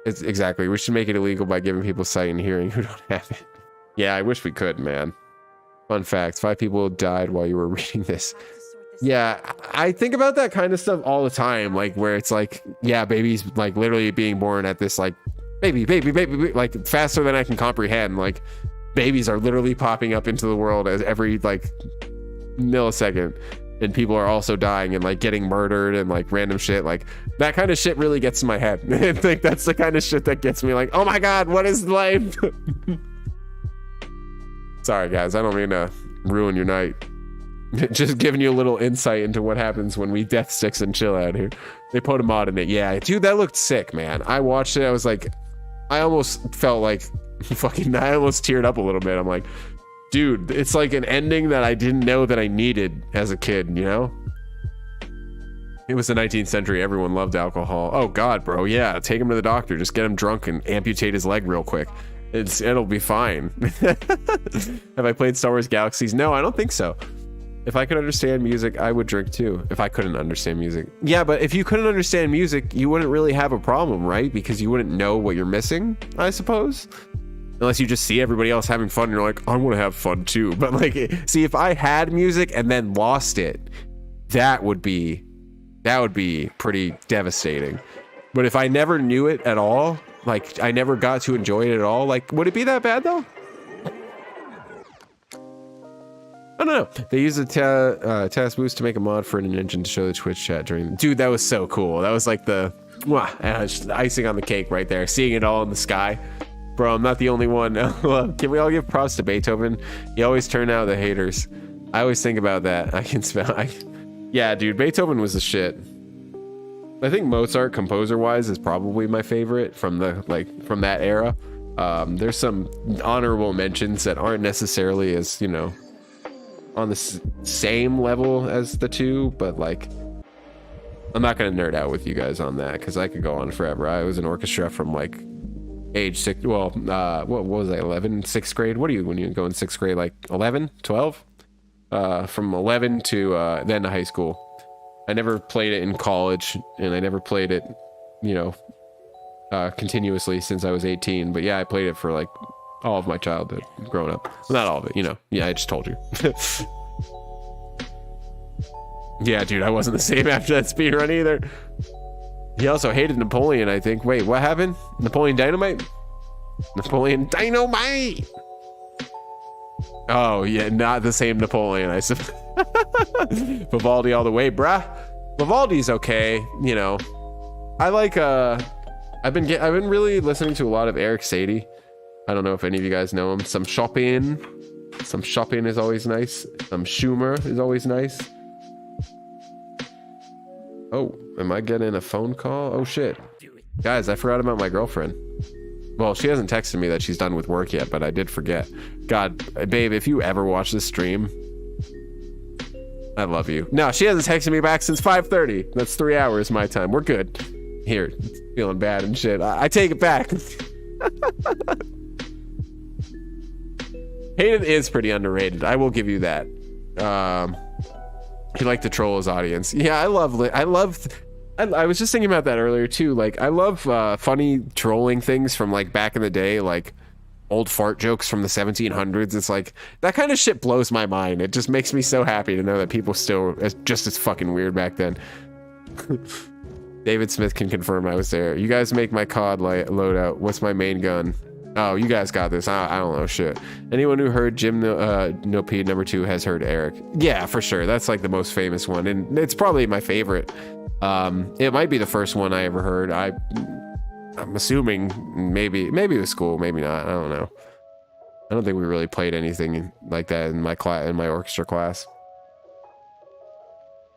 It's exactly. We should make it illegal by giving people sight and hearing who don't have it. Yeah, I wish we could, man. Fun fact, 5 people died while you were reading this. Yeah, I think about that kind of stuff all the time, like where it's like, yeah, babies like literally being born at this like baby, like faster than I can comprehend. Like babies are literally popping up into the world as every like millisecond, and people are also dying and like getting murdered and like random shit. Like that kind of shit really gets in my head. I think that's the kind of shit that gets me like, oh my god, what is life? Sorry guys, I don't mean to ruin your night. Just giving you a little insight into what happens when we death sticks and chill out here. They put a mod in it. Yeah, dude, that looked sick, man. I watched it. I was like, I almost felt like fucking, I almost teared up a little bit. I'm like, dude, it's like an ending that I didn't know that I needed as a kid, you know? It was the 19th century. Everyone loved alcohol. Oh god, bro. Yeah, take him to the doctor. Just get him drunk and amputate his leg real quick. It'll be fine. Have I played Star Wars Galaxies? No, I don't think so. If I could understand music, I would drink too. If I couldn't understand music. Yeah, but if you couldn't understand music, you wouldn't really have a problem, right? Because you wouldn't know what you're missing, I suppose. Unless you just see everybody else having fun and you're like, I want to have fun too. But like, see, if I had music and then lost it, that would be pretty devastating. But if I never knew it at all, like I never got to enjoy it at all, like would it be that bad though? I don't know. They used a task boost to make a mod for an engine to show the Twitch chat during. Dude, that was so cool. That was like the icing on the cake right there. Seeing it all in the sky. Bro, I'm not the only one. Can we all give props to Beethoven? He always turned out the haters. I always think about that. I can spell. Yeah, dude, Beethoven was the shit. I think Mozart, composer-wise, is probably my favorite from that era. There's some honorable mentions that aren't necessarily as, you know, on the same level as the two, but like I'm not gonna nerd out with you guys on that because I could go on forever. I was in orchestra from like age 6, well what was I, 11, 6th grade? What do you when you go in 6th grade, like 11, 12? From 11 to then to high school. I never played it in college, and I never played it, you know, continuously since I was 18, but yeah, I played it for like all of my childhood growing up. Well, not all of it, you know. Yeah, I just told you. Yeah, dude, I wasn't the same after that speedrun either. He also hated Napoleon, I think. Wait, what happened? Napoleon Dynamite? Napoleon Dynamite! Oh, yeah, not the same Napoleon, I suppose. Vivaldi all the way, bruh. Vivaldi's okay, you know. I like, I've been really listening to a lot of Eric Satie. I don't know if any of you guys know him. Some Chopin is always nice. Some Schumer is always nice. Oh, am I getting a phone call? Oh shit. Guys, I forgot about my girlfriend. Well, she hasn't texted me that she's done with work yet, but I did forget. God, babe, if you ever watch this stream, I love you. No, she hasn't texted me back since 5:30. That's 3 hours my time. We're good. Here, feeling bad and shit. I take it back. Hayden is pretty underrated. I will give you that. He liked to troll his audience. Yeah, I was just thinking about that earlier too. Like, I love funny trolling things from like back in the day. Like, old fart jokes from the 1700s. It's like, that kind of shit blows my mind. It just makes me so happy to know that people still just as fucking weird back then. David Smith can confirm I was there. You guys make my COD loadout. What's my main gun? Oh, you guys got this. I don't know shit. Anyone who heard Jim Nopede number 2 has heard Eric. Yeah, for sure. That's like the most famous one, and it's probably my favorite. It might be the first one I ever heard. I'm assuming maybe it was cool, maybe not. I don't know. I don't think we really played anything like that in my orchestra class.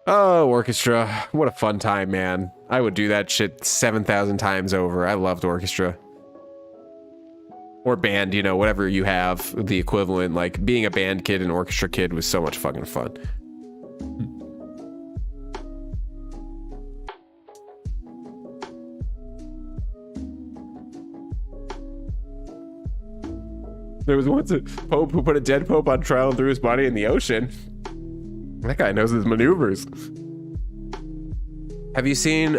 Oh, orchestra. What a fun time, man. I would do that shit 7,000 times over. I loved orchestra. Or band, you know, whatever you have, the equivalent. Like, being a band kid and orchestra kid was so much fucking fun. There was once a pope who put a dead pope on trial and threw his body in the ocean. That guy knows his maneuvers. Have you seen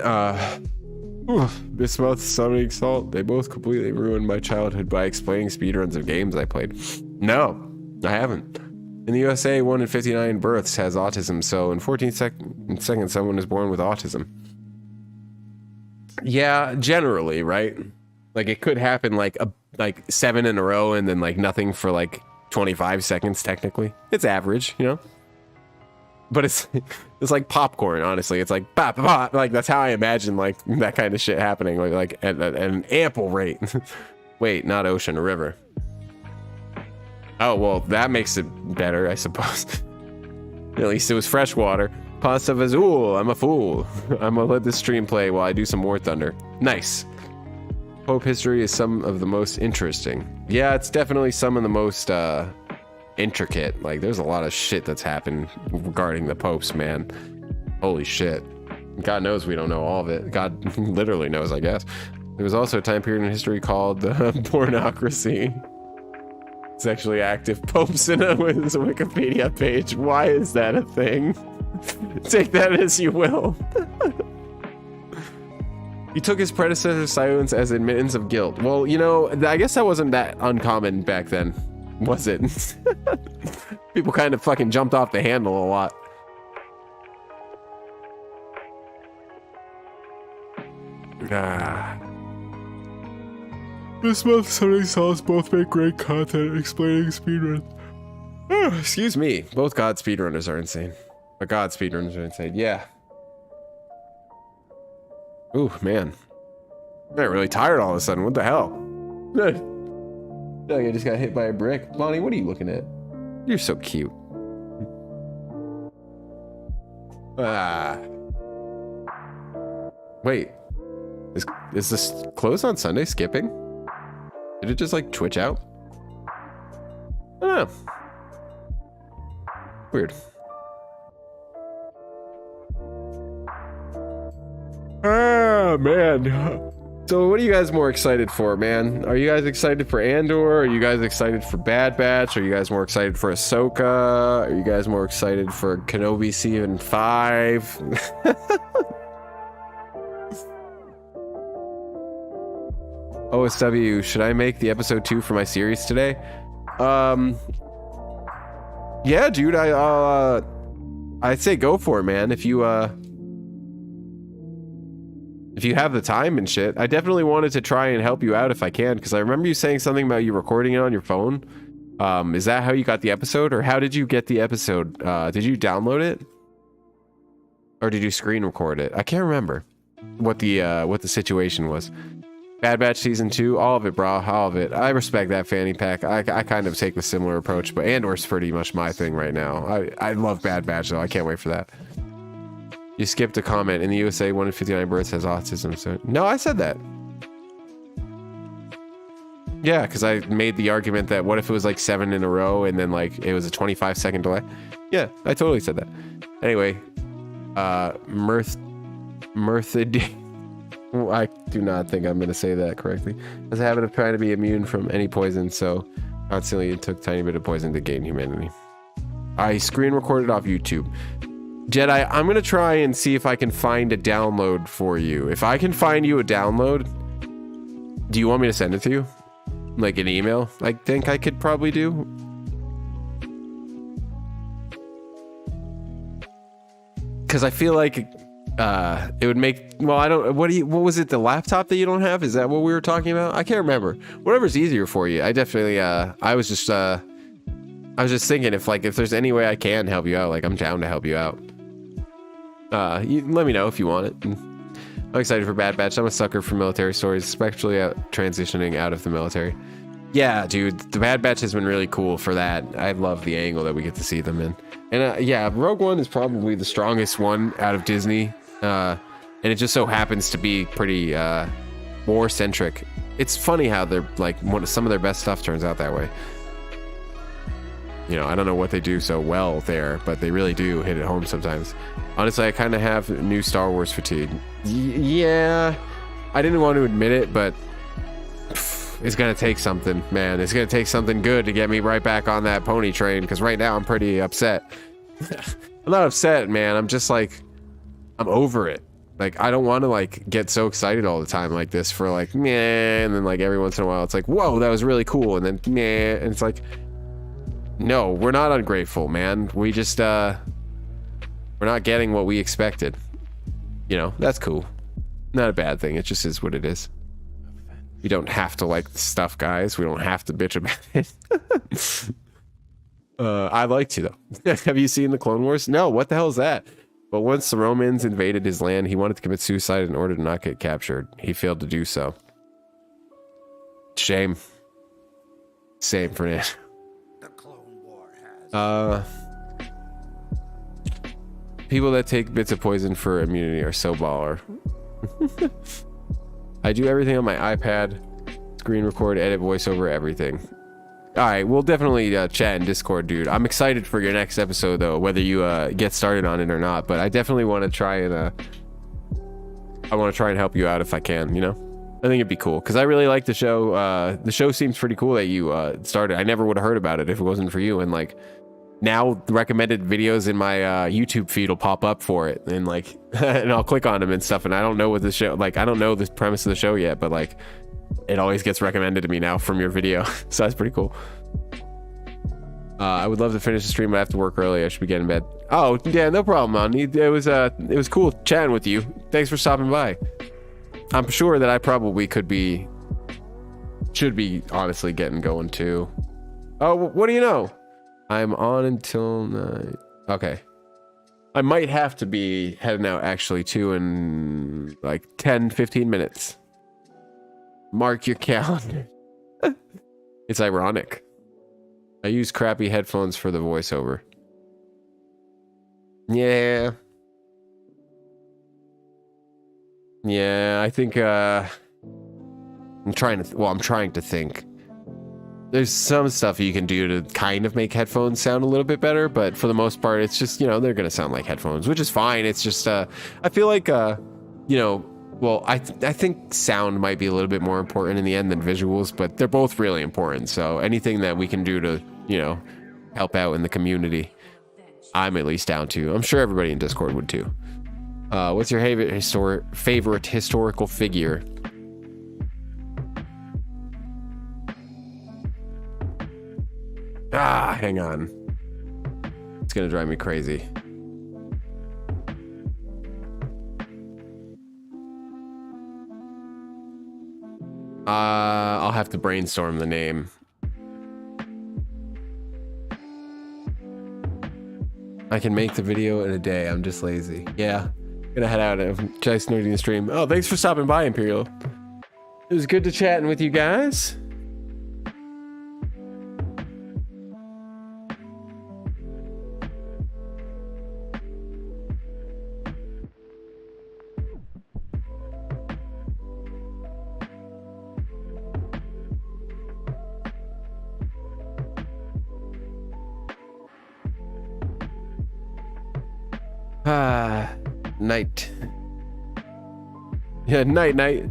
Bismuth, Summoning Salt? They both completely ruined my childhood by explaining speedruns of games I played. No, I haven't. In the USA, 1 in 59 births has autism, so in 14 seconds, someone is born with autism. Yeah, generally, right? Like, it could happen like 7 in a row and then like nothing for like 25 seconds, technically. It's average, you know? But it's like popcorn, honestly. It's like pop, pop. Like, that's how I imagine like that kind of shit happening, like at an ample rate. Wait, not ocean, a river. Oh, well, that makes it better, I suppose. At least it was freshwater. Pasta Vazul, I'm a fool. I'm gonna let this stream play while I do some War Thunder. Nice. Pope history is some of the most interesting. Yeah, it's definitely some of the most intricate. Like, there's a lot of shit that's happened regarding the popes, man. Holy shit. God knows we don't know all of it. God literally knows, I guess. There was also a time period in history called the pornocracy. Sexually active popes in his Wikipedia page. Why is that a thing? Take that as you will. He took his predecessor's silence as admittance of guilt. Well, you know, I guess that wasn't that uncommon back then, was it? People kind of fucking jumped off the handle a lot. This month, Summoning Salts both make great content explaining speedruns. Excuse me. Both God speedrunners are insane. But God speedrunners are insane. Yeah. Ooh, man. I'm really tired all of a sudden. What the hell? I feel like I just got hit by a brick. Bonnie, what are you looking at? You're so cute. Wait. Is this closed on Sunday skipping? Did it just like twitch out? I don't know. Weird. Ah, man. So what are you guys more excited for, man? Are you guys excited for Andor? Are you guys excited for Bad Batch? Are you guys more excited for Ahsoka? Are you guys more excited for Kenobi Season 5? OSW, should I make the episode 2 for my series today? Yeah, dude, I'd say go for it, man. If you have the time and shit. I definitely wanted to try and help you out if I can, because I remember you saying something about you recording it on your phone. Is that how you got the episode, or how did you get the episode? Did you download it, or did you screen record it? I can't remember what the situation was. Bad Batch Season 2, all of it, bro, all of it. I respect that fanny pack. I kind of take a similar approach, but Andor's pretty much my thing right now. I love Bad Batch, though. I can't wait for that. You skipped a comment. In the USA, 1 in 59 births has autism. So no, I said that. Yeah, because I made the argument that what if it was like 7 in a row and then like it was a 25-second delay? Yeah, I totally said that. Anyway, Mirthid. I do not think I'm going to say that correctly. Has a habit of trying to be immune from any poison, so constantly it took a tiny bit of poison to gain humanity. I screen recorded off YouTube. Jedi, I'm going to try and see if I can find a download for you. If I can find you a download, do you want me to send it to you? like an email, I think I could probably do. Because I feel like it would make, well, I don't, what was it, the laptop that you don't have? Is that what we were talking about? I can't remember. Whatever's easier for you. I definitely, I was just thinking if there's any way I can help you out, like I'm down to help you out. You let me know if you want it. I'm excited for Bad Batch. I'm a sucker for military stories, especially transitioning out of the military. Yeah, dude, the Bad Batch has been really cool for that. I love the angle that we get to see them in. And yeah, Rogue One is probably the strongest one out of Disney. And it just so happens to be pretty war-centric. It's funny how they're like some of their best stuff turns out that way. You know, I don't know what they do so well there, but they really do hit it home sometimes. Honestly, I kind of have new Star Wars fatigue. Yeah, I didn't want to admit it, but it's gonna take something, man. It's gonna take something good to get me right back on that pony train, because right now I'm pretty upset. I'm not upset, man. I'm just like, I'm over it. Like, I don't want to like get so excited all the time like this for like meh, and then like every once in a while it's like, whoa, that was really cool, and then meh, and it's like, no, we're not ungrateful, man. We just we're not getting what we expected. You know, that's cool. Not a bad thing. It just is what it is. We don't have to like the stuff, guys. We don't have to bitch about it. I'd like to, though. Have you seen the Clone Wars? No, what the hell is that? But once the Romans invaded his land, he wanted to commit suicide in order to not get captured. He failed to do so. Shame. Same for now. The Clone War has. People that take bits of poison for immunity are so baller. I do everything on my iPad, screen record, edit, voiceover, everything. All right, we'll definitely chat in Discord, dude. I'm excited for your next episode, though, whether you get started on it or not. But I definitely want to try and I want to try and help you out if I can. You know, I think it'd be cool because I really like the show. The show seems pretty cool that you started. I never would have heard about it if it wasn't for you. And like now, the recommended videos in my YouTube feed will pop up for it, and like, and I'll click on them and stuff. And I don't know what the show, like, I don't know the premise of the show yet, but like, it always gets recommended to me now from your video. So that's pretty cool. I would love to finish the stream, but I have to work early. I should be getting in bed. Oh yeah, no problem, man. It was cool chatting with you. Thanks for stopping by. I'm sure that I probably should be honestly getting going too. Oh, what do you know? I'm on until 9. Okay. I might have to be heading out actually too in like 10-15 minutes. Mark your calendar. It's ironic. I use crappy headphones for the voiceover. Yeah. Yeah, I think I'm trying to think. There's some stuff you can do to kind of make headphones sound a little bit better, but for the most part, it's just, you know, they're gonna sound like headphones, which is fine. It's just, I feel like, you know, well, I think sound might be a little bit more important in the end than visuals, but they're both really important. So anything that we can do to, you know, help out in the community, I'm at least down to. I'm sure everybody in Discord would too. What's your favorite historical figure? Hang on. It's gonna drive me crazy. I'll have to brainstorm the name. I can make the video in a day. I'm just lazy. Yeah. Gonna head out and try snooting the stream. Oh, thanks for stopping by, Imperial. It was good to chatting with you guys. Night. Yeah, night.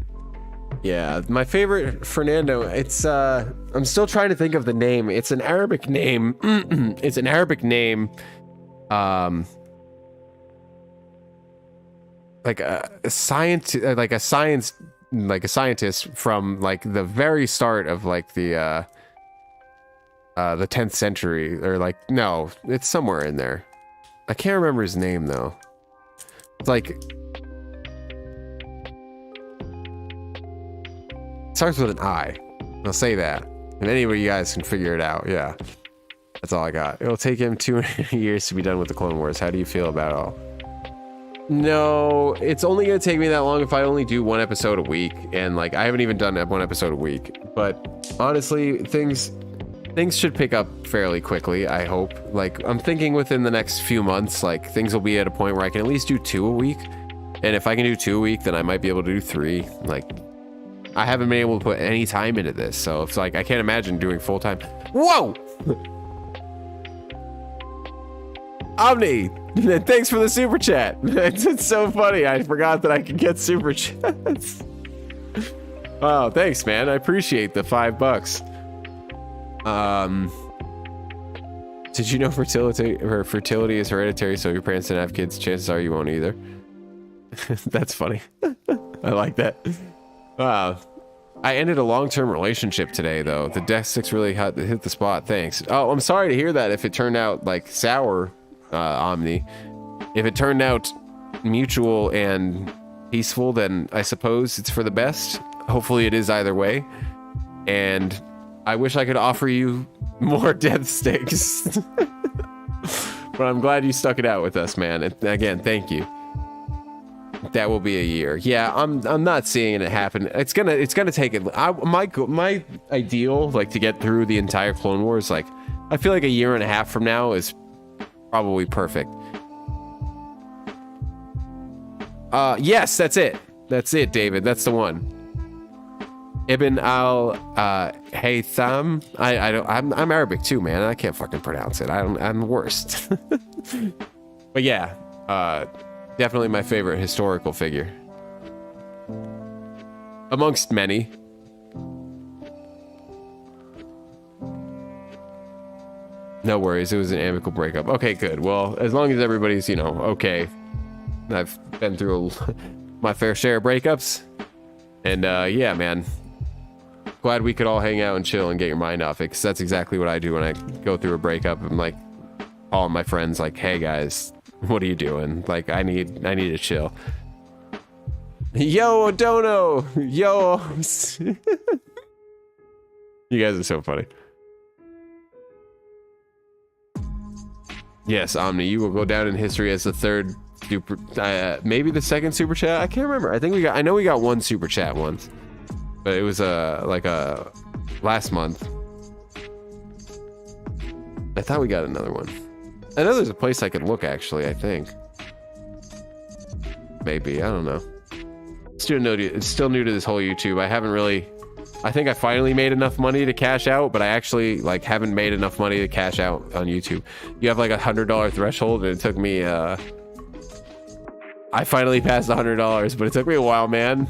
Yeah, my favorite Fernando. It's I'm still trying to think of the name. It's an Arabic name. It's an Arabic name. Like a science like a scientist from like the very start of like the 10th century, or like, no, it's somewhere in there. I can't remember his name though. It's like, it starts with an I. I'll say that. And any of you guys can figure it out. Yeah. That's all I got. It'll take him 2 years to be done with the Clone Wars. How do you feel about it all? No, it's only going to take me that long if I only do 1 episode a week. And like, I haven't even done that 1 episode a week. But honestly, things should pick up fairly quickly, I hope. Like, I'm thinking within the next few months, like, things will be at a point where I can at least do 2 a week. And if I can do 2 a week, then I might be able to do 3. Like, I haven't been able to put any time into this, so it's like, I can't imagine doing full time. Whoa! Omni, thanks for the super chat. It's so funny. I forgot that I could get super chats. Oh, thanks, man. I appreciate the $5. Did you know fertility is hereditary, so if your parents didn't have kids, chances are you won't either. That's funny. I like that. Wow. I ended a long-term relationship today, though. The Death Six really hit the spot. Thanks. Oh, I'm sorry to hear that if it turned out, like, sour, Omni. If it turned out mutual and peaceful, then I suppose it's for the best. Hopefully it is either way. And I wish I could offer you more Death Sticks. But I'm glad you stuck it out with us, man. And again, thank you. That will be a year. Yeah, I'm not seeing it happen. It's gonna take it. My ideal, like, to get through the entire Clone Wars, like, I feel like a year and a half from now is probably perfect. Yes, that's it. That's it, David. That's the one. Ibn al Haytham. I'm Arabic too, man. I can't fucking pronounce it. I'm the worst. But yeah, definitely my favorite historical figure. Amongst many. No worries, it was an amicable breakup. Okay, good. Well, as long as everybody's, okay. I've been through my fair share of breakups. And yeah, man. Glad we could all hang out and chill and get your mind off it, because that's exactly what I do when I go through a breakup. I'm like, all my friends like, hey guys, what are you doing? Like, I need to chill. Yo, Dono! Yo! You guys are so funny. Yes, Omni, you will go down in history as the third super, maybe the second super chat. I can't remember. I know we got 1 super chat once, but it was last month. I thought we got another one. I know there's a place I could look, actually, I think. Maybe, I don't know. It's still new to this whole YouTube. I think I finally made enough money to cash out, but I actually, like, haven't made enough money to cash out on YouTube. You have like $100 threshold, and it took me, I finally passed $100, but it took me a while, man.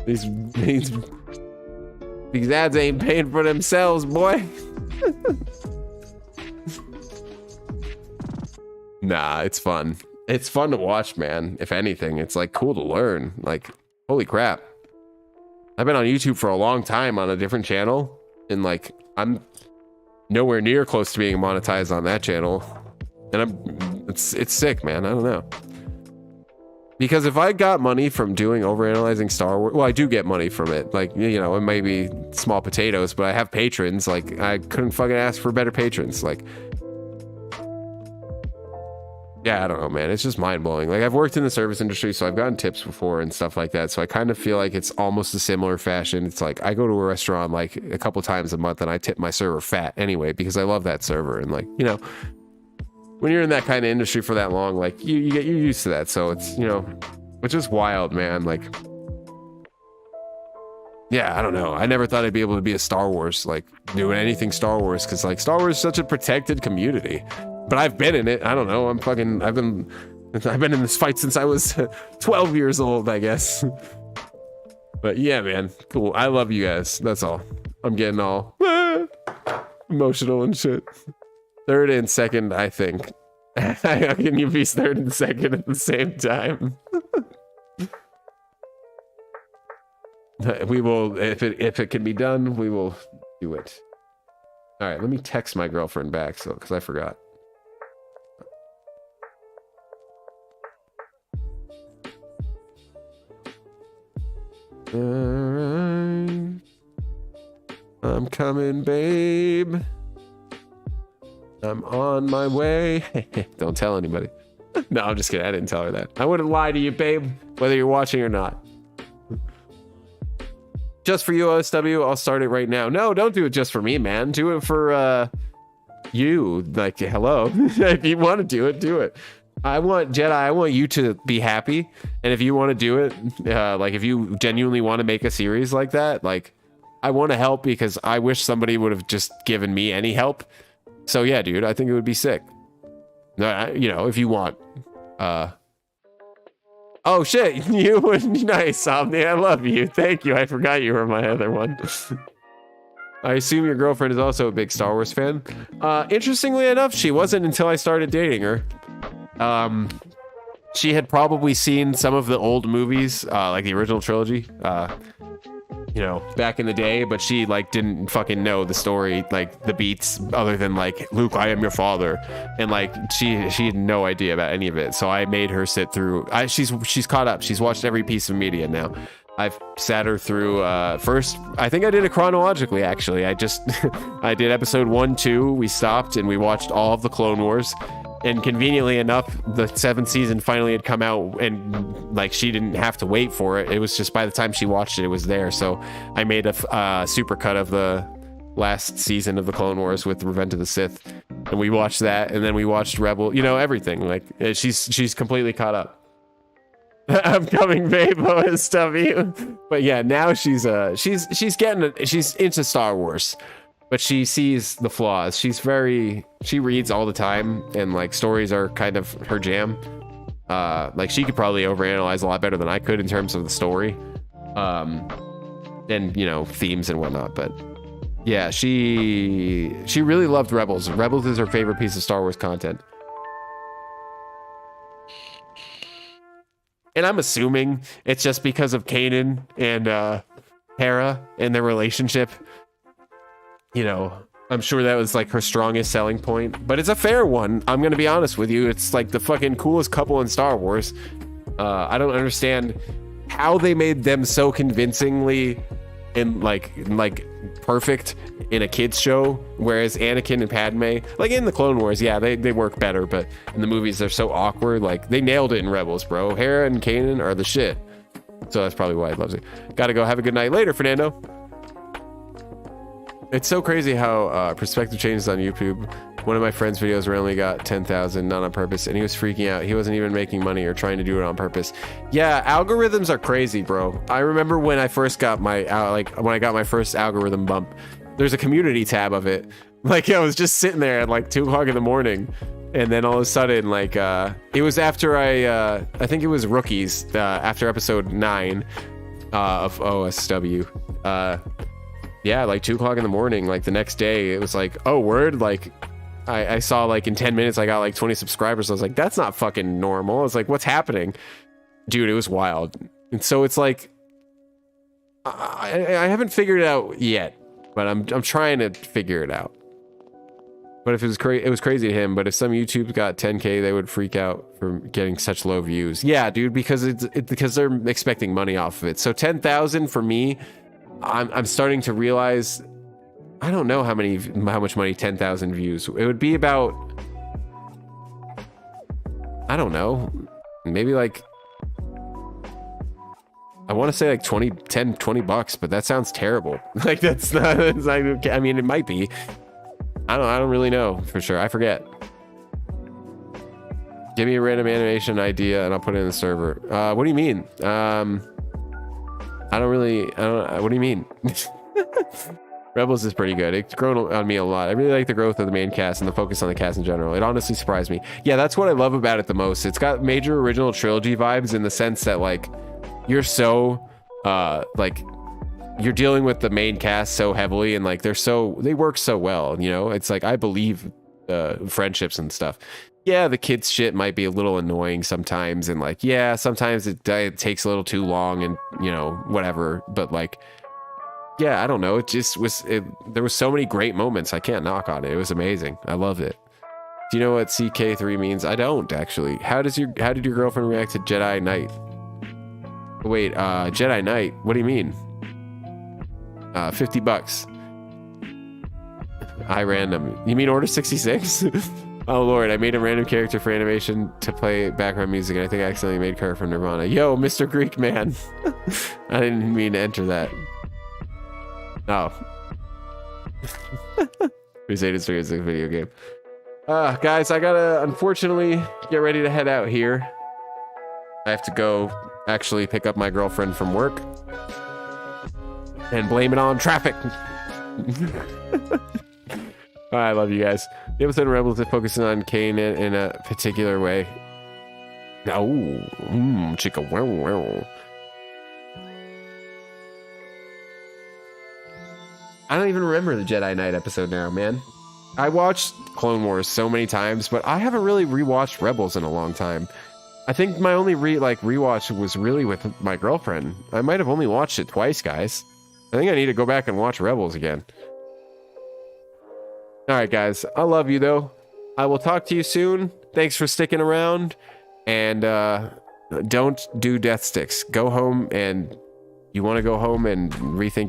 These ads ain't paying for themselves, boy. Nah, it's fun. It's fun to watch, man. If anything, it's like cool to learn. Like, holy crap. I've been on YouTube for a long time on a different channel, and like, I'm nowhere near close to being monetized on that channel. And it's sick, man. I don't know. Because if I got money from doing overanalyzing Star Wars, well, I do get money from it. Like, it may be small potatoes, but I have patrons. Like, I couldn't fucking ask for better patrons. Like, yeah, I don't know, man. It's just mind-blowing. Like, I've worked in the service industry, so I've gotten tips before and stuff like that. So I kind of feel like it's almost a similar fashion. It's like, I go to a restaurant like a couple times a month and I tip my server fat anyway, because I love that server. And like, when you're in that kind of industry for that long, like, you're used to that. So it's, it's just wild, man. Like, yeah, I don't know. I never thought I'd be able to be a Star Wars, like, doing anything Star Wars, because like, Star Wars is such a protected community. But I've been in it. I don't know. I've been in this fight since I was 12 years old, I guess. But yeah, man, cool. I love you guys. That's all. I'm getting all emotional and shit. Third and second, I think. How can you be third and second at the same time? We will, if it can be done, we will do it. All right, let me text my girlfriend back, so because I forgot. All right, I'm coming, babe. I'm on my way. Don't tell anybody. No, I'm just kidding. I didn't tell her that. I wouldn't lie to you, babe, whether you're watching or not. Just for you, OSW, I'll start it right now. No, don't do it just for me, man. Do it for you. Like, hello. If you want to do it, do it. I want Jedi, I want you to be happy. And if you want to do it, like if you genuinely want to make a series like that, like I want to help because I wish somebody would have just given me any help. So yeah, dude, I think it would be sick. You know, if you want. Oh shit, you would nice, Omni. I love you. Thank you. I forgot you were my other one. I assume your girlfriend is also a big Star Wars fan. Interestingly enough, she wasn't until I started dating her. She had probably seen some of the old movies, like the original trilogy, you know, back in the day, but she like didn't fucking know the story, like the beats, other than like, Luke, I am your father, and like she had no idea about any of it. So I made her sit through. She's caught up. She's watched every piece of media now. I've sat her through. First, I think I did it chronologically. Actually, I did episode 1, 2. We stopped and we watched all of the Clone Wars. And conveniently enough, the 7th season finally had come out, and like she didn't have to wait for it. It was just by the time she watched it, it was there. So I made a super cut of the last season of the Clone Wars with Revenge of the Sith, and we watched that, and then we watched Rebel. You know, everything. Like she's completely caught up. I'm coming, babe, OSW. But yeah, now she's into Star Wars. But she sees the flaws. She reads all the time, and like stories are kind of her jam. Like she could probably overanalyze a lot better than I could in terms of the story, and you know, themes and whatnot. But yeah, she really loved Rebels. Rebels is her favorite piece of Star Wars content. And I'm assuming it's just because of Kanan and Hera and their relationship. You know, I'm sure that was like her strongest selling point, but it's a fair one. I'm going to be honest with you. It's like the fucking coolest couple in Star Wars. I don't understand how they made them so convincingly and like perfect in a kid's show, whereas Anakin and Padme, like in the Clone Wars, yeah, they work better, but in the movies they're so awkward. Like they nailed it in Rebels, bro. Hera and Kanan are the shit. So that's probably why I love it. Gotta go. Have a good night. Later, Fernando. It's so crazy how perspective changes on YouTube. One of my friend's videos randomly got 10,000, not on purpose, and he was freaking out. He wasn't even making money or trying to do it on purpose. Yeah, algorithms are crazy, bro. I remember when I first got my when I got my first algorithm bump. There's a community tab of it. Like I was just sitting there at like 2 o'clock in the morning, and then all of a sudden, like it was after I think it was Rookies after episode 9 of OSW. Yeah, like 2 o'clock in the morning, like the next day, it was like, oh, word, like I saw like in 10 minutes I got like 20 subscribers. I was like, that's not fucking normal. I was like, what's happening? Dude, it was wild. And so it's like I haven't figured it out yet, but I'm trying to figure it out. But if it was crazy to him. But if some YouTube's got 10K, they would freak out for getting such low views. Yeah, dude, because because they're expecting money off of it. So 10,000 for me, I'm starting to realize I don't know how much money 10,000 views. It would be about, I don't know, maybe like, I want to say like 20 bucks, but that sounds terrible. Like that's not, it's like, I mean, it might be. I don't really know for sure. I forget. Give me a random animation idea and I'll put it in the server. What do you mean? What do you mean? Rebels is pretty good. It's grown on me a lot. I really like the growth of the main cast and the focus on the cast in general. It honestly surprised me. Yeah, that's what I love about it the most. It's got major original trilogy vibes in the sense that like you're so like you're dealing with the main cast so heavily, and like they work so well, you know. It's like I believe friendships and stuff. Yeah, the kids shit might be a little annoying sometimes, and like, yeah, sometimes it takes a little too long, and you know, whatever. But like, yeah, I don't know. It just was. There was so many great moments. I can't knock on it. It was amazing. I loved it. Do you know what CK3 means? I don't actually. How did your girlfriend react to Jedi Knight? Wait, Jedi Knight. What do you mean? $50. I random. You mean Order 66? Oh lord, I made a random character for animation to play background music, and I think I accidentally made Kurt from Nirvana. Yo, Mr. Greek man. I didn't mean to enter that. Oh. Crusaders 3 is a video game. Guys, I gotta unfortunately get ready to head out here. I have to go actually pick up my girlfriend from work and blame it on traffic. I love you guys. The episode of Rebels is focusing on Kane in a particular way. Oh, chicka wow wow. I don't even remember the Jedi Knight episode now, man. I watched Clone Wars so many times, but I haven't really rewatched Rebels in a long time. I think my only rewatch was really with my girlfriend. I might have only watched it twice, guys. I think I need to go back and watch Rebels again. All right, guys. I love you, though. I will talk to you soon. Thanks for sticking around. And don't do death sticks. Go home, and you want to go home and rethink